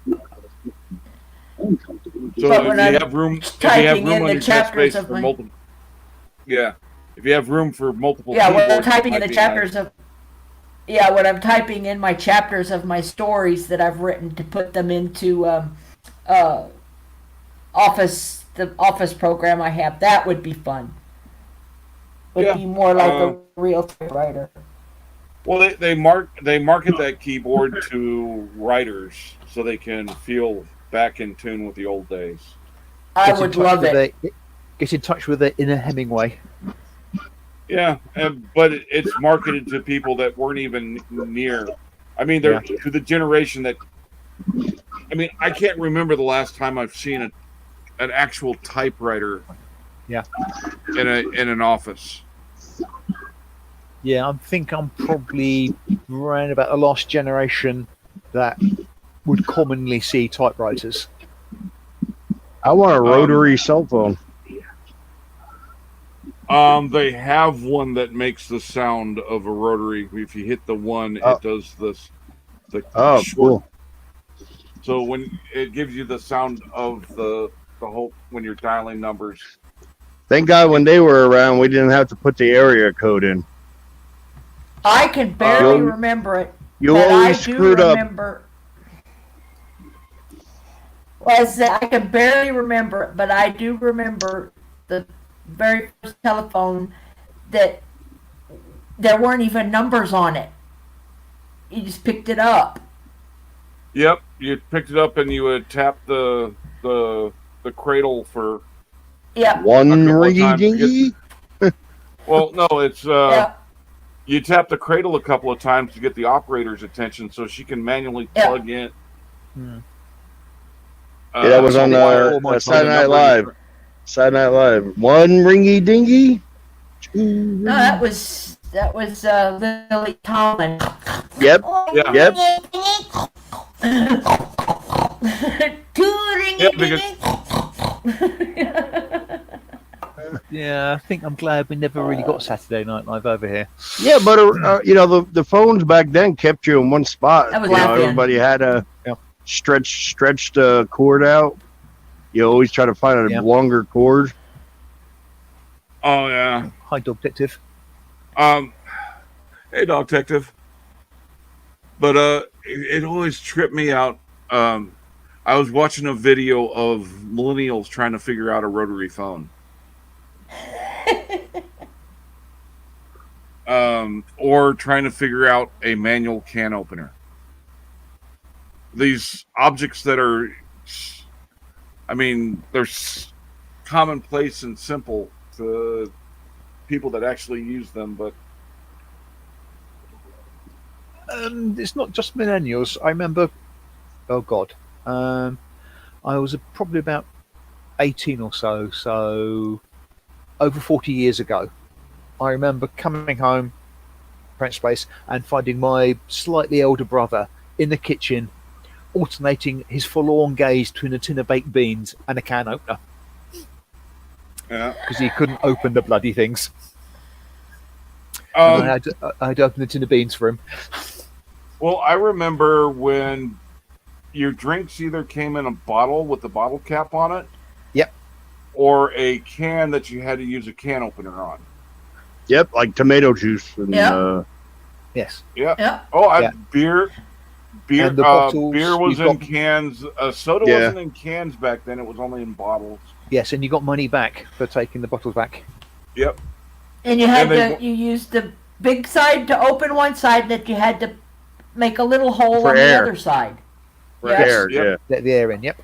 So But if when you I'm have room, typing in on the your desk chapters space of for my- multiple, yeah, if you have room for multiple, Yeah, when I'm keyboards, it typing in might the be chapters nice. of yeah, when I'm typing in my chapters of my stories that I've written to put them into the office program I have, that would be fun. Would Yeah, be more like a real typewriter. Well, they market that keyboard to writers so they can feel back in tune with the old days. I would love it. Get in touch with it in a Hemingway. Yeah, but it's marketed to people that weren't even near. I mean, they're to the generation that. I mean, I can't remember the last time I've seen an actual typewriter. Yeah. In an office. Yeah, I think I'm probably around about the last generation that would commonly see typewriters. I want a rotary cell phone. They have one that makes the sound of a rotary. If you hit the one, it does this. Oh, cool. So when it gives you the sound of the whole when you're dialing numbers. Thank God when they were around, we didn't have to put the area code in. I can barely remember it. You but always I do screwed up. remember. Well, I can barely remember it, but I do remember the very first telephone that there weren't even numbers on it. You just picked it up. Yep, you picked it up and you would tap the cradle for. Yep. One couple of ringy times to dingy. Well, no, it's Yep. you tap the cradle a couple of times to get the operator's attention, so she can manually plug in. Hmm. Yeah, that was on Saturday Night Live. Saturday Night Live. One ringy dingy. No, that was Lily Tomlin. Yep. Yeah. Yep. Two ringy Yeah, dingy. all. Yeah, I think I'm glad we never really got Saturday Night Live over here. Yeah, but the phones back then kept you in one spot. That was You know, back then. everybody had a Yeah. stretched cord out. You always try to find a Yeah. longer cord. Oh yeah. Hi, Dog Detective. Hey, Dog Detective. But it always tripped me out. I was watching a video of millennials trying to figure out a rotary phone. Or trying to figure out a manual can opener. These objects that are, I mean, they're commonplace and simple to people that actually use them, but It's not just millennials. I remember, oh God, I was probably about 18 or so over 40 years ago. I remember coming home, parents' place, and finding my slightly elder brother in the kitchen, alternating his forlorn gaze between a tin of baked beans and a can opener yeah. because he couldn't open the bloody things. And I had to open the tin of beans for him. Well, I remember when your drinks either came in a bottle with the bottle cap on it. Yep. Or a can that you had to use a can opener on. Yep, like tomato juice. And, Yeah. Yes. Yeah. Yeah. Oh, Yeah. Beer And the bottles, beer was you've in got- cans. Soda Yeah. wasn't in cans back then. It was only in bottles. Yes, and you got money back for taking the bottles back. Yep. And you had And you used the big side to open one side, that you had to make a little hole For on air. the other side. For Yes. air, Yep. yeah. Let the air in, yep.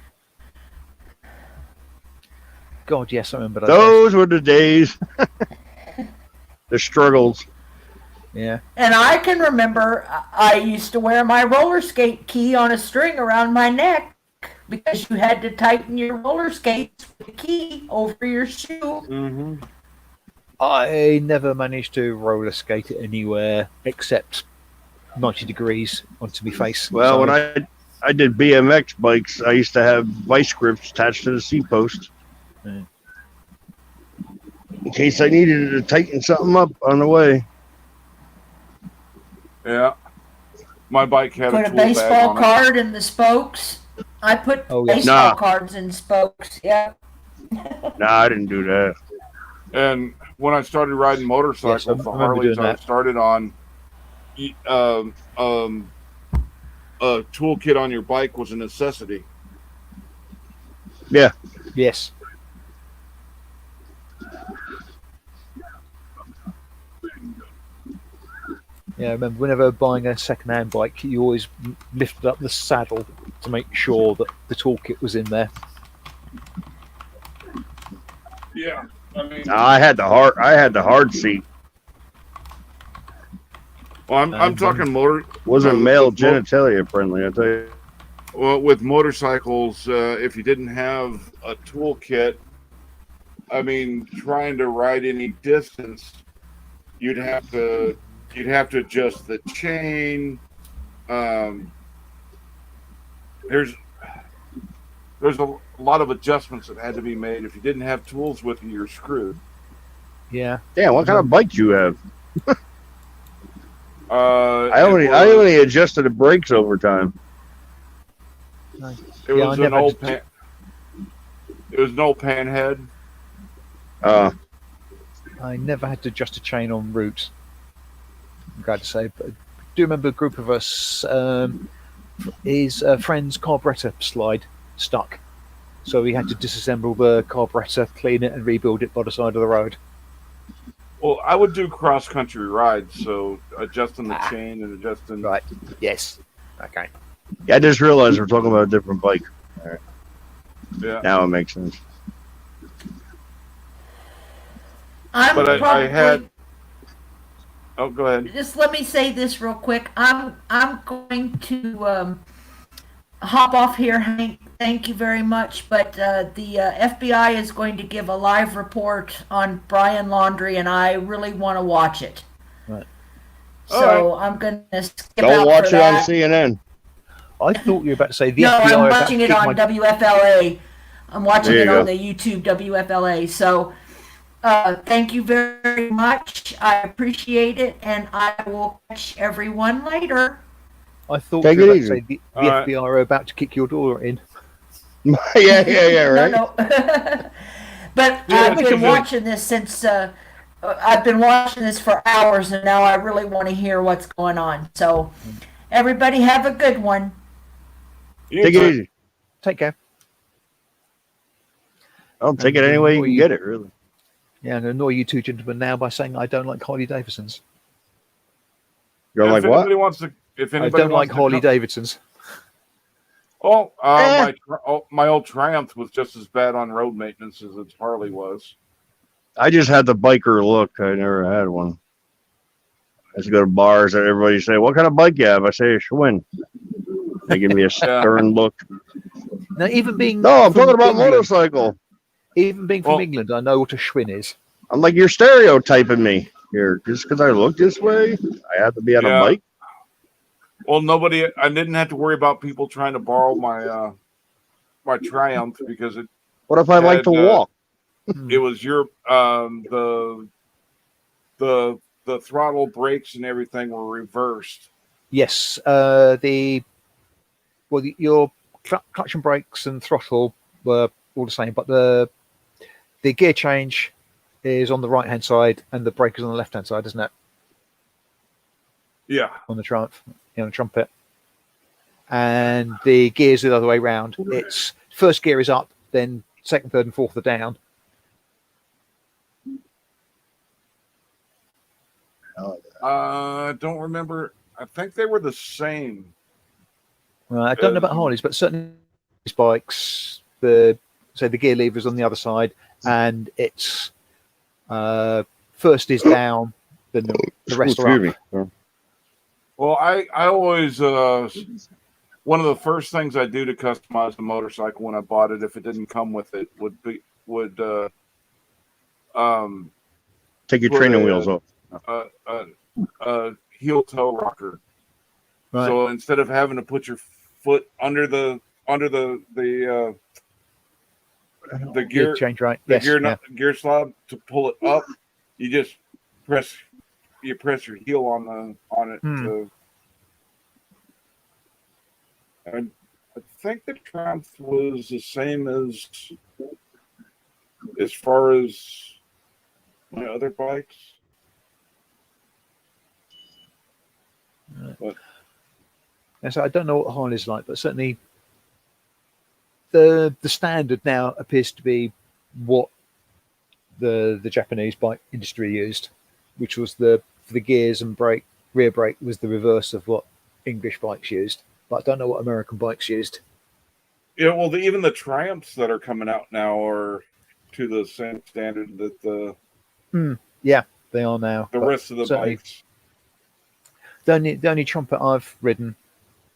God, yes, I remember those. Those were the days. The struggles. Yeah. And I can remember I used to wear my roller skate key on a string around my neck because you had to tighten your roller skates with the key over your shoe. Mm-hmm. I never managed to roller skate it anywhere except 90 degrees onto my face. Well, So- when I did BMX bikes, I used to have vice grips attached to the seat post. Yeah. In case I needed to tighten something up on the way. Yeah. My bike had Put a a tool bag baseball on it. card in the spokes. I put Oh, yes. baseball Nah. cards in spokes. Yeah. Nah, I didn't do that. And when I started riding motorcycles, Yes, I the remember Harleys doing I that. started on, a toolkit on your bike was a necessity. Yes. Yeah, I remember whenever buying a second-hand bike, you always lifted up the saddle to make sure that the toolkit was in there. Yeah. I mean, Nah, I had the hard seat. well, I'm talking motor. Wasn't Uh, male with mo- genitalia friendly, I tell you. Well, with motorcycles, if you didn't have a toolkit, I mean, trying to ride any distance, you'd have to adjust the chain. There's a lot of adjustments that had to be made. If you didn't have tools with you, you're screwed. Yeah. Damn, what kind of bike do you have? I It only adjusted the brakes over time. was Yeah, I an never old had it was an old panhead. I never had to adjust a chain en route, I'm glad to say. But I do remember a group of us, his friend's carburetor slide stuck. So we had to disassemble the carburetor, clean it, and rebuild it by the side of the road. Well, I would do cross country rides, so adjusting the chain and adjusting. Right. Yes. Okay. Yeah, I just realized we're talking about a different bike. Yeah. Now it makes sense. I'm But I probably, had. Oh, go ahead. just let me say this real quick. I'm going to hop off here, Hank. Thank you very much. But the FBI is going to give a live report on Brian Laundrie, and I really want to watch it. Right. So I'm going to skip out Don't watch for it on that. CNN. I thought you were about to say the No, FBI I'm are about watching to it kick on my... WFLA. I'm watching There it you on go. the YouTube WFLA. So thank you very much. I appreciate it, and I will catch everyone later. I thought Take you were it about to easy. say the All right. FBI are about to kick your door in. Yeah, right. No. But Yeah, I've it's been good. watching this since I've been watching this for hours, and now I really want to hear what's going on. So, everybody have a good one. Take it easy. Take care. I'll take And it any way you annoy can you- get it, really. Yeah, and annoy you two gentlemen now by saying I don't like Harley Davidsons. You're If like, what? anybody wants to, if I anybody don't like wants to Harley come- Davidsons. Oh, Eh. my old Triumph was just as bad on road maintenance as its Harley was. I just had the biker look. I never had one. I used to go to bars and everybody say, "What kind of bike you have?" I say, "A Schwinn." They give me a stern look. Now, even being No, I'm from talking about England, motorcycle. even being from Well- England, I know what a Schwinn is. I'm like, you're stereotyping me here. Just because I look this way, I have to be on a Yeah. bike. Well, I didn't have to worry about people trying to borrow my my Triumph because What if I like to And, walk? it was your the throttle brakes and everything were reversed. Yes, your clutch and brakes and throttle were all the same, but the gear change is on the right hand side and the brake is on the left hand side, isn't it? Yeah. On the Triumph, on the Trumpet, and the gears the other way round. It's first gear is up, then second, third, and fourth are down. I don't remember. I think they were the same. I don't know about Harleys, but certain bikes, the gear lever is on the other side, and it's first is down, then the rest are up. Excuse me. Well, I always one of the first things I do to customize the motorcycle when I bought it, if it didn't come with it, would Take your put training a- wheels off. heel toe rocker. Right. So instead of having to put your foot under the gear change, right? the Yes, gear slab to pull it up, you just press your heel on it. Hmm. And I think the Triumph was the same as far as my other bikes. And so I don't know what Harley's like, but certainly the standard now appears to be what the Japanese bike industry used, which was for the gears and rear brake was the reverse of what English bikes used. But I don't know what American bikes used. Yeah, well, even the Triumphs that are coming out now are to the same standard that the They are now. the but rest of the certainly bikes. The only Trumpet I've ridden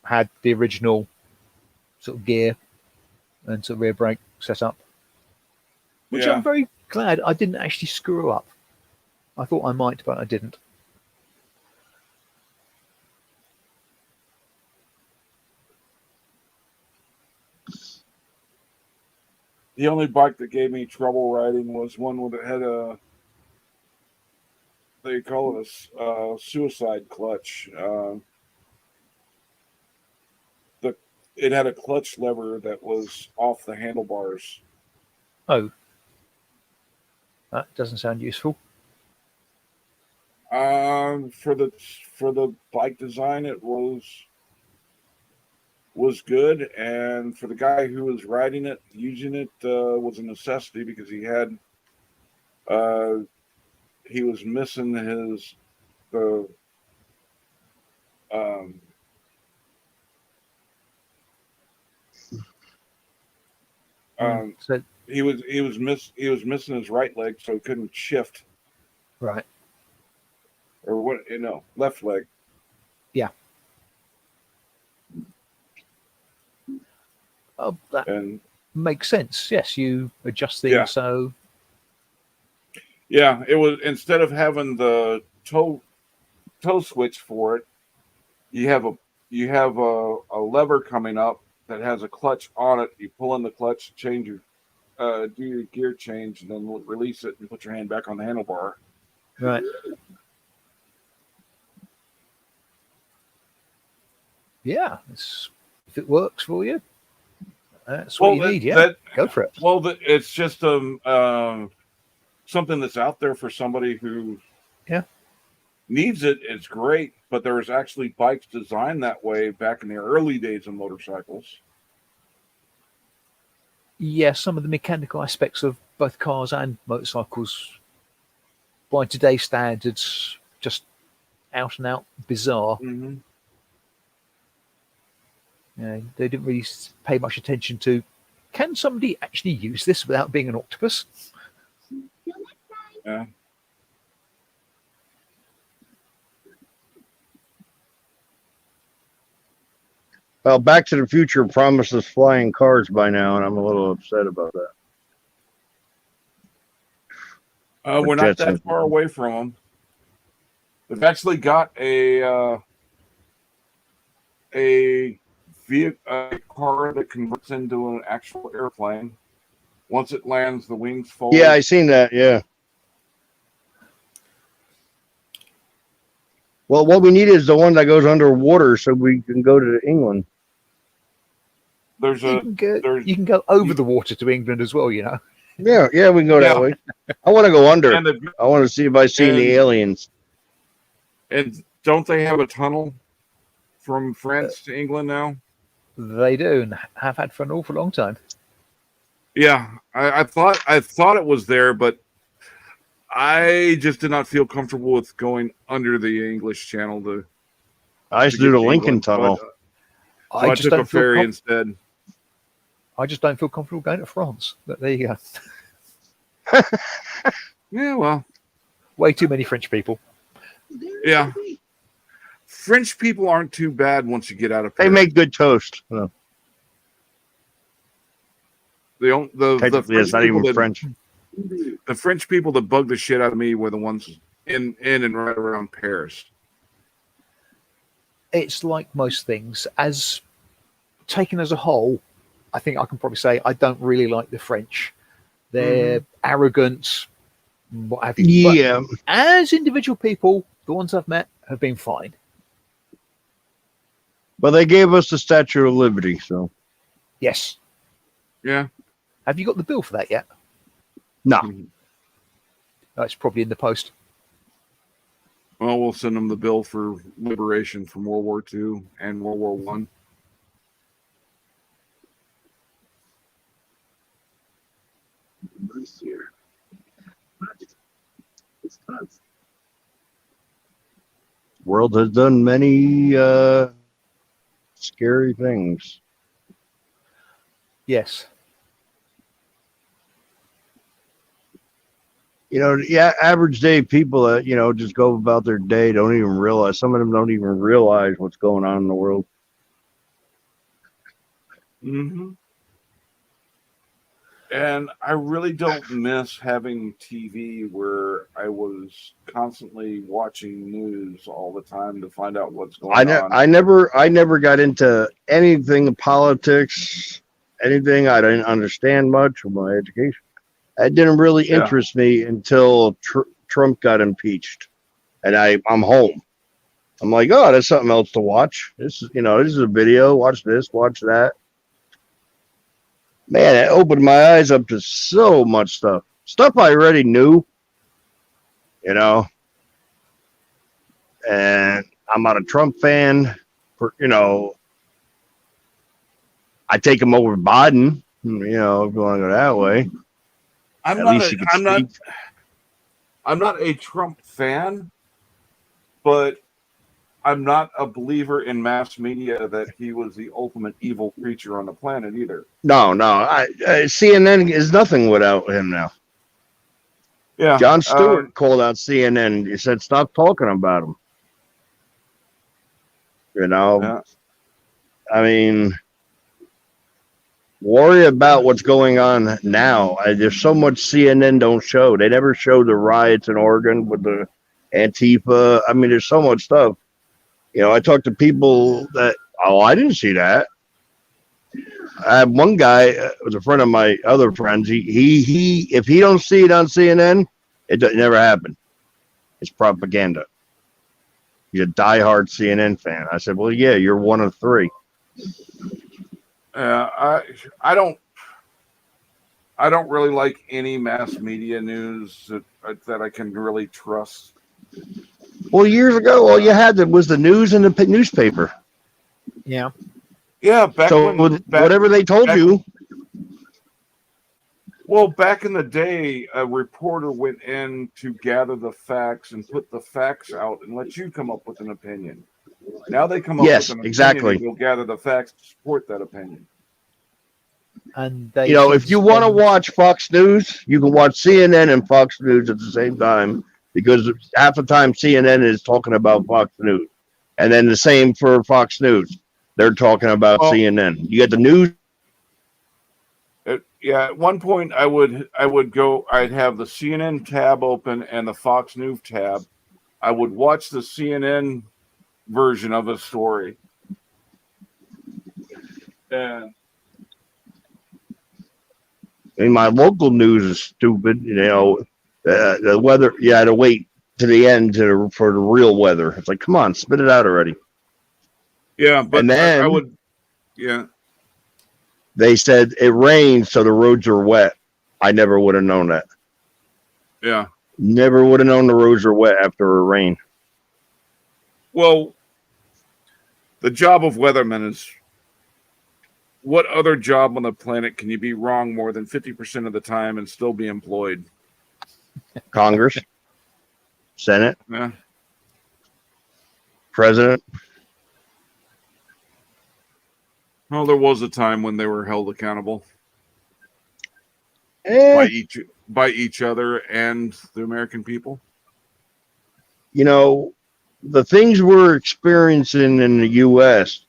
had the original sort of gear and sort of rear brake setup, which Yeah. I'm very glad I didn't actually screw up. I thought I might, but I didn't. The only bike that gave me trouble riding was one that had they call it a suicide clutch. It had a clutch lever that was off the handlebars. Oh, that doesn't sound useful. For the bike design, it was good, and for the guy who was riding it, using it was a necessity because he was missing the So he was missing his right leg, so he couldn't shift, right, or left leg. oh, that And makes sense. Yes, you adjust things Yeah. so. yeah, it was, instead of having the toe switch for it, you have a lever coming up that has a clutch on it. You pull in the clutch, change your do your gear change, and then release it and put your hand back on the handlebar. Right. Yeah, if it works for you, that's what you need. Yeah, go for it. Well, it's just something that's out there for somebody who needs it. It's great, but there was actually bikes designed that way back in the early days of motorcycles. Yeah, some of the mechanical aspects of both cars and motorcycles, by today's standards, just out and out bizarre. Mm-hmm. They didn't really pay much attention to, can somebody actually use this without being an octopus? Yeah. Well, Back to the Future promises flying cars by now, and I'm a little upset about that. We're not that far away from them. They've actually got a car that converts into an actual airplane. Once it lands, the wings fold. Yeah, I seen that. Yeah. Well, what we need is the one that goes underwater, so we can go to England. You can go over the water to England as well. Yeah, we can go that way. I want to go under. I want to see if I see any aliens. And don't they have a tunnel from France to England now? They do, and have had for an awful long time. Yeah, I thought it was there, but I just did not feel comfortable with going under the English Channel. I used to do the Lincoln Tunnel. So I took a ferry instead. I just don't feel comfortable going to France. But there you go. Yeah, well, way too many French people. Yeah, French people aren't too bad once you get out of Paris. They make good toast. The French not even French. The French people that bugged the shit out of me were the ones in and right around Paris. It's like most things, as taken as a whole, I think I can probably say I don't really like the French. They're arrogant, what have you. Yeah. But as individual people, the ones I've met have been fine. But they gave us the Statue of Liberty, so. Yes. Yeah. Have you got the bill for that yet? No. Oh, it's probably in the post. Well, we'll send them the bill for liberation from World War II and World War I. World has done many scary things. Yes. Average day people that, just go about their day don't even realize. Some of them don't even realize what's going on in the world. Mm-hmm. And I really don't miss having TV where I was constantly watching news all the time to find out what's going on. I never got into anything politics, anything. I didn't understand much of my education. It didn't really interest me until Trump got impeached, and I'm home. I'm like, oh, there's something else to watch. This is a video. Watch this, watch that. Man, it opened my eyes up to so much stuff. Stuff I already knew, and I'm not a Trump fan. I take him over Biden, if you want to go that way. I'm not a Trump fan, but I'm not a believer in mass media that he was the ultimate evil creature on the planet either. No. CNN is nothing without him now. Yeah. Jon Stewart called out CNN. He said, stop talking about him. Yeah. I mean, worry about what's going on now. There's so much CNN don't show. They never show the riots in Oregon with the Antifa. I mean, there's so much stuff. I talked to people that, I didn't see that. I had one guy was a friend of my other friends. He if he don't see it on CNN, it never happened. It's propaganda. He's a diehard CNN fan. I said, well, yeah, you're one of three. I don't really like any mass media news that I can really trust. Well, years ago, all you had was the news and the newspaper. Yeah. Yeah, whatever they told you. Well, back in the day, a reporter went in to gather the facts and put the facts out and let you come up with an opinion. Now they come up with an exactly. opinion and you'll gather the facts to support that opinion. And they, if you want to watch Fox News, you can watch CNN and Fox News at the same time, because half the time CNN is talking about Fox News, and then the same for Fox News. They're talking about CNN. You get the news. At one point I'd have the CNN tab open and the Fox News tab. I would watch the CNN version of a story. And my local news is stupid. The weather, you had to wait to the end for the real weather. It's like, come on, spit it out already. Yeah, but and then I would, yeah. They said it rained, so the roads are wet. I never would have known that. Yeah. Never would have known the roads are wet after a rain. Well, the job of weatherman is, what other job on the planet can you be wrong more than 50% of the time and still be employed? Congress, Senate, Yeah. President. Well, there was a time when they were held accountable by each other and the American people. The things we're experiencing in the U.S.,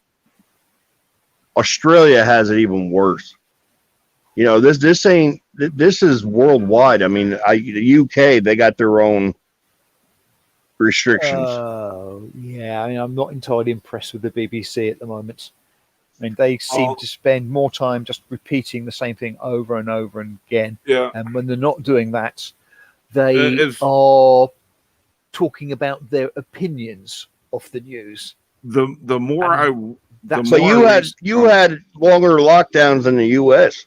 Australia has it even worse. This is worldwide. I mean, the UK, they got their own restrictions. Yeah. I mean, I'm not entirely impressed with the BBC at the moment. I mean, they seem to spend more time just repeating the same thing over and over again. Yeah. And when they're not doing that, they are talking about their opinions of the news. The more you had longer lockdowns in the U.S.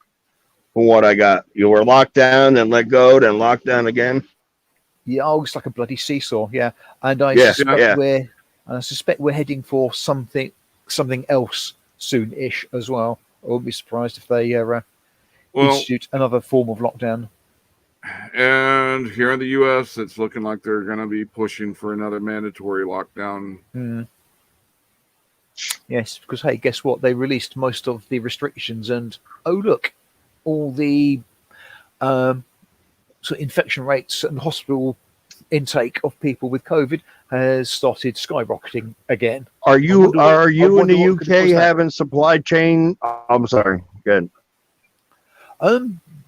from what I got. You were locked down, then let go, then locked down again. Yeah, it's like a bloody seesaw. Yeah, and I suspect we're heading for something else soon-ish as well. I wouldn't be surprised if they institute another form of lockdown. And here in the U.S., it's looking like they're going to be pushing for another mandatory lockdown. Yes, because, hey, guess what? They released most of the restrictions, and, oh, look, all the sort of infection rates and hospital intake of people with COVID has started skyrocketing again. Are you in the UK having supply chain? I'm sorry. Good.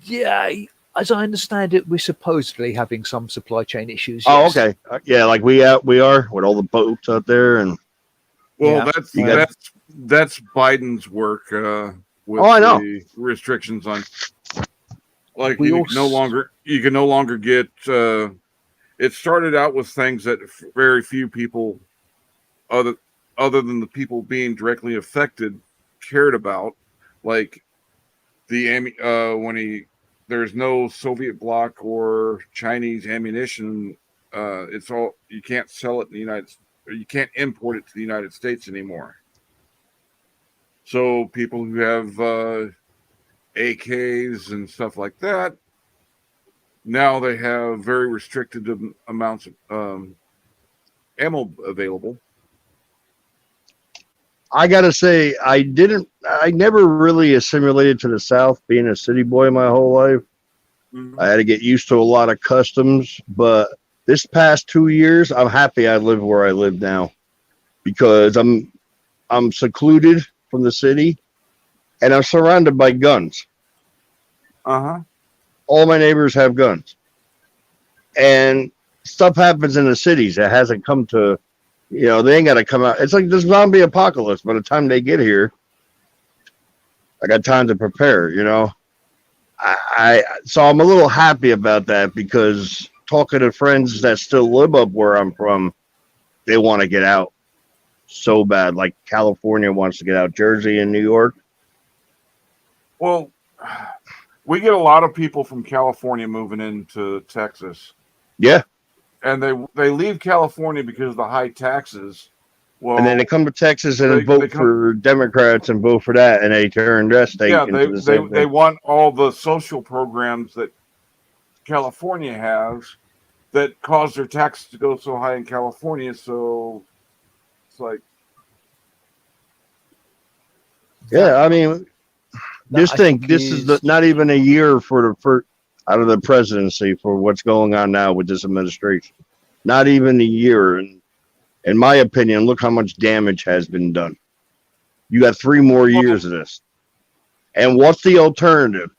Yeah, as I understand it, we're supposedly having some supply chain issues. Oh, yes. Okay. Yeah, like we are with all the boats out there, and that's Biden's work with the restrictions on. Like you can no longer get. It started out with things that very few people, other than the people being directly affected, cared about, like there's no Soviet bloc or Chinese ammunition. It's all, you can't sell it in you can't import it to the United States anymore. So people who have AKs and stuff like that, now they have very restricted amounts of ammo available. I gotta say, I never really assimilated to the South, being a city boy my whole life. Mm-hmm. I had to get used to a lot of customs, but this past 2 years, I'm happy I live where I live now, because I'm secluded from the city, and I'm surrounded by guns. All my neighbors have guns, and stuff happens in the cities that hasn't come to. They ain't got to come out. It's like this zombie apocalypse. By the time they get here, I got time to prepare, you know. So I'm a little happy about that because talking to friends that still live up where I'm from, they want to get out so bad. Like California wants to get out, Jersey and New York. Well, we get a lot of people from California moving into Texas. Yeah. And they leave California because of the high taxes. Well, And then they come to Texas and vote for Democrats and vote for that, and they turn their state into the same thing. They want all the social programs that California has that cause their taxes to go so high in California. So it's like, yeah, I mean, just think this is not even a year for the first out of the presidency for what's going on now with this administration. Not even a year. And in my opinion, look how much damage has been done. You got 3 more years of this. And what's the alternative?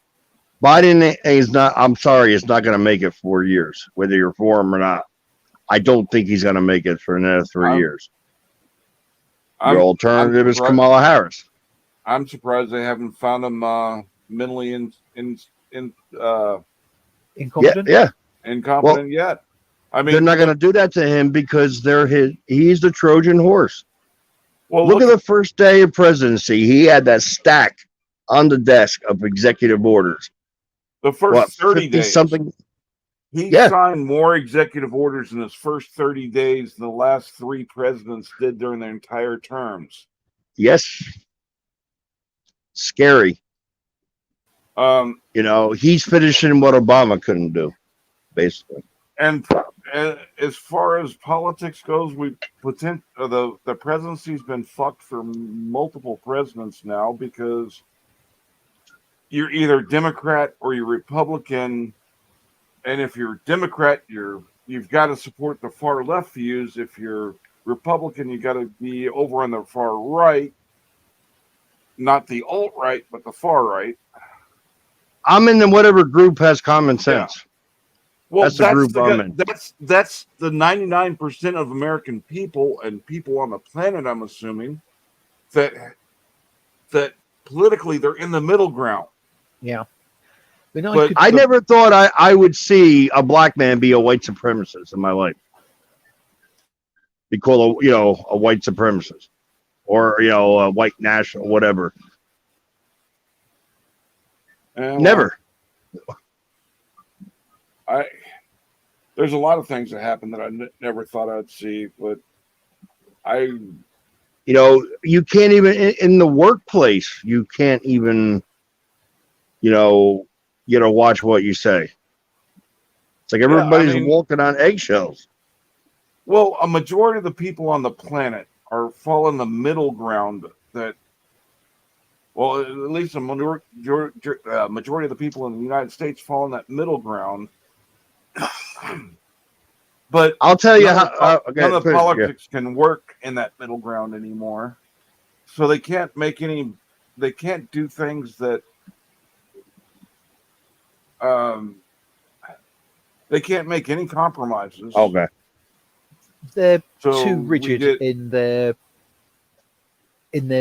Biden is not, I'm sorry, it's not going to make it 4 years, whether you're for him or not. I don't think he's going to make it for another 3 years. Your alternative is Kamala Harris. I'm surprised they haven't found him mentally incompetent. Yeah. Incompetent yet. I mean, they're not going to do that to him because he's the Trojan horse. Well, look at the first day of presidency. He had that stack on the desk of executive orders. The first 30 days. Something. He signed more executive orders in his first 30 days than the last 3 presidents did during their entire terms. Yes. Scary. You know, he's finishing what Obama couldn't do, basically. And as far as politics goes, the presidency's been fucked for multiple presidents now because you're either Democrat or you're Republican, and if you're Democrat, you've got to support the far left views. If you're Republican, you got to be over on the far right, not the alt right, but the far right. I'm in whatever group has common sense. Yeah. Well, that's the group I'm in. That's the 99% of American people and people on the planet. I'm assuming that politically they're in the middle ground. Yeah, but I never thought I would see a black man be a white supremacist in my life. Be called a white supremacist, or a white national, whatever. Never. There's a lot of things that happen that I never thought I'd see, but you can't even in the workplace. You can't even, watch what you say. It's like everybody's walking on eggshells. Well, a majority of the people on the planet are following the middle ground at least a majority of the people in the United States fall in that middle ground. But I'll tell you none of the politics can work in that middle ground anymore. So they can't do things that they can't make any compromises. Okay. They're too rigid in their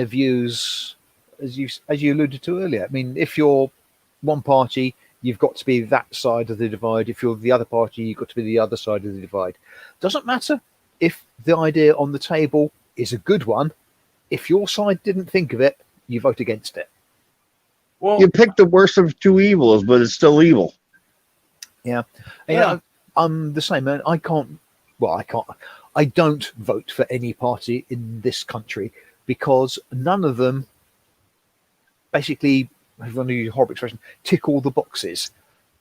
views, as you alluded to earlier. I mean, if you're one party, you've got to be that side of the divide. If you're the other party, you've got to be the other side of the divide. Doesn't matter if the idea on the table is a good one. If your side didn't think of it, you vote against it. Well, you pick the worst of 2 evils, but it's still evil. Yeah. I'm the same, man. I don't vote for any party in this country because none of them basically, if you want to use a horrible expression, tick all the boxes.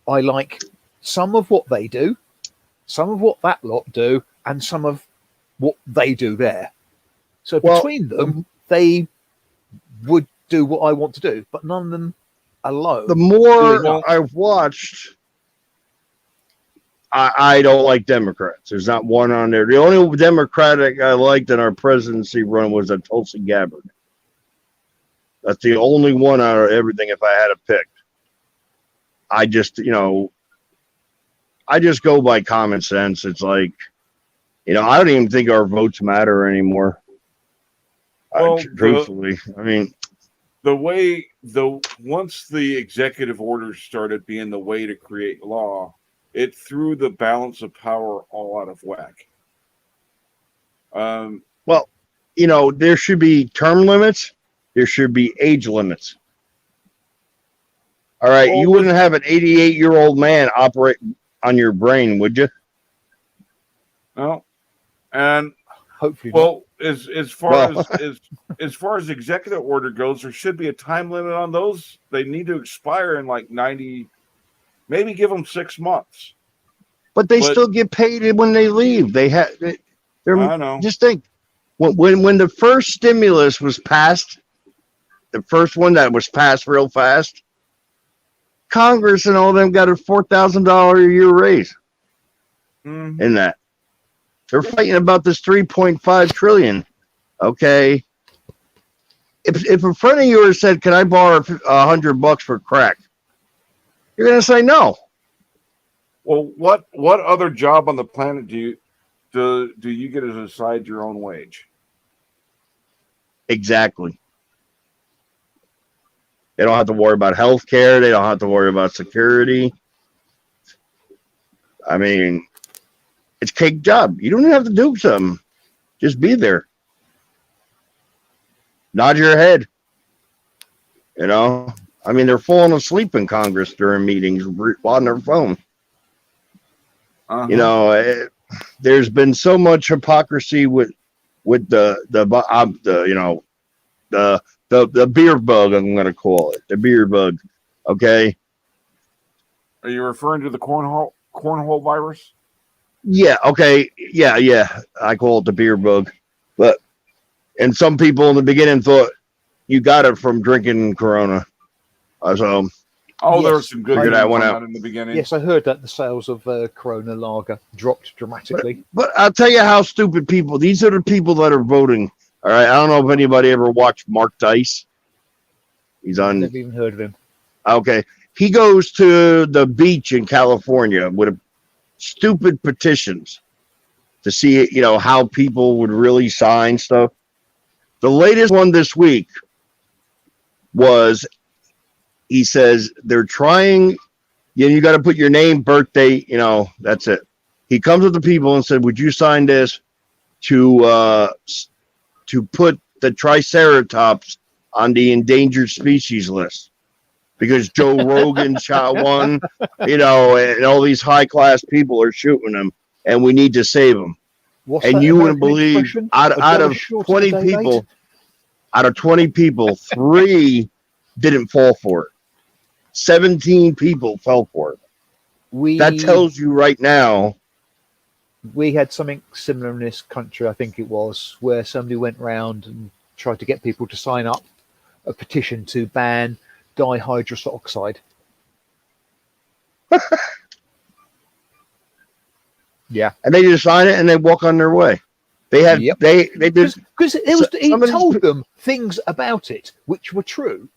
I like some of what they do, some of what that lot do, and some of what they do there. So between them, they would do what I want to do, but none of them alone. The more I've watched, I don't like Democrats. There's not one on there. The only Democratic I liked in our presidency run was a Tulsi Gabbard. That's the only one out of everything if I had to pick. I just go by common sense. It's like, I don't even think our votes matter anymore. Well, truthfully. I mean, once the executive orders started being the way to create law, it threw the balance of power all out of whack. Well, there should be term limits. There should be age limits. All right, you wouldn't have an 88-year-old man operate on your brain, would you? No, and Hopefully, well, as far as executive order goes, there should be a time limit on those. They need to expire in like 90, maybe give them 6 months. But they still get paid when they leave. They're I know. Just think, when the first stimulus was passed, the first one that was passed real fast, Congress and all of them got a $4,000 a year raise. In that, they're fighting about this 3.5 trillion. Okay, if a friend of yours said, "Can I borrow $100 for crack?" You're gonna say no. Well, what other job on the planet do you get to decide your own wage? Exactly. They don't have to worry about health care. They don't have to worry about security. I mean, it's a cake job. You don't even have to do something. Just be there. Nod your head. I mean, they're falling asleep in Congress during meetings on their phone. There's been so much hypocrisy with the beer bug. I'm going to call it the beer bug. Okay. Are you referring to the cornhole virus? Yeah. Okay. Yeah. I call it the beer bug, and some people in the beginning thought you got it from drinking Corona. So. Oh, yes. there was some good Figured that one on out that in the beginning. yes, I heard that the sales of Corona Lager dropped dramatically. But I'll tell you how stupid people. These are the people that are voting. All right. I don't know if anybody ever watched Mark Dice. He's on. Never even heard of him. Okay. He goes to the beach in California with stupid petitions to see, how people would really sign stuff. The latest one this week was, he says they're trying, you got to put your name, birthday, that's it. He comes with the people and said, would you sign this to put the Triceratops on the endangered species list? Because Joe Rogan shot one, and all these high-class people are shooting them, and we need to save them. What's And that you wouldn't American believe, expression? out of 20 people, 3 didn't fall for it. 17 people fell for it. That tells you right now. We had something similar in this country, I think it was, where somebody went round and tried to get people to sign up a petition to ban dihydrous oxide. Yeah, and they just sign it and they walk on their way. They had they did because he told them things about it which were true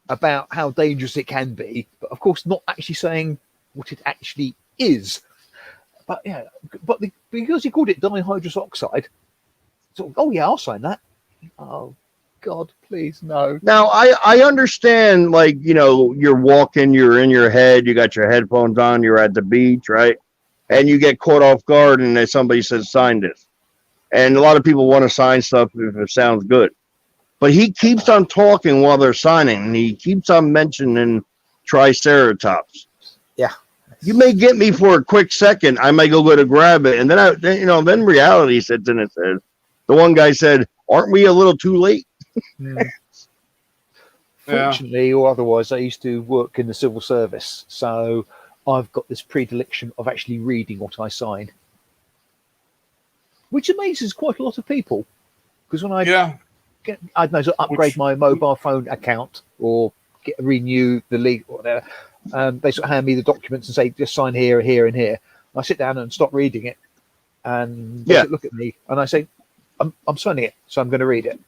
about how dangerous it can be, but of course not actually saying what it actually is. But because he called it dihydrous oxide, so I'll sign that. Oh God, please no. Now I understand, you're walking, you're in your head, you got your headphones on, you're at the beach, right? And you get caught off guard and then somebody says sign this. And a lot of people want to sign stuff if it sounds good. But he keeps on talking while they're signing, and he keeps on mentioning Triceratops. Yeah. You may get me for a quick second. I may go to grab it. And then reality sits in and says, the one guy said, aren't we a little too late? Fortunately, or otherwise, I used to work in the civil service. So I've got this predilection of actually reading what I sign, which amazes quite a lot of people. Because when I don't know, to upgrade my mobile phone account or renew the league or whatever, they sort of hand me the documents and say, just sign here, here, and here. I sit down and stop reading it, and they look at me, and I say, I'm signing it, so I'm going to read it.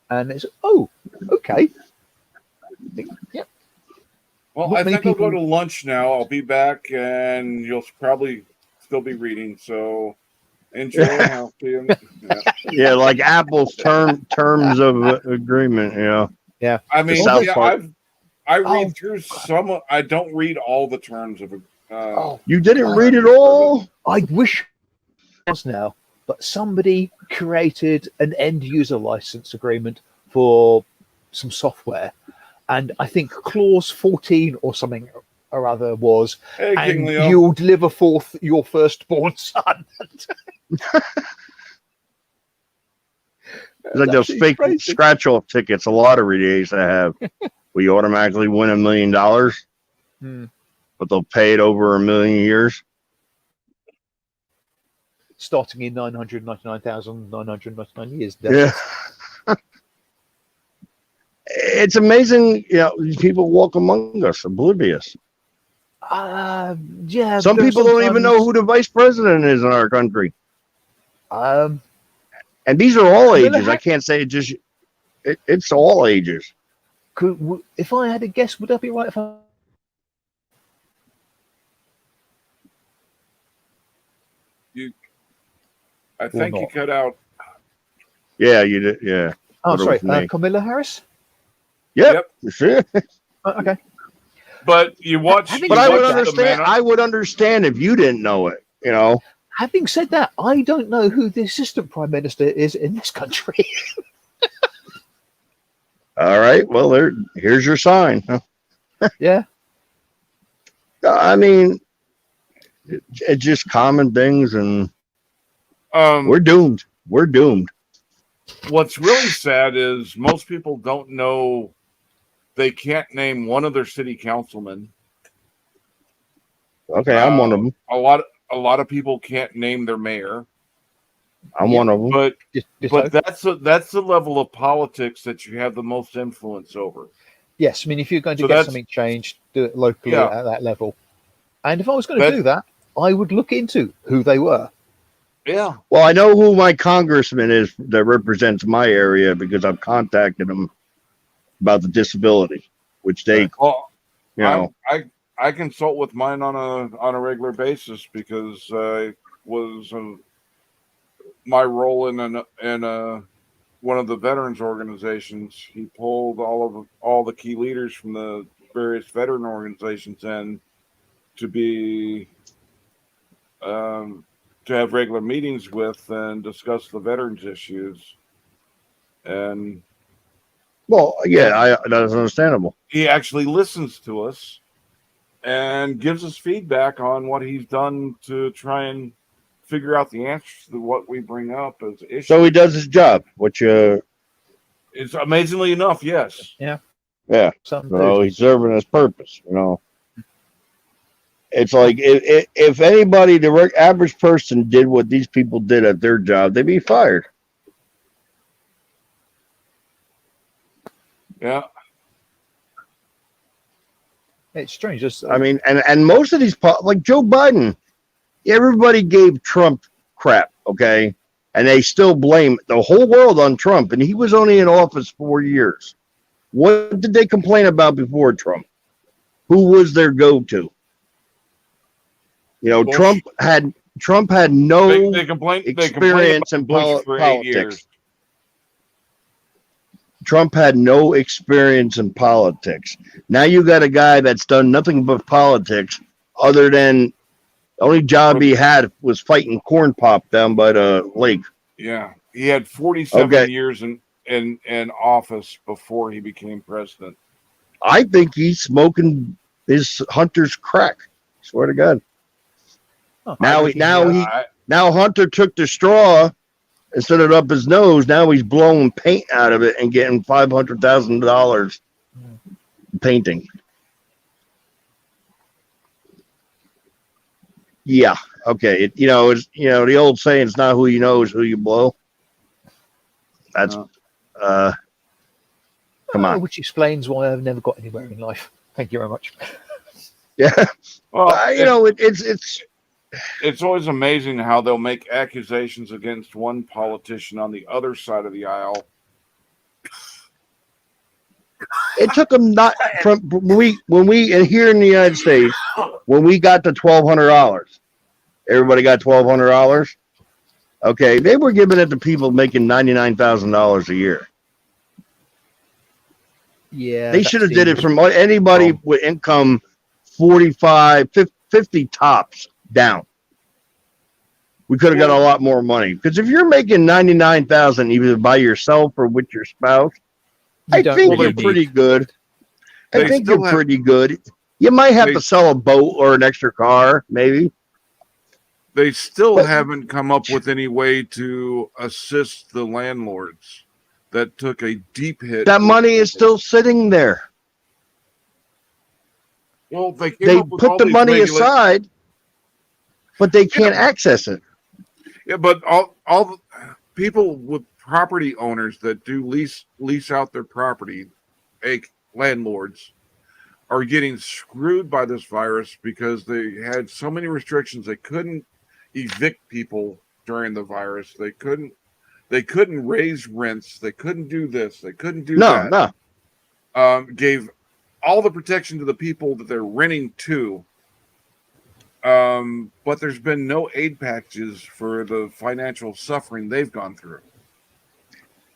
And it's, oh, okay. Yeah. Well, I think I'll go to lunch now. I'll be back, and you'll probably still be reading. So, Enjoy Halcyon. Yeah. Yeah, like Apple's terms of agreement. You know. I mean, South yeah, Park. I read through some. I don't read all the terms of. You didn't read it all? I wish it was now, but somebody created an end user license agreement for some software, and I think clause 14 or something or other was, Hey, King and Leo. you'll deliver forth your firstborn son. It's like those That's fake crazy. scratch-off tickets, a lottery they used to have. We automatically win $1 million, Hmm. but they'll pay it over 1 million years. Starting in 999,999 years. Yeah. It's amazing, these people walk among us oblivious. Yeah. Some there are people don't even know sometimes- who the vice president is in our country. Um, And these are all Well, ages. I can't say it's all ages. if I had a guess, would that be right? If I... I think you not. cut out. Yeah, you did. Yeah. Oh, What sorry, it was me. Camilla Harris. Yep. Sure. Okay. But you watch. Having But you I would watch the understand. Man- I would understand if you didn't know it. Having said that, I don't know who the assistant prime minister is in this country. All right. Well, here's your sign. Yeah. I mean, it's just common things, and we're doomed. We're doomed. What's really sad is most people don't know. They can't name one of their city councilmen. Okay, I'm one of them. A lot of people can't name their mayor. I'm one of them. But Ditto. that's the level of politics that you have the most influence over. Yes, I mean, if you're going to So get that's- something changed, do it locally Yeah. at that level. And if I was going to That- do that, I would look into who they were. Yeah. Well, I know who my congressman is that represents my area because I've contacted him about the disability, which they, Well, you know, I consult with mine on a regular basis because I was my role in one of the veterans organizations. He pulled all the key leaders from the various veteran organizations in to be to have regular meetings with and discuss the veterans issues. And well, yeah, that's understandable. he actually listens to us and gives us feedback on what he's done to try and figure out the answers to what we bring up as issues. So he does his job, which, It's amazingly enough, yes. yeah, Some so he's serving his purpose, It's like if anybody, the average person did what these people did at their job, they'd be fired. Yeah. It's strange. Just, I mean, and most of these, like Joe Biden, everybody gave Trump crap, okay? And they still blame the whole world on Trump, and he was only in office 4 years. What did they complain about before Trump? Who was their go-to? Bush. Trump had no They complained experience in Bush for 8 politics. years. Trump had no experience in politics. Now you got a guy that's done nothing but politics, other than the only job he had was fighting corn pop down by the lake. Yeah. He had 47 Okay. years in office before he became president. I think he's smoking his Hunter's crack. Swear to God. oh, Now Hunter took the straw instead of up his nose. Now he's blowing paint out of it and getting $500,000 painting. Yeah. Okay. It's the old saying, it's not who you know, it's who you blow. That's come on. Which explains why I've never got anywhere in life. Thank you very much. Yeah. Well, It's it's always amazing how they'll make accusations against one politician on the other side of the aisle. it took them not from when we and here in the United States, when we got to $1,200, everybody got $1,200. Okay, they were giving it to people making $99,000 a year. Yeah, They that should have did it seems from anybody wrong. with income 45, 50 tops down. We could have got a lot more money. Because if you're making 99,000 either by yourself or with your spouse, You I don't think really you're need- pretty good. I They think still you're have- pretty good. You might have They- to sell a boat or an extra car, maybe. They still But- haven't come up with any way to assist the landlords that took a deep hit. That money is still sitting there. Well, they came They up with put all the these money aside, but they can't Yeah. access it. Yeah, but all the people with property owners that do lease out their property, landlords, are getting screwed by this virus because they had so many restrictions. They couldn't evict people during the virus. They couldn't raise rents. They couldn't do this. They couldn't do that. No. Gave all the protection to the people that they're renting to. But there's been no aid packages for the financial suffering they've gone through.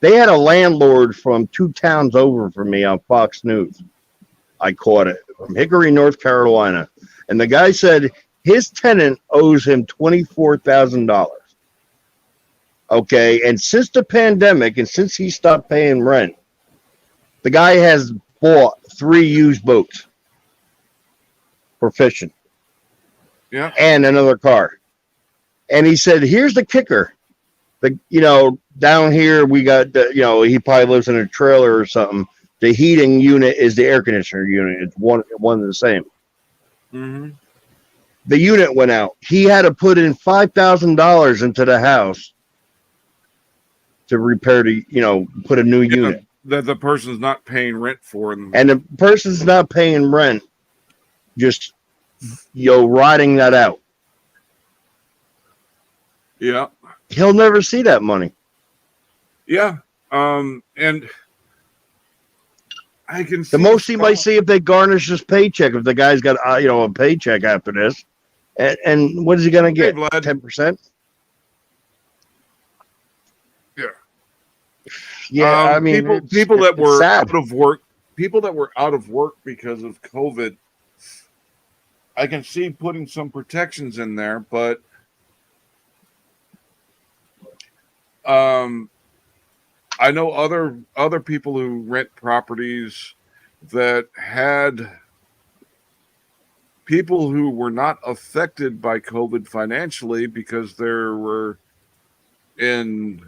They had a landlord from 2 towns over from me on Fox News. I caught it from Hickory, North Carolina. And the guy said his tenant owes him $24,000. Okay. And since the pandemic and since he stopped paying rent, the guy has bought 3 used boats for fishing. Yeah. And another car. And he said, here's the kicker. Down here we got, he probably lives in a trailer or something. The heating unit is the air conditioner unit. It's one and the same. Mm-hmm. The unit went out. He had to put in $5,000 into the house to repair put a new unit. That the person's not paying rent for. And The person's not paying rent, just, riding that out. yeah. He'll never see that money. Yeah. And I can see The most he might see if they garnish his paycheck, if the guy's got, a paycheck after this. And what is he going to Hey, get? Vlad. 10%? Yeah. Yeah, I mean, people that it's were sad. out of work, people that were out of work because of COVID, I can see putting some protections in there, but I know other people who rent properties that had people who were not affected by COVID financially because there were in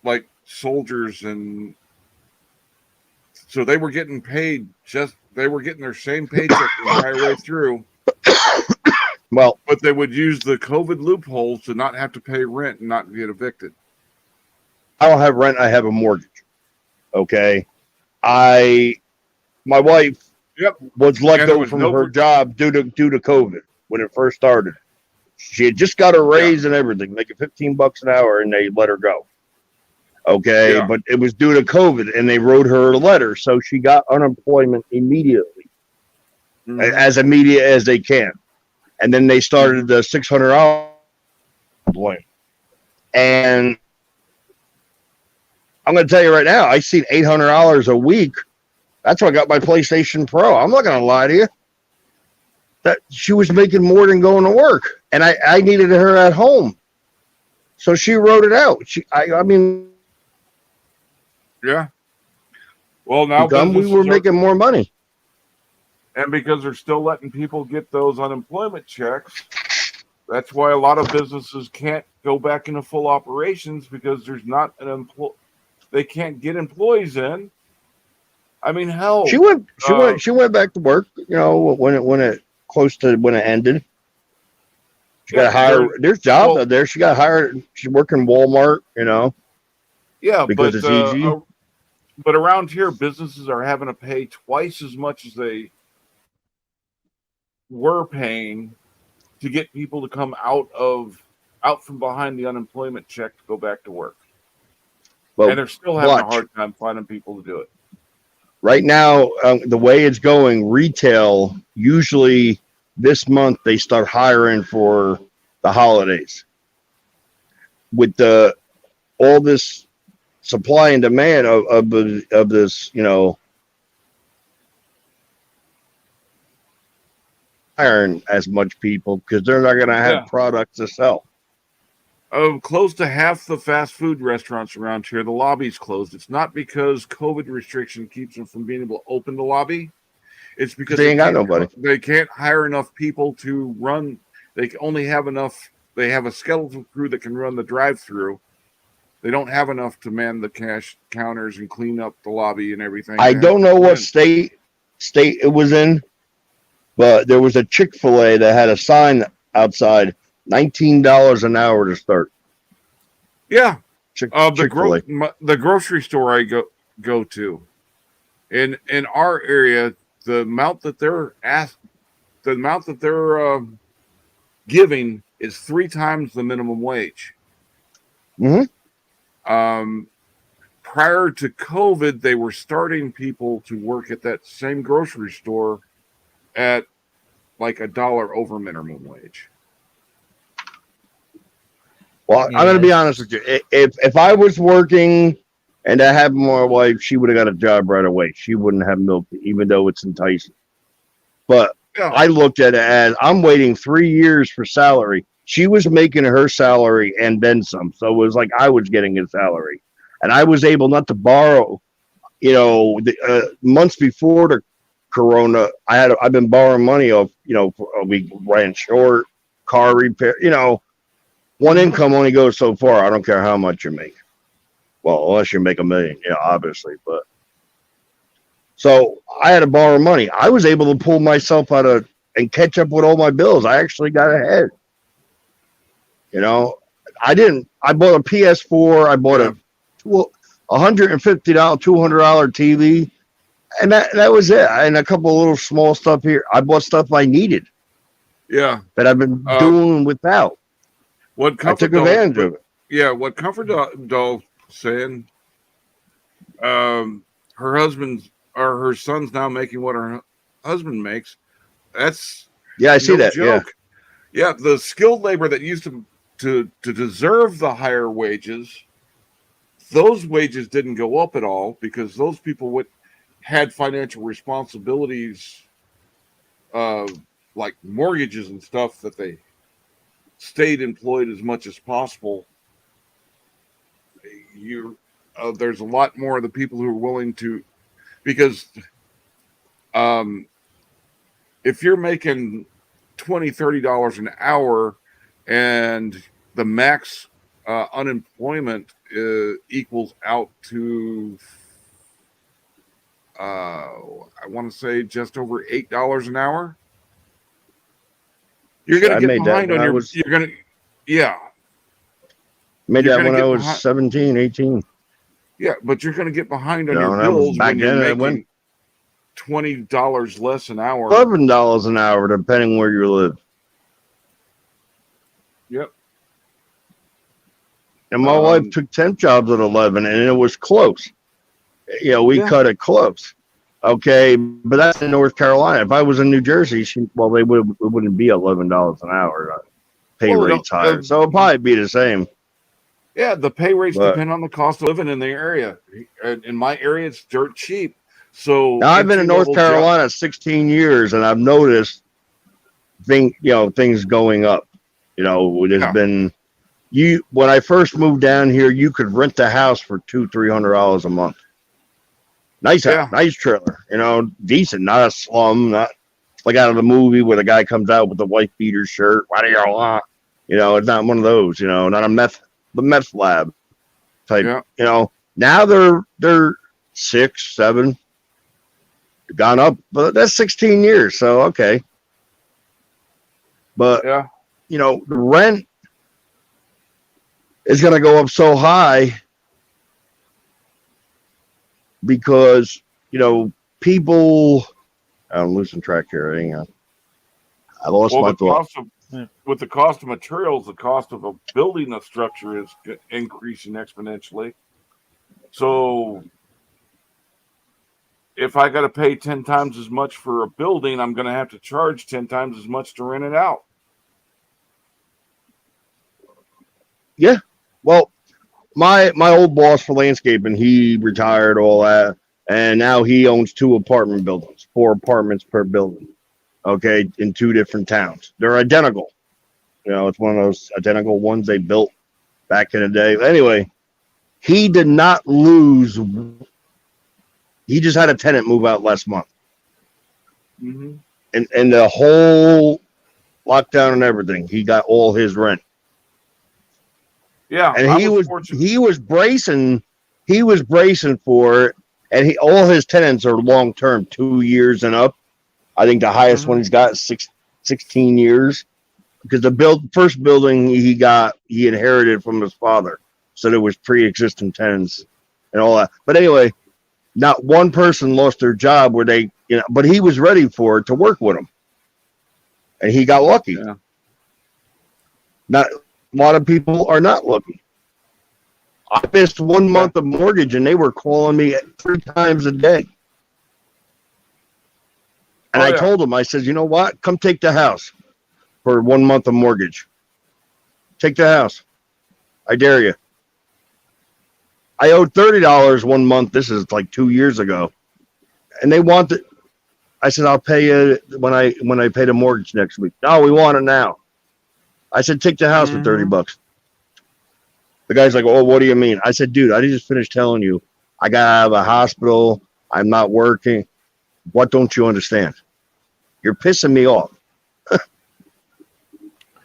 like soldiers, and so they were getting paid they were getting their same paycheck the entire way through. Well, But they would use the COVID loopholes to not have to pay rent and not get evicted. I don't have rent. I have a mortgage. Okay. My wife Yep. was let And there go was from no her job due to COVID when it first started. She had just got a raise and everything, making $15 an hour, and they let her go. Okay. Yeah. But it was due to COVID, and they wrote her a letter. So she got unemployment immediately, as immediate as they can. And then they started the $600 employment. And I'm going to tell you right now, I seen $800 a week. That's why I got my PlayStation Pro. I'm not going to lie to you. That she was making more than going to work, and I needed her at home, so she wrote it out. I mean, Yeah. Well, now we businesses were are- making more money. and because they're still letting people get those unemployment checks, that's why a lot of businesses can't go back into full operations because there's not they can't get employees in. I mean, hell, She went back to work. When it close to when it ended. She got hired. There's jobs out there. She got hired. She worked in Walmart. yeah, because but it's easy. But around here, businesses are having to pay twice as much as they were paying to get people to come out from behind the unemployment check to go back to work. Well, And they're still having a watch. hard time finding people to do it. Right now, the way it's going, retail, usually this month they start hiring for the holidays. with all this supply and demand of this, hiring as much people because they're not going to have products to sell. Close to half the fast food restaurants around here, the lobby's closed. It's not because COVID restriction keeps them from being able to open the lobby. It's because they ain't got nobody. They can't hire enough people to run. They only have enough. They have a skeleton crew that can run the drive-through. They don't have enough to man the cash counters and clean up the lobby and everything. I don't know what state it was in, but there was a Chick-fil-A that had a sign outside, $19 an hour to start. Yeah, Chick-fil-A. The grocery store I go to, in our area, the amount that they're giving is 3 times the minimum wage. Mm-hmm. Prior to COVID, they were starting people to work at that same grocery store at like $1 over minimum wage. Well, I'm going to be honest with you. If I was working and I had my wife, she would have got a job right away. She wouldn't have milk, even though it's enticing. But I looked at it as I'm waiting 3 years for salary. She was making her salary and then some. So it was like I was getting a salary. And I was able not to borrow, months before the corona, I've been borrowing money off, we ran short, car repair, one income only goes so far. I don't care how much you make. Well, unless you make $1 million, obviously. But so I had to borrow money. I was able to pull myself out of and catch up with all my bills. I actually got ahead. I bought a PS4. I bought a $150, $200 TV. And that was it. And a couple of little small stuff here. I bought stuff I needed. Yeah. That I've been doing without. I took advantage of it. Yeah, what Comfort Doll saying, her husband's or her son's now making what her husband makes. That's I see that. Joke. Yeah, the skilled labor that used to deserve the higher wages, those wages didn't go up at all because those people had financial responsibilities, like mortgages and stuff, that they stayed employed as much as possible. There's a lot more of the people who are willing to, because if you're making $20-$30 an hour and the max unemployment equals out to I want to say just over $8 an hour, you're going to get behind on your. You're going to, Made that when I was 17, 18. Yeah, but you're going to get behind on your bills when you're making $20 less an hour. $11 an hour, depending where you live. Yep. And my wife took temp jobs at 11, and it was close. We cut it close. Okay, but that's in North Carolina. If I was in New Jersey, it wouldn't be $11 an hour. Pay rates higher, so it'll probably be the same. Yeah, the pay rates depend on the cost of living in the area. In my area, it's dirt cheap. So now I've been in North Carolina 16 years, and I've noticed things going up. There's been when I first moved down here, you could rent a house for $200-$300 a month. Nice house, nice trailer, decent, not a slum, not like out of the movie where the guy comes out with the wife beater shirt. What do you want? It's not one of those. Not the meth lab type. Now they're 6, 7, gone up, but that's 16 years. So okay, but the rent is going to go up so high because people. I'm losing track here. Hang on. I lost my thought. With the cost of materials, the cost of building a structure is increasing exponentially. So if I got to pay 10 times as much for a building, I'm going to have to charge 10 times as much to rent it out. Yeah. Well, my old boss for landscaping, he retired, all that, and now he owns 2 apartment buildings, 4 apartments per building. Okay, in 2 different towns. They're identical. You know, it's one of those identical ones they built back in the day. Anyway, he did not lose. He just had a tenant move out last month, Mm-hmm. and the whole lockdown and everything, he got all his rent. Yeah, And I he was was fortunate. bracing for it. And all his tenants are long term, 2 years and up. I think the highest one he's got is 16 years. Because the first building he inherited from his father, so there was pre-existing tenants and all that. But anyway, not one person lost their job where they, you know, but he was ready for it to work with him, and he got lucky. Yeah. Not a lot of people are not lucky. I missed 1 month of mortgage, and they were calling me 3 times a day. And Oh, I yeah. told them, I said, you know what? Come take the house for 1 month of mortgage. Take the house. I dare you. I owed $30 1 month. This is like 2 years ago. And they want it. I said, I'll pay you when I pay the mortgage next week. No, we want it now. I said, take the house for $30. The guy's like, oh, what do you mean? I said, dude, I just finished telling you I got out of a hospital. I'm not working. What don't you understand? You're pissing me off.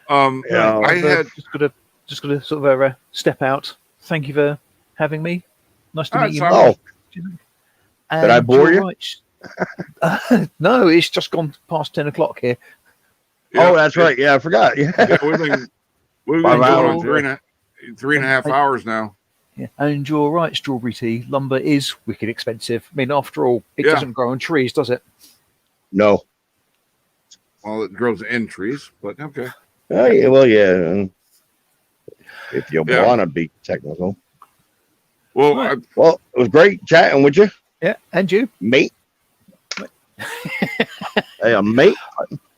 Yeah. I had just gonna sort of step out. Thank you for having me. Nice to meet you. Oh, And did I bore you're you? right. No, it's just gone past 10 o'clock here. oh, that's right. Yeah, I forgot. Yeah. Yeah, we've been 5 going hours, on three and a half hours now. Yeah. And you're right, strawberry tea lumber is wicked expensive. I mean, after all, it Yeah. doesn't grow on trees, does it? No. Well, it grows in trees, but okay. Oh, yeah, well, yeah. If you Yeah. want to be technical. Well, Right. Well, it was great chatting with you, Yeah. And you? mate. Hey, a mate.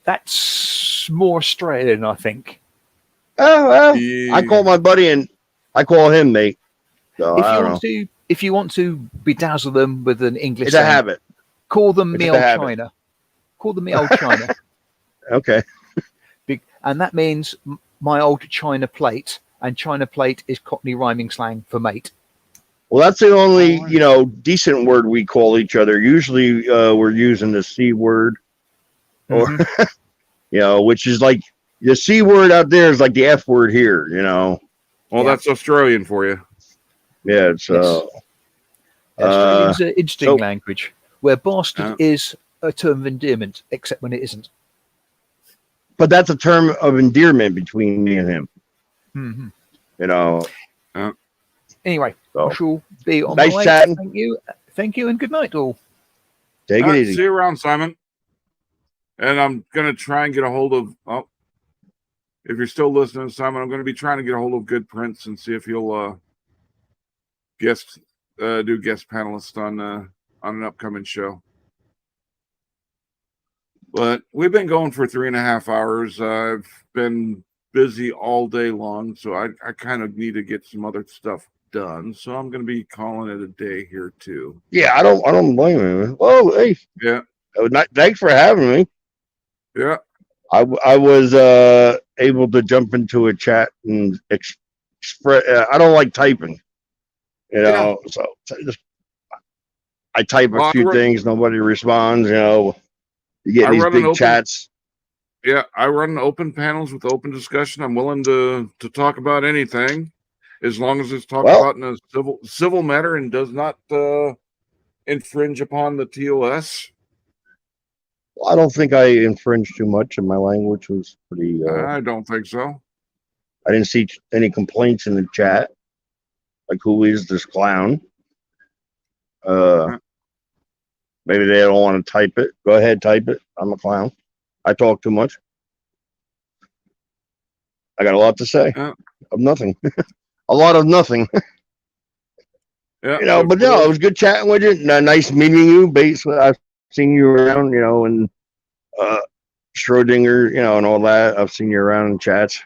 That's more Australian, I think. Oh, well, yeah. I call my buddy and I call him mate. So If I you don't know. want to, if you want to bedazzle them with an English It's a saying, habit. call them It's me a old habit. China. Call them me old China. Okay. And that means my old China plate. And China plate is Cockney rhyming slang for mate. Well, that's the only, decent word we call each other. Usually we're using the C word, or, Mhm. which is like the C word out there is like the F word here, Well, Yeah. that's Australian for you. Yeah, it's, Yes. Australian's an interesting so- language where bastard Yeah. is a term of endearment, except when it isn't. but that's a term of endearment between me and him, Hmm. Anyway, So, I shall be on nice my way. chatting. Thank you, and good night, all. Take All it right, easy. see you around, Simon. And I'm gonna try and get a hold of. Oh, if you're still listening, Simon, I'm gonna be trying to get a hold of Good Prince and see if he'll do guest panelist on an upcoming show. But we've been going for 3.5 hours. I've been busy all day long, so I kind of need to get some other stuff done. So I'm going to be calling it a day here too. Yeah, I don't blame him. Well, hey, Yeah, thanks for having me. yeah. I was able to jump into a chat and express. I don't like typing, so just I type Well, a I few run- things. Nobody responds. You get I these run an big open- chats. Yeah, I run open panels with open discussion. I'm willing to talk about anything, as long as it's talked Well- about in a civil matter and does not infringe upon the TOS. I don't think I infringed too much, and my language was pretty. I don't think so. I didn't see any complaints in the chat, like who is this clown? Maybe they don't want to type it. Go ahead, type it. I'm a clown. I talk too much. I got a lot to say Yeah. of nothing. A lot of nothing. Yeah, But no, it was good chatting with you. Nice meeting you. Basically, I've seen you around, and Schrodinger, and all that. I've seen you around in chats.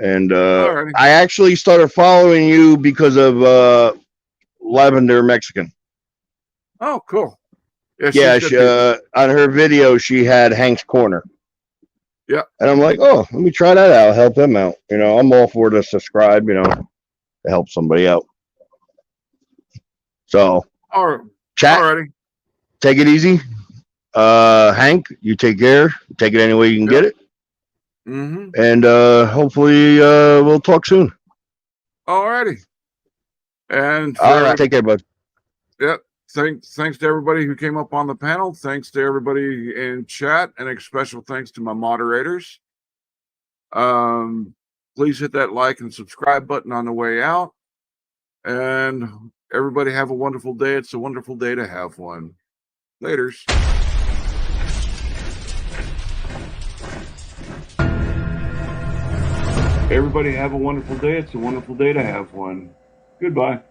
And Alrighty. I actually started following you because of Lavender Mexican. Oh, cool. Yeah, she's got on her video, she had Hank's Corner. Yeah. And I'm like, oh, let me try that out. Help them out. You know, I'm all for to subscribe, you know, to help somebody out. So, all right. chat, Alrighty. take it easy. Hank, you take care. Take it any way you can get it. Mm-hmm. And hopefully we'll talk soon. Alrighty. And All right, take care, bud. Yep. Thanks to everybody who came up on the panel. Thanks to everybody in chat, and a special thanks to my moderators. Please hit that like and subscribe button on the way out. And everybody have a wonderful day. It's a wonderful day to have one. Laters. Everybody have a wonderful day. It's a wonderful day to have one. Goodbye.